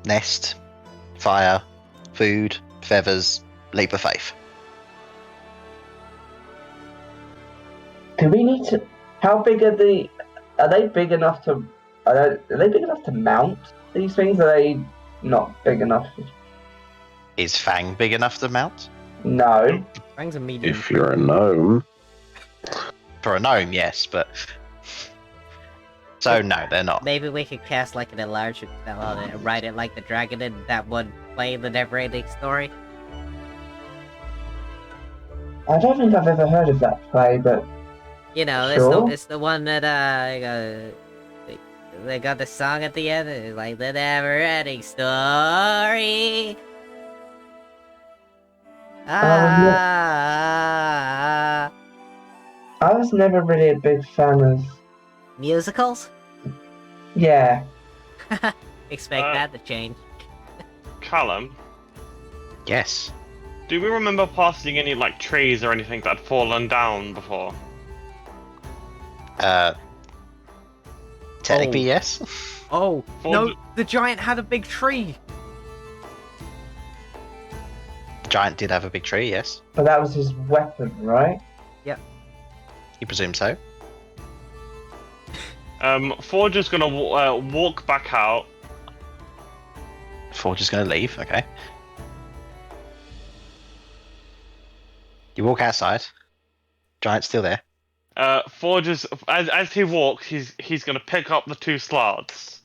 nest, fire, food, feathers, leap of faith. Do we need to? How big are the? Are they big enough to? Are they big enough to mount these things? Are they not big enough? Is Fang big enough to mount? No. Fang's a medium. If you're a gnome, For a gnome, yes, but So no, they're not. Maybe we could cast like an enlargement spell on it and write it like the dragon in that one play in the never-ending story. I don't think I've ever heard of that play, but You know, Sure. it's the one that they got the song at the end, it's like the never-ending story. Ah, I was never really a big fan of. musicals? Yeah. Expect that to change. Callum, Yes. do we remember passing any like trees or anything that had fallen down before? Technically, Oh. yes. Oh, For no, the- the giant had a big tree. The giant did have a big tree. Yes, But that was his weapon, right? you presume so. Forge is gonna walk back out. Forge is going to leave. Okay. You walk outside. Giant's still there. Forge is as he walks, he's gonna pick up the 2 slats.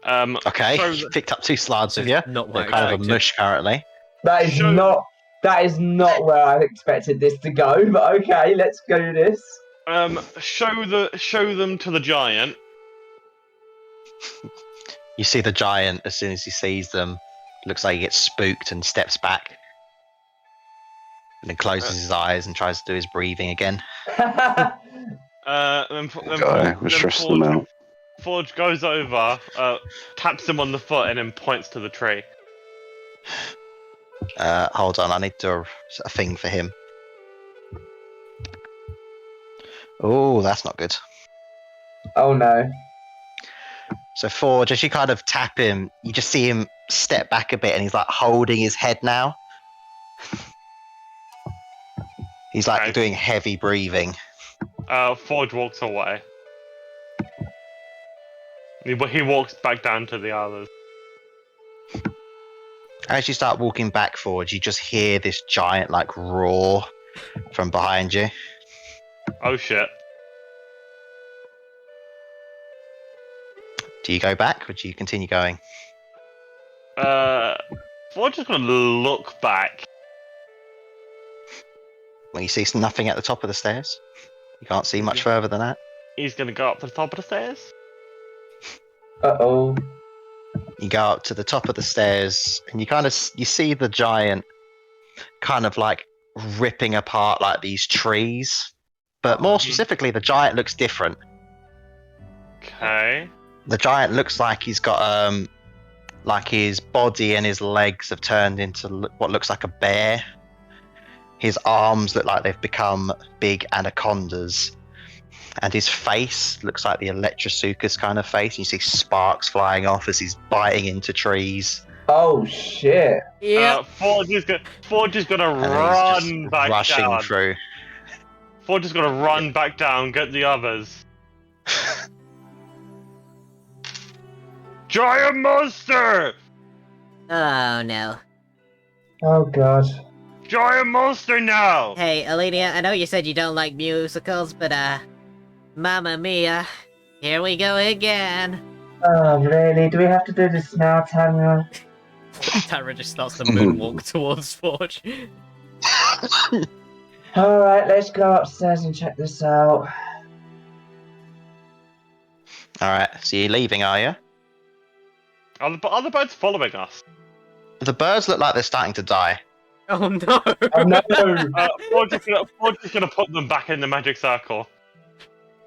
Okay. So You picked up 2 slides of you. Not They're what I kind of a expected. mush currently. That is Sure. not. That is not where I expected this to go. But okay, let's go this. show them to the giant. You see the giant as soon as he sees them. Looks like he gets spooked and steps back. And then closes his eyes and tries to do his breathing again. Then Guy, we're stressing them out. Forge goes over, taps him on the foot, and then points to the tree. Hold on, I need to do a thing for him. Oh, that's not good. Oh no. So Forge, as you kind of tap him, you just see him step back a bit and he's like holding his head now. He's like Okay. doing heavy breathing. Forge walks away. He walks back down to the others. As you start walking back, Forge, you just hear this giant like roar from behind you. Oh shit. Do you go back or do you continue going? Forge is gonna look back. Well, you see nothing at the top of the stairs. You can't see much further than that. He's gonna go up to the top of the stairs. Uh-oh. You go up to the top of the stairs and you see the giant kind of like ripping apart like these trees. But more specifically, the giant looks different. Okay. The giant looks like he's got like his body and his legs have turned into what looks like a bear. His arms look like they've become big anacondas. And his face looks like the Electrosuchus kind of face. You see sparks flying off as he's biting into trees. Oh shit. Yeah. Forge is gonna And then he's run just back rushing down. through. Forge is gonna run back down, get the others. Giant monster! Oh no. Oh god. Giant monster now! Hey, Alenia, I know you said you don't like musicals, but Mamma Mia, here we go again. Oh really? Do we have to do this now, Tanya? Tara just starts to moonwalk towards Forge. Alright, let's go upstairs and check this out. Alright, so you're leaving, are you? Are the birds following us? The birds look like they're starting to die. Oh no! Oh no! Forge is gonna put them back in the magic circle.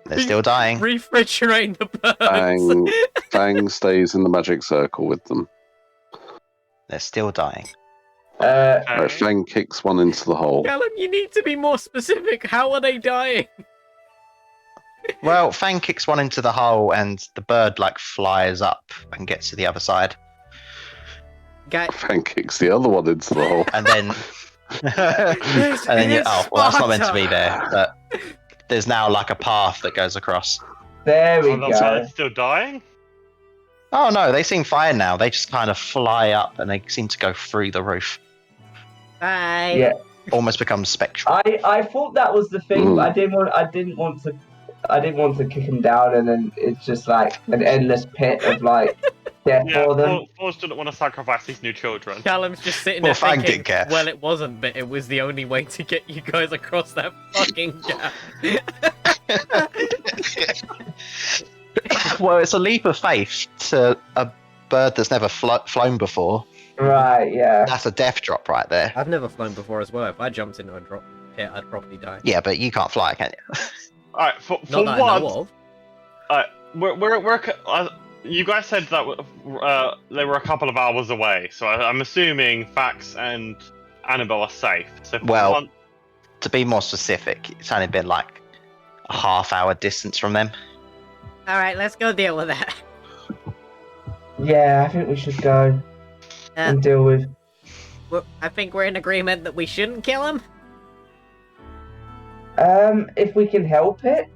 They're still dying. Refrigerate the Fang, birds. Fang stays in the magic circle with them. They're still dying. Right, Fang kicks one into the hole. Callum, you need to be more specific. How are they dying? Well, Fang kicks one into the hole and the bird like flies up and gets to the other side. Guy, Fang kicks the other one into the hole. And then and then you oh well that's not meant to be there, but there's now like a path that goes across. There we Are the go. birds still dying? Oh no, they seem fine now. They just kind of fly up and they seem to go through the roof. Bye. Yeah. Almost become spectral. I thought that was the thing, but I didn't want to I didn't want to kick him down, and then it's just like an endless pit of like death Yeah, for them. Force didn't want to sacrifice these new children. Callum's just sitting Well, there Fang thinking, didn't care. well, it wasn't, but it was the only way to get you guys across that fucking gap. Well, it's a leap of faith to a bird that's never flown before. Right, yeah. That's a death drop right there. I've never flown before as well. If I jumped into a drop pit, I'd probably die. Yeah, but you can't fly, can you? Alright, for Not that I know once, of. you guys said that they were a couple of hours away, so I'm assuming Fax and Annabelle are safe. So Well, to be more specific, it's only been like a half-hour distance from them. Alright, let's go deal with that. Yeah, I think we should go Uh, and deal with. I think we're in agreement that we shouldn't kill him. If we can help it.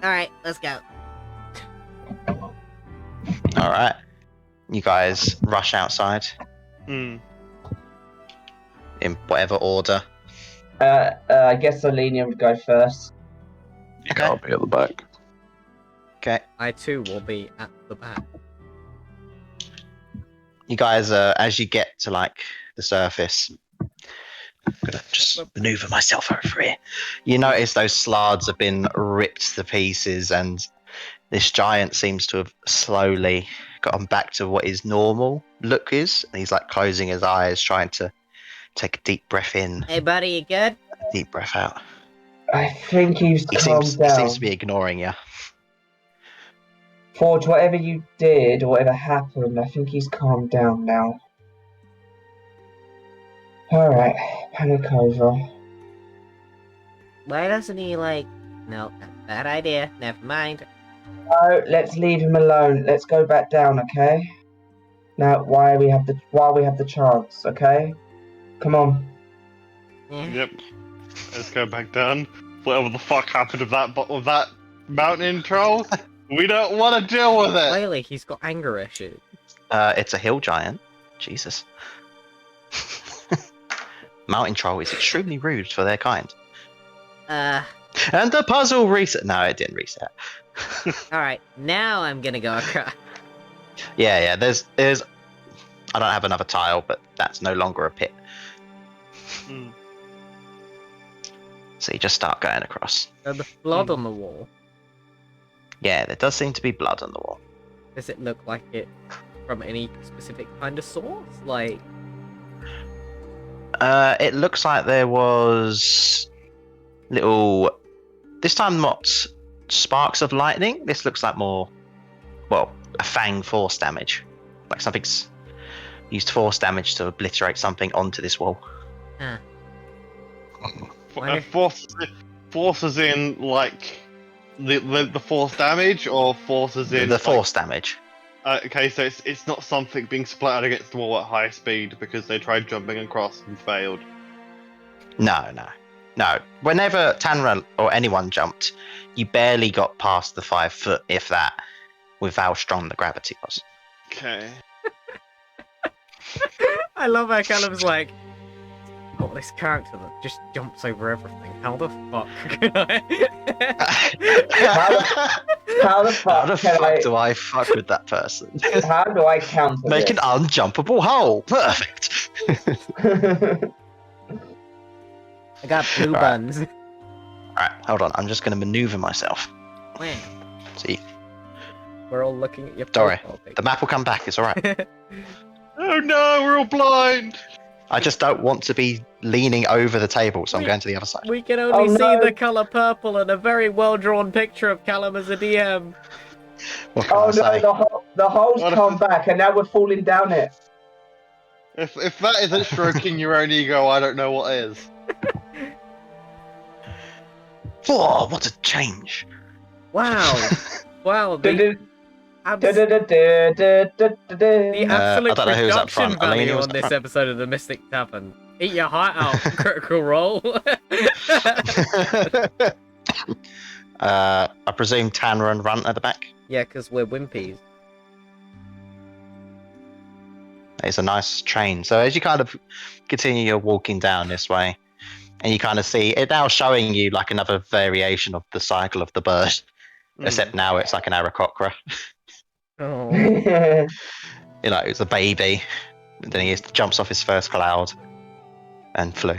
Alright, let's go. All right, you guys rush outside Hmm. in whatever order. I guess Alenia would go first. Okay. I'll be at the back. Okay, I too will be at the back. you guys, as you get to like the surface, I'm gonna just maneuver myself over here. You notice those slards have been ripped to pieces, and this giant seems to have slowly gotten back to what his normal look is. And he's like closing his eyes, trying to take a deep breath in, Hey, buddy, you good? a deep breath out. I think he's He calmed seems, down. he seems to be ignoring you. Forge, whatever you did or whatever happened, I think he's calmed down now. Alright, panic over. Why doesn't he, like... No, bad idea. Never mind. No, let's leave him alone. Let's go back down, okay? Now, while we have the chance, okay? Come on. Eh. Yep. Let's go back down. Whatever the fuck happened with that mountain troll, we don't want to deal with it. Clearly, he's got anger issues. It's a hill giant. Jesus. Mountain troll is extremely rude for their kind. And the puzzle reset. No, it didn't reset. Alright, now I'm gonna go across. Yeah. There's. I don't have another tile, but that's no longer a pit. Hmm. So you just start going across. The blood on the wall. Yeah, there does seem to be blood on the wall. Does it look like it from any specific kind of source? Like, It looks like there was little. This time, not sparks of lightning. This looks like more, well, a fang force damage. Like something's used force damage to obliterate something onto this wall. Why- Forces in like the force damage, or forces in The like, force damage. okay, so it's not something being splattered against the wall at high speed because they tried jumping across and failed. No. Whenever Tanra or anyone jumped, you barely got past the 5 foot, if that, with how strong the gravity was. Okay. I love how Callum's like, got this character that just jumps over everything. How the fuck can I? How the How fuck, the can fuck do I fuck with that person? How do I counter Make an this? unjumpable hole. Perfect. I got blue Alright. buns. Alright, hold on. I'm just going to maneuver myself. When? See, We're all looking at your Don't worry. profile pic. the map will come back. It's alright. Oh no, we're all blind. I just don't want to be leaning over the table, so I'm going to the other side. We can only Oh, see no. the color purple and a very well-drawn picture of Callum as a DM. What can Oh I no, say? the hole's What if come it's- back and now we're falling down it. If that isn't stroking your own ego, I don't know what is. Oh, what a change. Wow. Wow, the Du-du, abs- du-du-du-du, du-du-du-du. the I absolute don't know who's up production front. Elena value was on up this front. episode of the Mystic Tavern. Eat your heart out, critical roll. I presume Tanner and Runt at the back. Yeah, because we're wimpies. It's a nice train. So as you kind of continue your walking down this way, And you kind of see it now showing you like another variation of the cycle of the bird, except now it's like an Aarakocra. Oh. You know, it's a baby. And then he jumps off his first cloud and flew.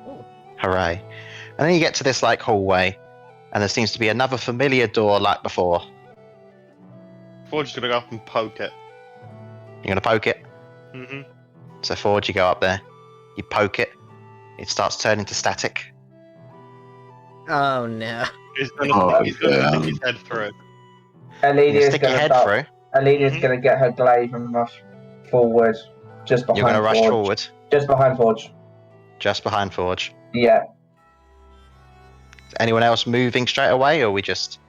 Ooh. Hooray. And then you get to this like hallway, and there seems to be another familiar door like before. Forge's gonna go up and poke it. You're going to poke it. Mm-hmm. So Forge, you go up there. You poke it. It starts turning to static. Oh no. He's gonna, Oh, he's gonna yeah. stick his head through. You Alenia's stick your gonna head start. through. Alenia's Mhm. gonna get her glaive and rush forward, just behind You're going to rush Forge. forward. Just behind Forge. Just behind Forge. Yeah. Is anyone else moving straight away, or we just...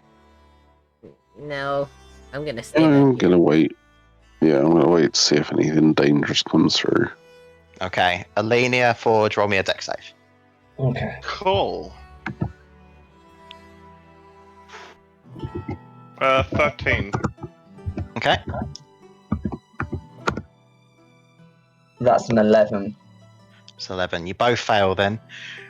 No, I'm gonna stay I'm back here. gonna wait. Yeah, I'm gonna wait to see if anything dangerous comes through. Okay. Alenia, Forge, roll me a deck save. Okay. Cool. 13. Okay. That's an 11. It's 11. You both fail then.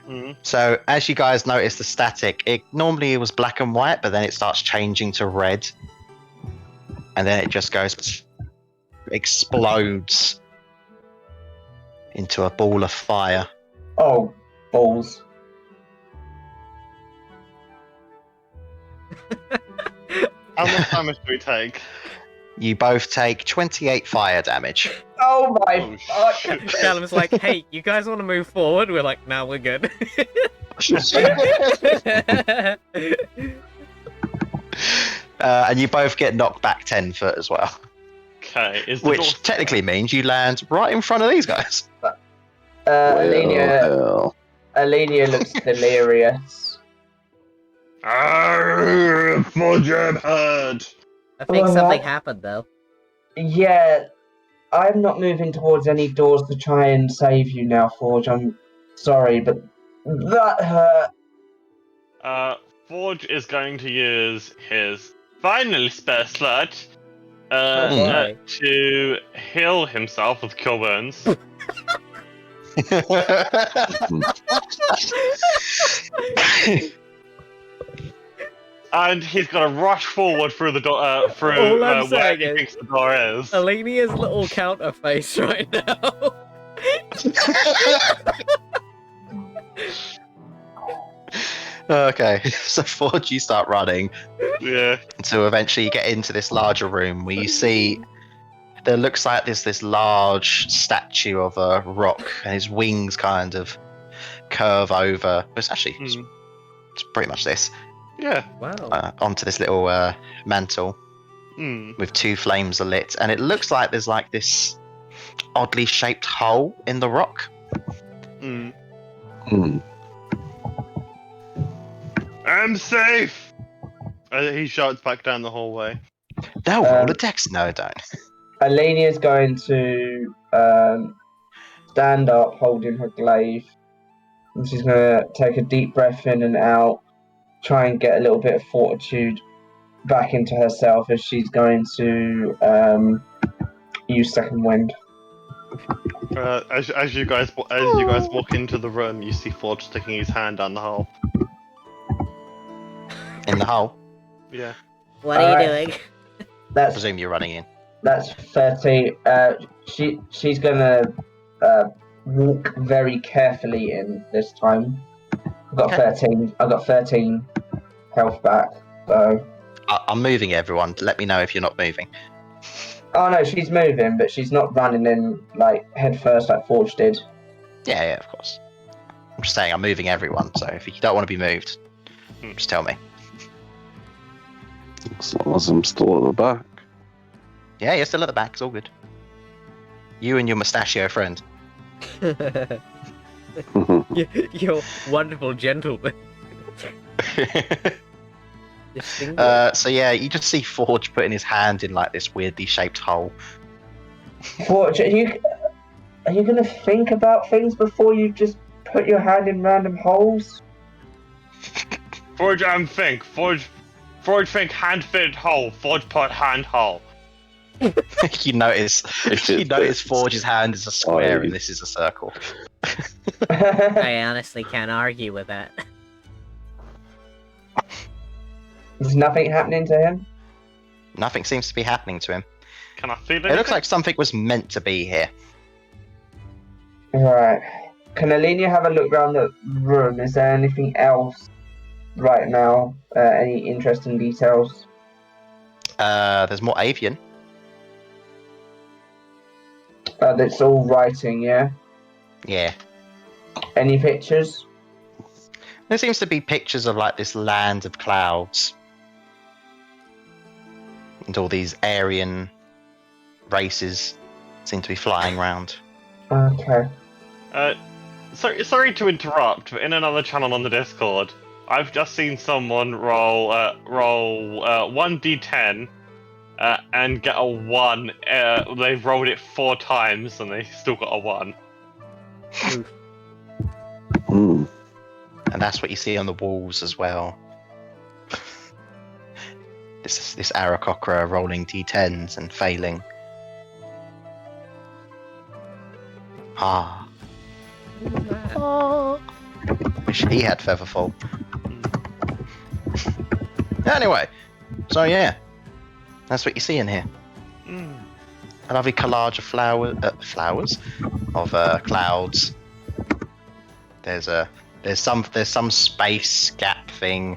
Mm. So as you guys notice the static, it normally was black and white, but then it starts changing to red. And then it just goes... explodes into a ball of fire. Oh, balls. How much damage do we take? You both take 28 fire damage. Oh my Oh, fuck. shit. Callum's like, hey, you guys want to move forward? We're like, no, we're good. And you both get knocked back 10 foot as well. Okay, is the door... Which technically means you land right in front of these guys. Well, Alenia looks delirious. Arrgh, Forge heard! I think Well, something that- happened though. Yeah, I'm not moving towards any doors to try and save you now, Forge. I'm sorry, but that hurt. Forge is going to use his final spell slot Oh, boy. to heal himself with Cure Wounds. And he's gonna rush forward through the door, through All I'm where saying he is- thinks the door is. Alenia's little counter face right now. Okay, so Forge, you start running Yeah. until eventually you get into this larger room where you see there looks like there's this large statue of a rock and his wings kind of curve over. It's actually it's pretty much this Yeah. Wow. onto this little mantle Hmm. with two flames lit, and it looks like there's like this oddly shaped hole in the rock. Hmm. hmm. I'm safe! He shouts back down the hallway. No, roll a dex. No, don't. Alenia's going to stand up holding her glaive. And she's going to take a deep breath in and out, try and get a little bit of fortitude back into herself as she's going to use second wind. As you guys walk into the room, you see Forge sticking his hand down the hole. In the hole. Yeah. What are you Alright. doing? I That's presume you're running in. 30. She's gonna walk very carefully in this time. I've got Okay. 13. I've got 13 health back. So. I'm moving everyone. Let me know if you're not moving. Oh no, she's moving, but she's not running in like head first like Forge did. Yeah, of course. I'm just saying I'm moving everyone, so if you don't want to be moved, just tell me. As long as I'm still at the back. Yeah, you're still at the back, it's all good. You and your mustachio friend. Your wonderful gentleman. Distinguished. So yeah, you just see Forge putting his hand in like this weirdly shaped hole. Forge, are you gonna think about things before you just put your hand in random holes? Forge think. Forge think hand fitted hole. Forge put hand hole. you notice If you it notice fits. Forge's hand is a square Oh. and this is a circle. I honestly can't argue with that. There's nothing happening to him. Nothing seems to be happening to him. Can I feel It anything? looks like something was meant to be here. Right. Can Alenia have a look around the room? Is there anything else right now? Any interesting details? There's more avian. That's all writing, yeah? Yeah. Any pictures? There seems to be pictures of like this land of clouds. And all these Aryan races seem to be flying around. Okay. Sorry to interrupt, but in another channel on the Discord, I've just seen someone roll 1d10 and get a 1. They've rolled it 4 times and they still got a 1. Hmm. And that's what you see on the walls as well. this Aarakocra rolling d10s and failing. Ah. Wish he had Featherfall. Anyway, so yeah, that's what you see in here. A lovely collage of flowers, of clouds. There's some space gap thing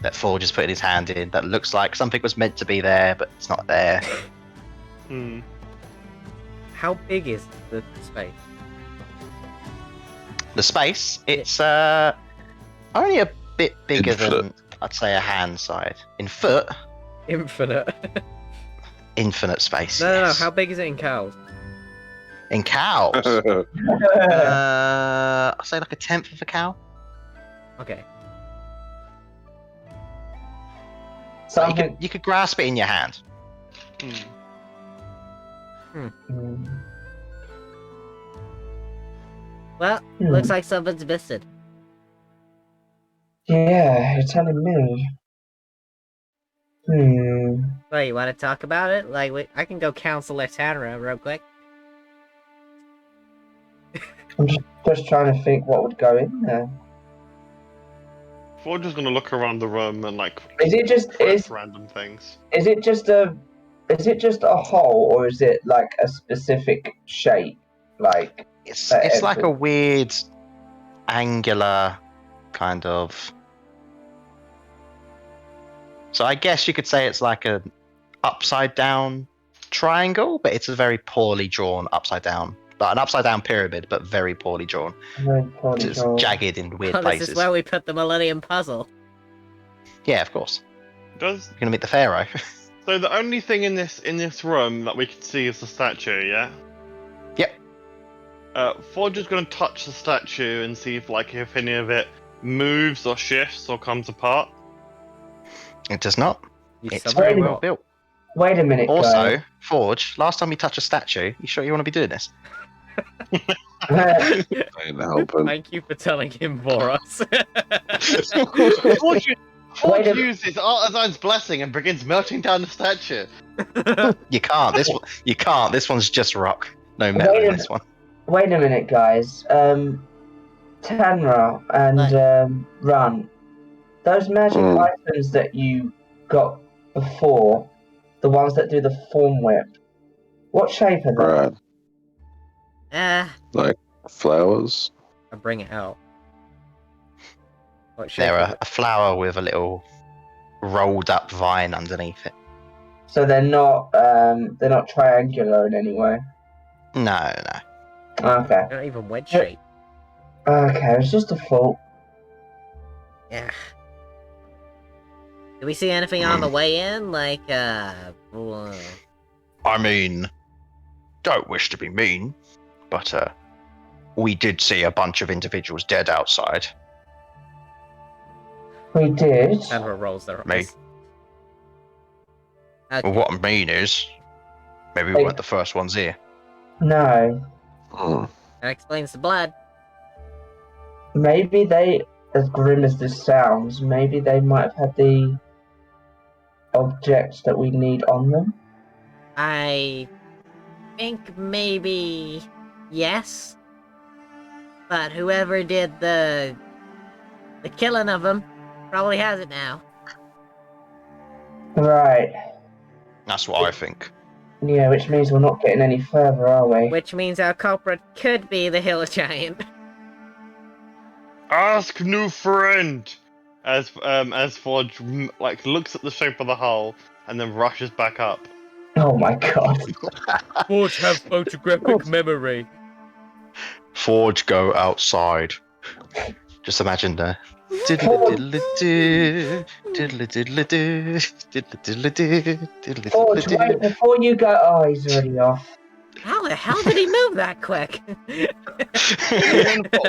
that Forge has put his hand in that looks like something was meant to be there, but it's not there. How big is the space? The space, it's only a bit bigger than I'd say a hand side. In foot, Infinite. infinite space. No, yes. how big is it in cows? In cows, I'll say like a tenth of a cow. Okay. So Something. you could grasp it in your hand. Well, looks like something's missing. Yeah, you're telling me. Wait, you want to talk about it? Like, I can go counsel Tanra real quick. I'm just trying to think what would go in there. We're just gonna look around the room and like Is it just press random things. is it just a hole, or is it like a specific shape? Like It's like a weird angular kind of. So I guess you could say it's like an upside down triangle, but it's a very poorly drawn upside down. Like an upside down pyramid, but very poorly drawn. It's jagged in weird Oh, places. this is where we put the Millennium Puzzle. Yeah, of course. Does You're gonna meet the pharaoh. so the only thing in this room that we can see is the statue, yeah? Yep. Forge is gonna touch the statue and see if any of it moves or shifts or comes apart. It does not. You It's somehow very Wait a well will. built. Wait a minute, Also, Forge, last time you touch a statue, you sure you want to be doing this? guys. Ain't helping. Thank you for telling him for us. Forge Wait a- uses Artisan's blessing and begins melting down the statue. You can't. You can't. This one's just rock. No metal Wait in a- this one. Wait a minute, guys. Tanra and Run. Those magic items that you got before, the ones that do the form whip, what shape are they? Right. Uh, Flowers. I bring it out. What shape They're is it? a flower with a little rolled up vine underneath it. So they're not triangular in any way. No. Okay. They're not even wedge shape. Okay, it's just a fault. yeah. Do we see anything on the way in? Like, I mean, don't wish to be mean, but we did see a bunch of individuals dead outside. We did. Tanra rolls their Me. eyes. okay. Well, what I mean is, maybe we weren't the first ones here. No. That explains the blood. Maybe they, as grim as this sounds, maybe they might have had the objects that we need on them. I think maybe yes. but whoever did the killing of him probably has it now. Right. That's what I think. Yeah, which means we're not getting any further, are we? Which means our culprit could be the hill giant. Ask new friend. As Forge like looks at the shape of the hole and then rushes back up. Oh my god. Forge have photographic memory. Forge, go outside. Just imagine the. Diddle-a-diddle-a-doo, diddle-a-diddle-a-doo, diddle-a-diddle-a-doo, Forge, diddle-a-diddle-a-doo. wait, before you go. Oh, he's already off. How the hell did he move that quick?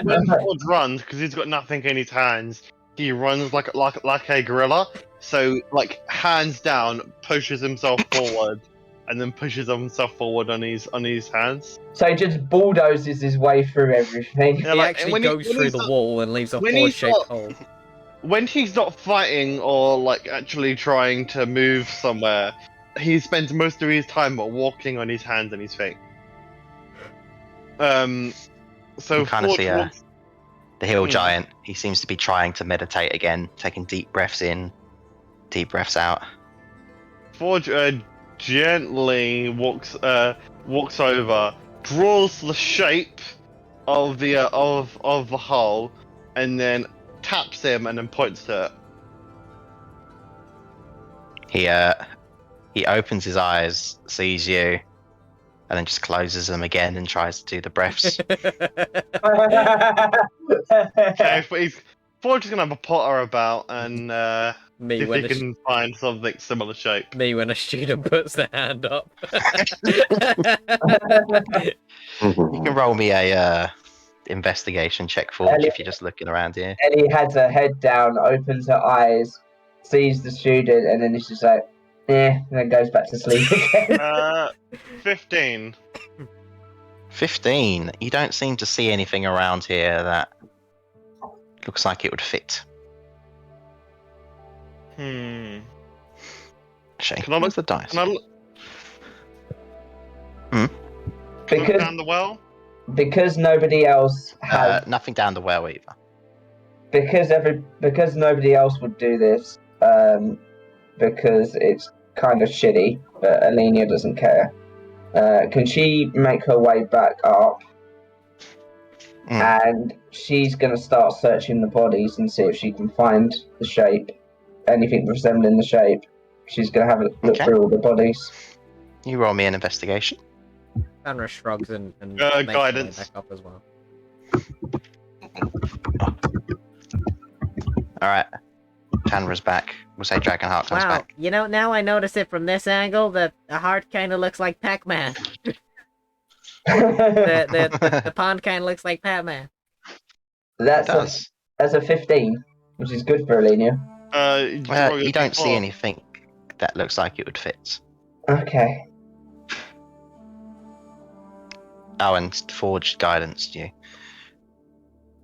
When Forge runs, because he's got nothing in his hands, he runs like a gorilla. So like hands down, pushes himself forward, and then pushes himself forward on his hands. So he just bulldozes his way through everything. Yeah, He like, actually when goes when through he's the not- wall and leaves a when he's forge-shaped not- hole. When he's not fighting or like actually trying to move somewhere, he spends most of his time walking on his hands and his feet. So You kinda Forge see walks. The hill Hmm. giant, he seems to be trying to meditate again, taking deep breaths in, deep breaths out. Forge gently walks over, draws the shape of the of the hole, and then taps him and then points to it. He opens his eyes, sees you, and then just closes them again and tries to do the breaths. Okay, but Forge is gonna have a potter about and Me see if when he can find something similar shape. me when a student puts their hand up. You can roll me a investigation check, Forge, if you're just looking around here. Ellie has her head down, opens her eyes, sees the student, and then it's just like, and then goes back to sleep again. 15. 15. You don't seem to see anything around here that looks like it would fit. Can Shane, I where's look? the dice? Can I look? Hmm? Can I look Because- down the well? Because nobody else has, Nothing down the well either. because nobody else would do this, because it's kind of shitty, but Alenia doesn't care. Can she make her way back up? And she's going to start searching the bodies and see if she can find the shape, anything resembling the shape. She's going to have a look Okay. through all the bodies. You roll me an investigation. Tanra shrugs and makes Guidance. her way back up as well. Alright. Tanra's back. We'll say Dragonheart comes Wow, back. you know, now I notice it from this angle that the heart kind of looks like Pac-Man. The pond kind of looks like Pac-Man. It That's does. a 15, which is good for Alenia. You don't see anything that looks like it would fit. Okay. Oh, and Forged guidance you.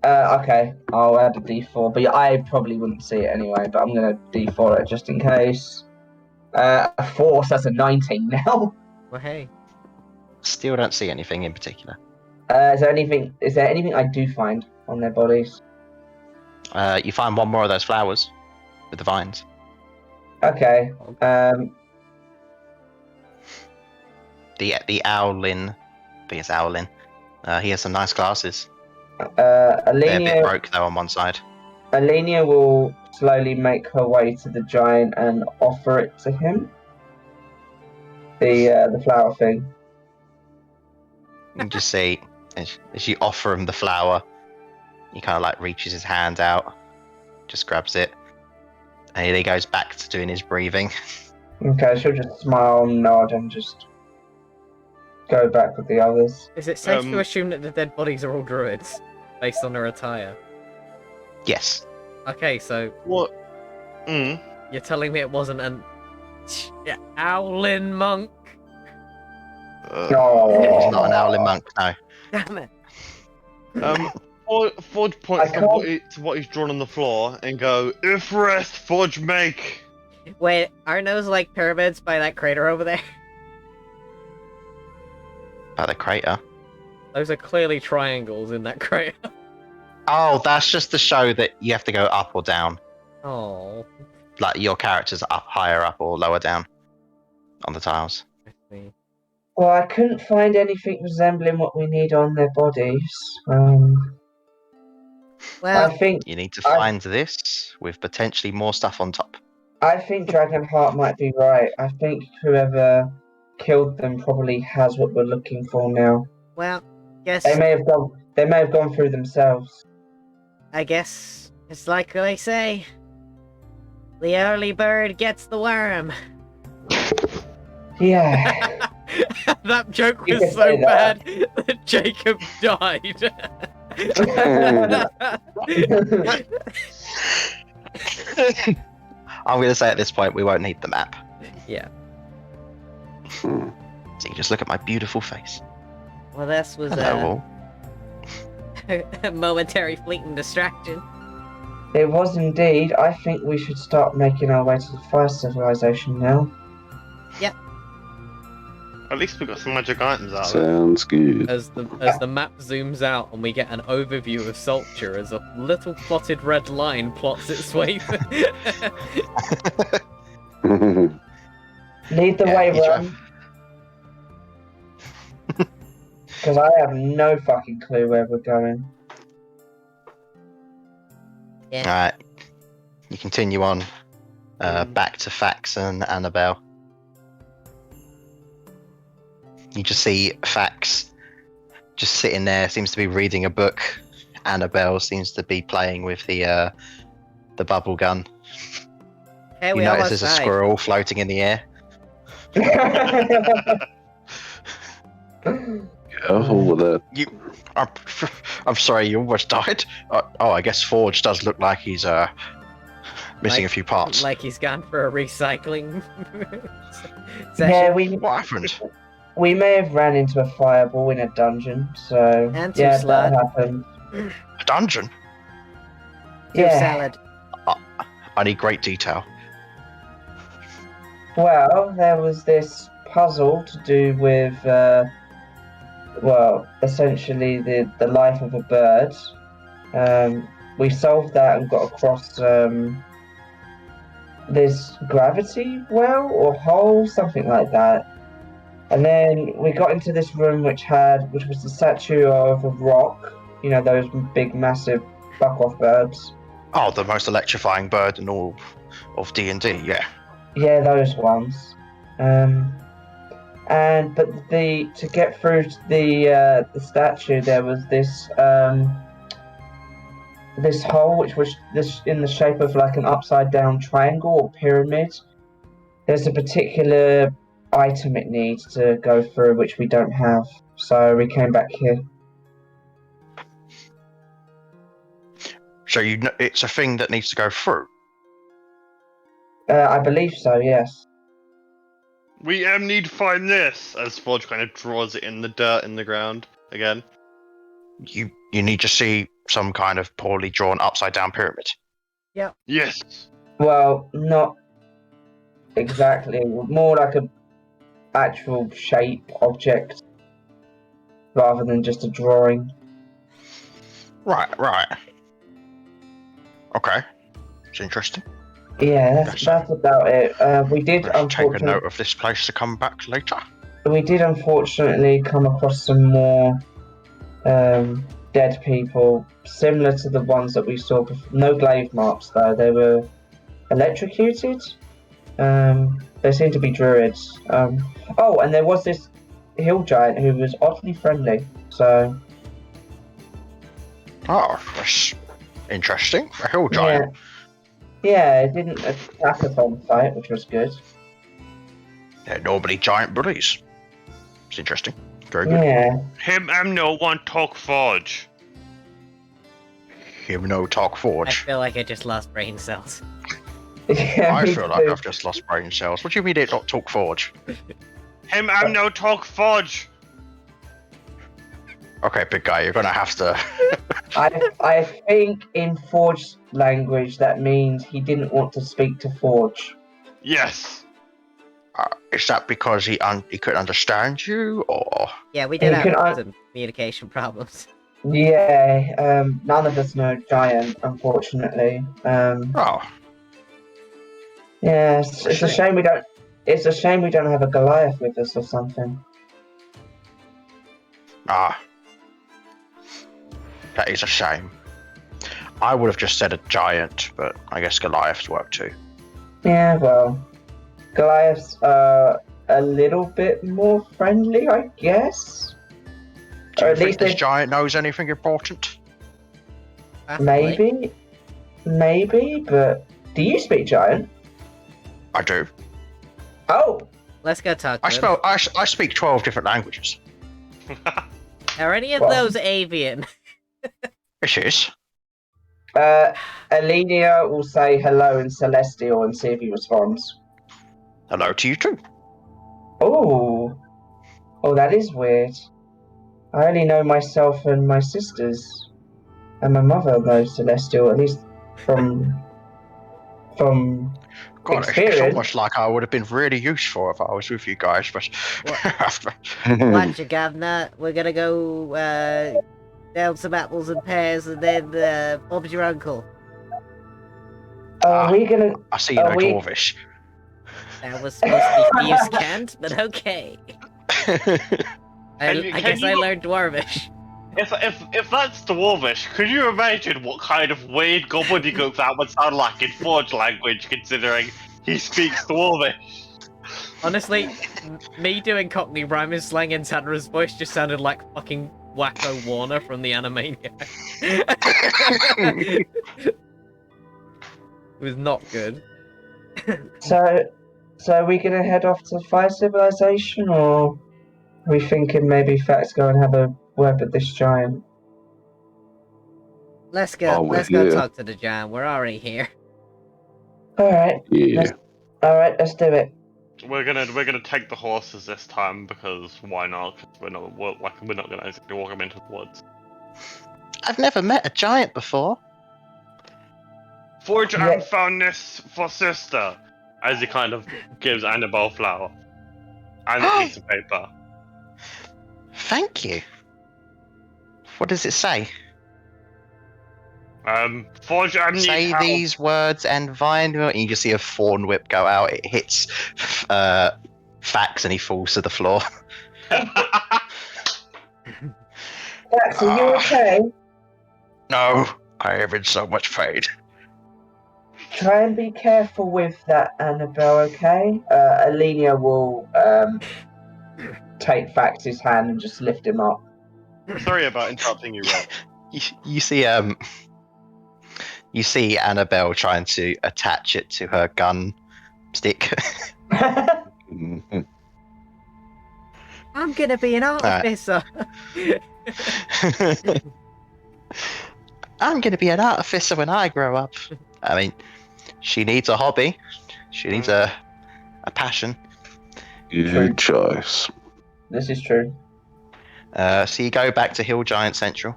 Okay, I'll add a D4, but I probably wouldn't see it anyway, but I'm going to D4 it just in case. A 4, so that's a 19 now. Well, hey. Still don't see anything in particular. Is there anything I do find on their bodies? You find one more of those flowers with the vines. Okay. The Owlin. I think it's Owlin. He has some nice glasses. They're a bit Alenia, broke though on one side. Alenia will slowly make her way to the giant and offer it to him. The flower thing. You can just see as you offer him the flower, he kind of like reaches his hand out, just grabs it, and he goes back to doing his breathing. Okay, she'll just smile, nod, and just go back with the others. Is it safe to assume that the dead bodies are all druids, based on their attire? Yes. Okay, so What? you're telling me it wasn't an Owlin monk? Oh, He's not an Owlin monk, no. Damn it. Forge points I to what he's drawn on the floor and go, "If rest, Forge make." Wait, aren't those like pyramids by that crater over there? About the crater. Those are clearly triangles in that crater. Oh, that's just to show that you have to go up or down. Oh, Like your character's up, higher up or lower down on the tiles. I see. Well, I couldn't find anything resembling what we need on their bodies. Well, I think You need to I- find this with potentially more stuff on top. Dragonheart might be right. I think whoever killed them probably has what we're looking for now. well, guess They may have gone through themselves. I guess it's like they say. The early bird gets the worm. Yeah. That joke You was can so say bad that. that Jacob died. I'm going to say at this point we won't need the map. Yeah. Hmm. So you just look at my beautiful face. Well, this was Hello, all. a momentary fleeting distraction. It was indeed. I think we should start making our way to the fire civilization now. At least we got some magic items out of it. Sounds good. As the map zooms out and we get an overview of Soulture as a little plotted red line plots its way. Lead the Yeah, way, you Ron. Because I have no fucking clue where we're going. Alright. You continue on back to Fax and Annabelle. You just see Fax just sitting there, seems to be reading a book. Annabelle seems to be playing with the bubble gun. Hey, You we notice almost there's a died. squirrel floating in the air. Careful with that. I'm sorry, you almost died. Oh, I guess Forge does look like he's missing a few parts. Like he's gone for a recycling yeah, session. What happened? we may have ran into a fireball in a dungeon, so And two yeah, slud. that happened. A dungeon? Two Yeah. salad. I need great detail. Well, there was this puzzle to do with, essentially the life of a bird. We solved that and got across this gravity well or hole, something like that. And then we got into this room which was the statue of a rock. You know, those big, massive buck-off birds. Oh, the most electrifying bird in all of D&D, yeah. Yeah, those ones. To get through the statue, there was this this hole which was this in the shape of like an upside down triangle or pyramid. There's a particular item it needs to go through which we don't have, so we came back here. So it's a thing that needs to go through. I believe so, yes. We need to find this, as Forge kind of draws it in the dirt in the ground again. You need to see some kind of poorly drawn upside down pyramid. Yes. Well, not exactly. More like a actual shape object rather than just a drawing. Right. Okay. It's interesting. Yeah, Yes, that's about it. We did Let's take a unfortunately note of this place to come back later. come across some more dead people similar to the ones that we saw before. No glaive marks though. They were electrocuted. They seem to be druids. And there was this hill giant who was oddly friendly. So Oh, that's interesting. A hill giant. yeah, it didn't attack us on sight, which was good. They're normally giant bullies. It's interesting. Very good. Yeah. Him and no one talk Forge. Him no talk I Forge. feel like I just lost brain cells. Yeah, I me feel like too. I've just lost brain cells. What do you mean it not talk Forge? Him and no talk Forge. Okay, big guy, you're gonna have to. I think in Forge language that means he didn't want to speak to Forge. Yes. Is that because he couldn't understand you, or Yeah, we did You can have un- some communication problems. Yeah, none of us know Giant, unfortunately. Oh, Yeah, it's a shame we don't. It's a shame we don't have a Goliath with us or something. ah, that is a shame. I would have just said a giant, but I guess Goliaths work too. Yeah, well, Goliaths are a little bit more friendly, I guess. Do Or you at think least this they giant knows anything important? Possibly. maybe. But do you speak Giant? I do. Oh, Let's go talk I to him. spell. I speak 12 different languages. Are any of Well- those avian? This is. Alenia will say hello in Celestial and see if he responds. Hello to you too. Oh, that is weird. I only know myself and my sisters, and my mother knows Celestial, at least from God, it's experience. almost like I would have been really useful if I was with you guys, but Watch it, Governor. We're gonna go down some apples and pears, and then Bob's your uncle. Are we gonna? I see you Are know we? Dwarvish. That was supposed to be Fuse Kent, but okay. I Can guess I you- learned Dwarvish. If that's Dwarvish, could you imagine what kind of weird gobbledygook that would sound like in Forge language, considering he speaks Dwarvish? Honestly, me doing Cockney rhyming slang in Tanner's voice just sounded like fucking Wacko Warner from the Animaniacs. It was not good. So are we gonna head off to Fire Civilization, or are we thinking maybe Fat's go and have a word with this giant? Let's go. Oh, Let's go yeah. talk to the giant. We're already here. All right, Yeah. let's do it. We're gonna take the horses this time because why not? Because we're not gonna exactly walk them into the woods. I've never met a giant before. Forge Yeah. and found this for sister, as he kind of gives Annabelle flower and a piece of paper. Thank you. What does it say? Forge and need Say help. these words and find. And you just see a thorn whip go out. It hits Fax and he falls to the floor. Fax, are you okay? No, I am in so much pain. Try and be careful with that, Annabelle. Okay. Alenia will take Fax's hand and just lift him up. Sorry about interrupting you, Rob. You see Annabelle trying to attach it to her gun stick. Mhm. I'm gonna be an artificer. I'm going to be an artificer when I grow up. I mean, she needs a hobby. She needs a passion. Good choice. This is true. So you go back to Hill Giant Central.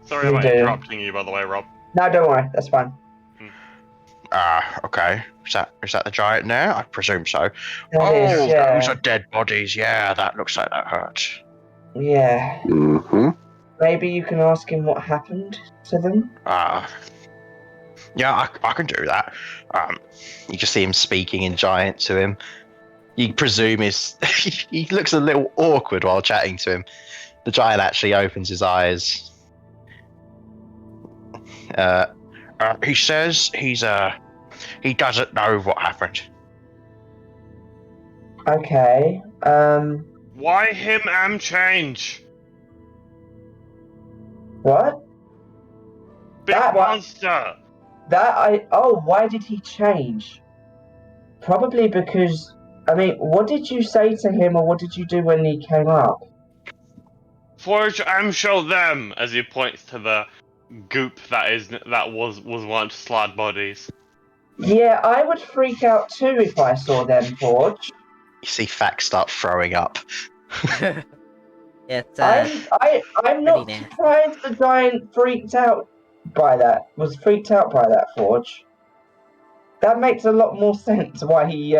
Sorry You about do. interrupting you, by the way, Rob. No, don't worry. That's fine. Okay. Is that the giant now? I presume so. That is, yeah. Those are dead bodies. Yeah, that looks like that hurts. Yeah. Mm-hmm. Maybe you can ask him what happened to them. Yeah, I can do that. You just see him speaking in giant to him. You presume he looks a little awkward while chatting to him. The giant actually opens his eyes. He says he doesn't know what happened. Okay. Why him and change? What? Big That one- monster! Why did he change? Probably because, I mean, what did you say to him, or what did you do when he came up? Forge and show them, as he points to the goop that was once slad bodies. Yeah, I would freak out too if I saw them, Forge. You see Fax start throwing up. It's I'm not pretty nasty. surprised the giant was freaked out by that, Forge. That makes a lot more sense why he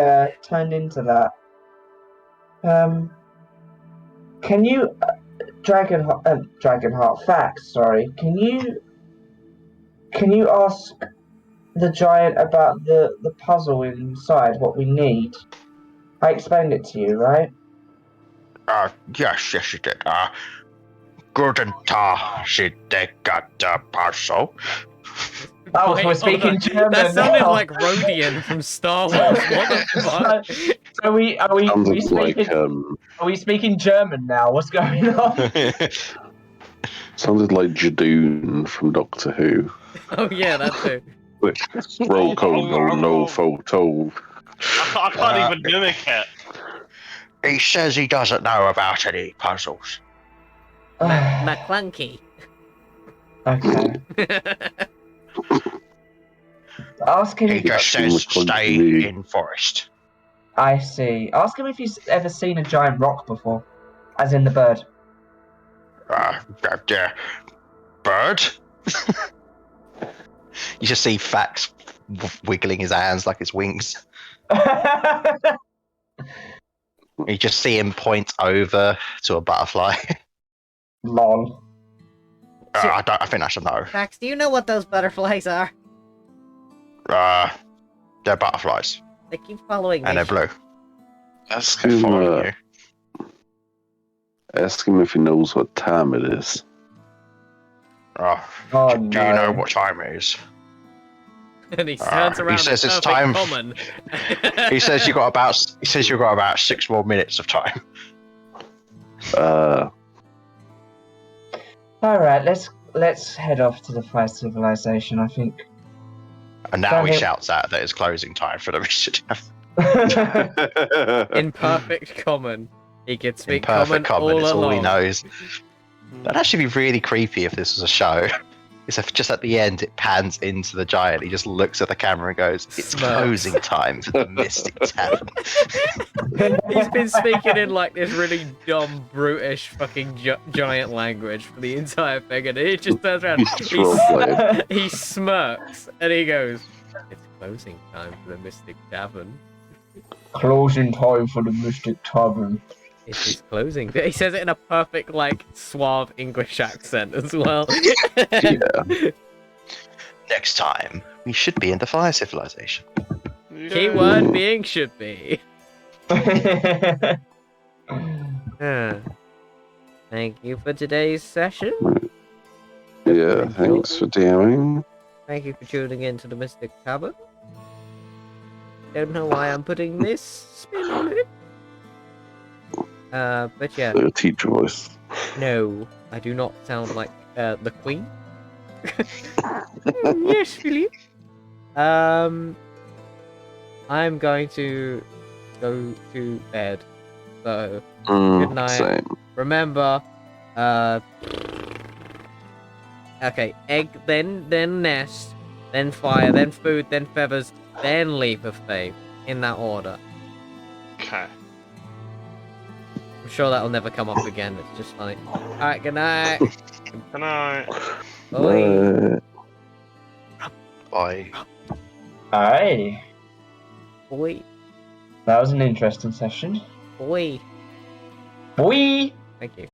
turned into that. Can you Dragonheart facts. Sorry, can you ask the giant about the puzzle inside? What we need? I explained it to you, right? Yes, you did. Guten Tag, she got the puzzle. Oh, Wait, we're hold speaking on. German That sounded now. like Rodian from Star Wars. What the fuck? So are we speaking German now? What's going on? Sounded like Jadoon from Doctor Who. Oh yeah, that too. Roll call, no photo. I can't even mimic it. He says he doesn't know about any puzzles. McClunky. Okay. Ask him. He just says stay in forest. I see. Ask him if he's ever seen a giant rock before, as in the bird. Bird? You just see Fax wiggling his hands like his wings. You just see him point over to a butterfly. Lol. I think that's a no. Max, do you know what those butterflies are? They're butterflies. They keep following And me. they're blue. Ask They're him, following you. ask him if he knows what time it is. Oh, Do you know what time it is? And he turns around. He says in it's perfect time. Common. He says you've got about 6 more minutes of time. All right, let's head off to the Fire Civilization. I think. And now he Okay. shouts out that it's closing time for the initiative. In perfect Common. He can In speak perfect common, it's all he along. knows. That'd actually be really creepy if this was a show. Except just at the end, it pans into the giant. He just looks at the camera and goes, "It's Smirks. closing time for the Mystic Tavern." He's been speaking in like this really dumb, brutish fucking giant language for the entire thing, and he just turns around, he smirks, and he goes, "It's closing time for the Mystic Tavern." Closing time for the Mystic Tavern. It is closing. He says it in a perfect, like, suave English accent as well. Next time, we should be in the Fire Civilization. Keyword being should be. Thank you for today's session. Yeah, thanks for DMing. Thank you for tuning in to the Mystic Tavern. Don't know why I'm putting this spin on it. But yeah. The teacher voice. No, I do not sound like the Queen. Yes, Philip. I'm going to go to bed. So good night. Same. Remember, okay, egg, then nest, then fire, then food, then feathers, then leap of faith, in that order. Okay. I'm sure that'll never come up again. It's just funny. All right, good night. Good night. Bye. Bye. Aye. Boy, That was an interesting session. boy. Boy! Thank you.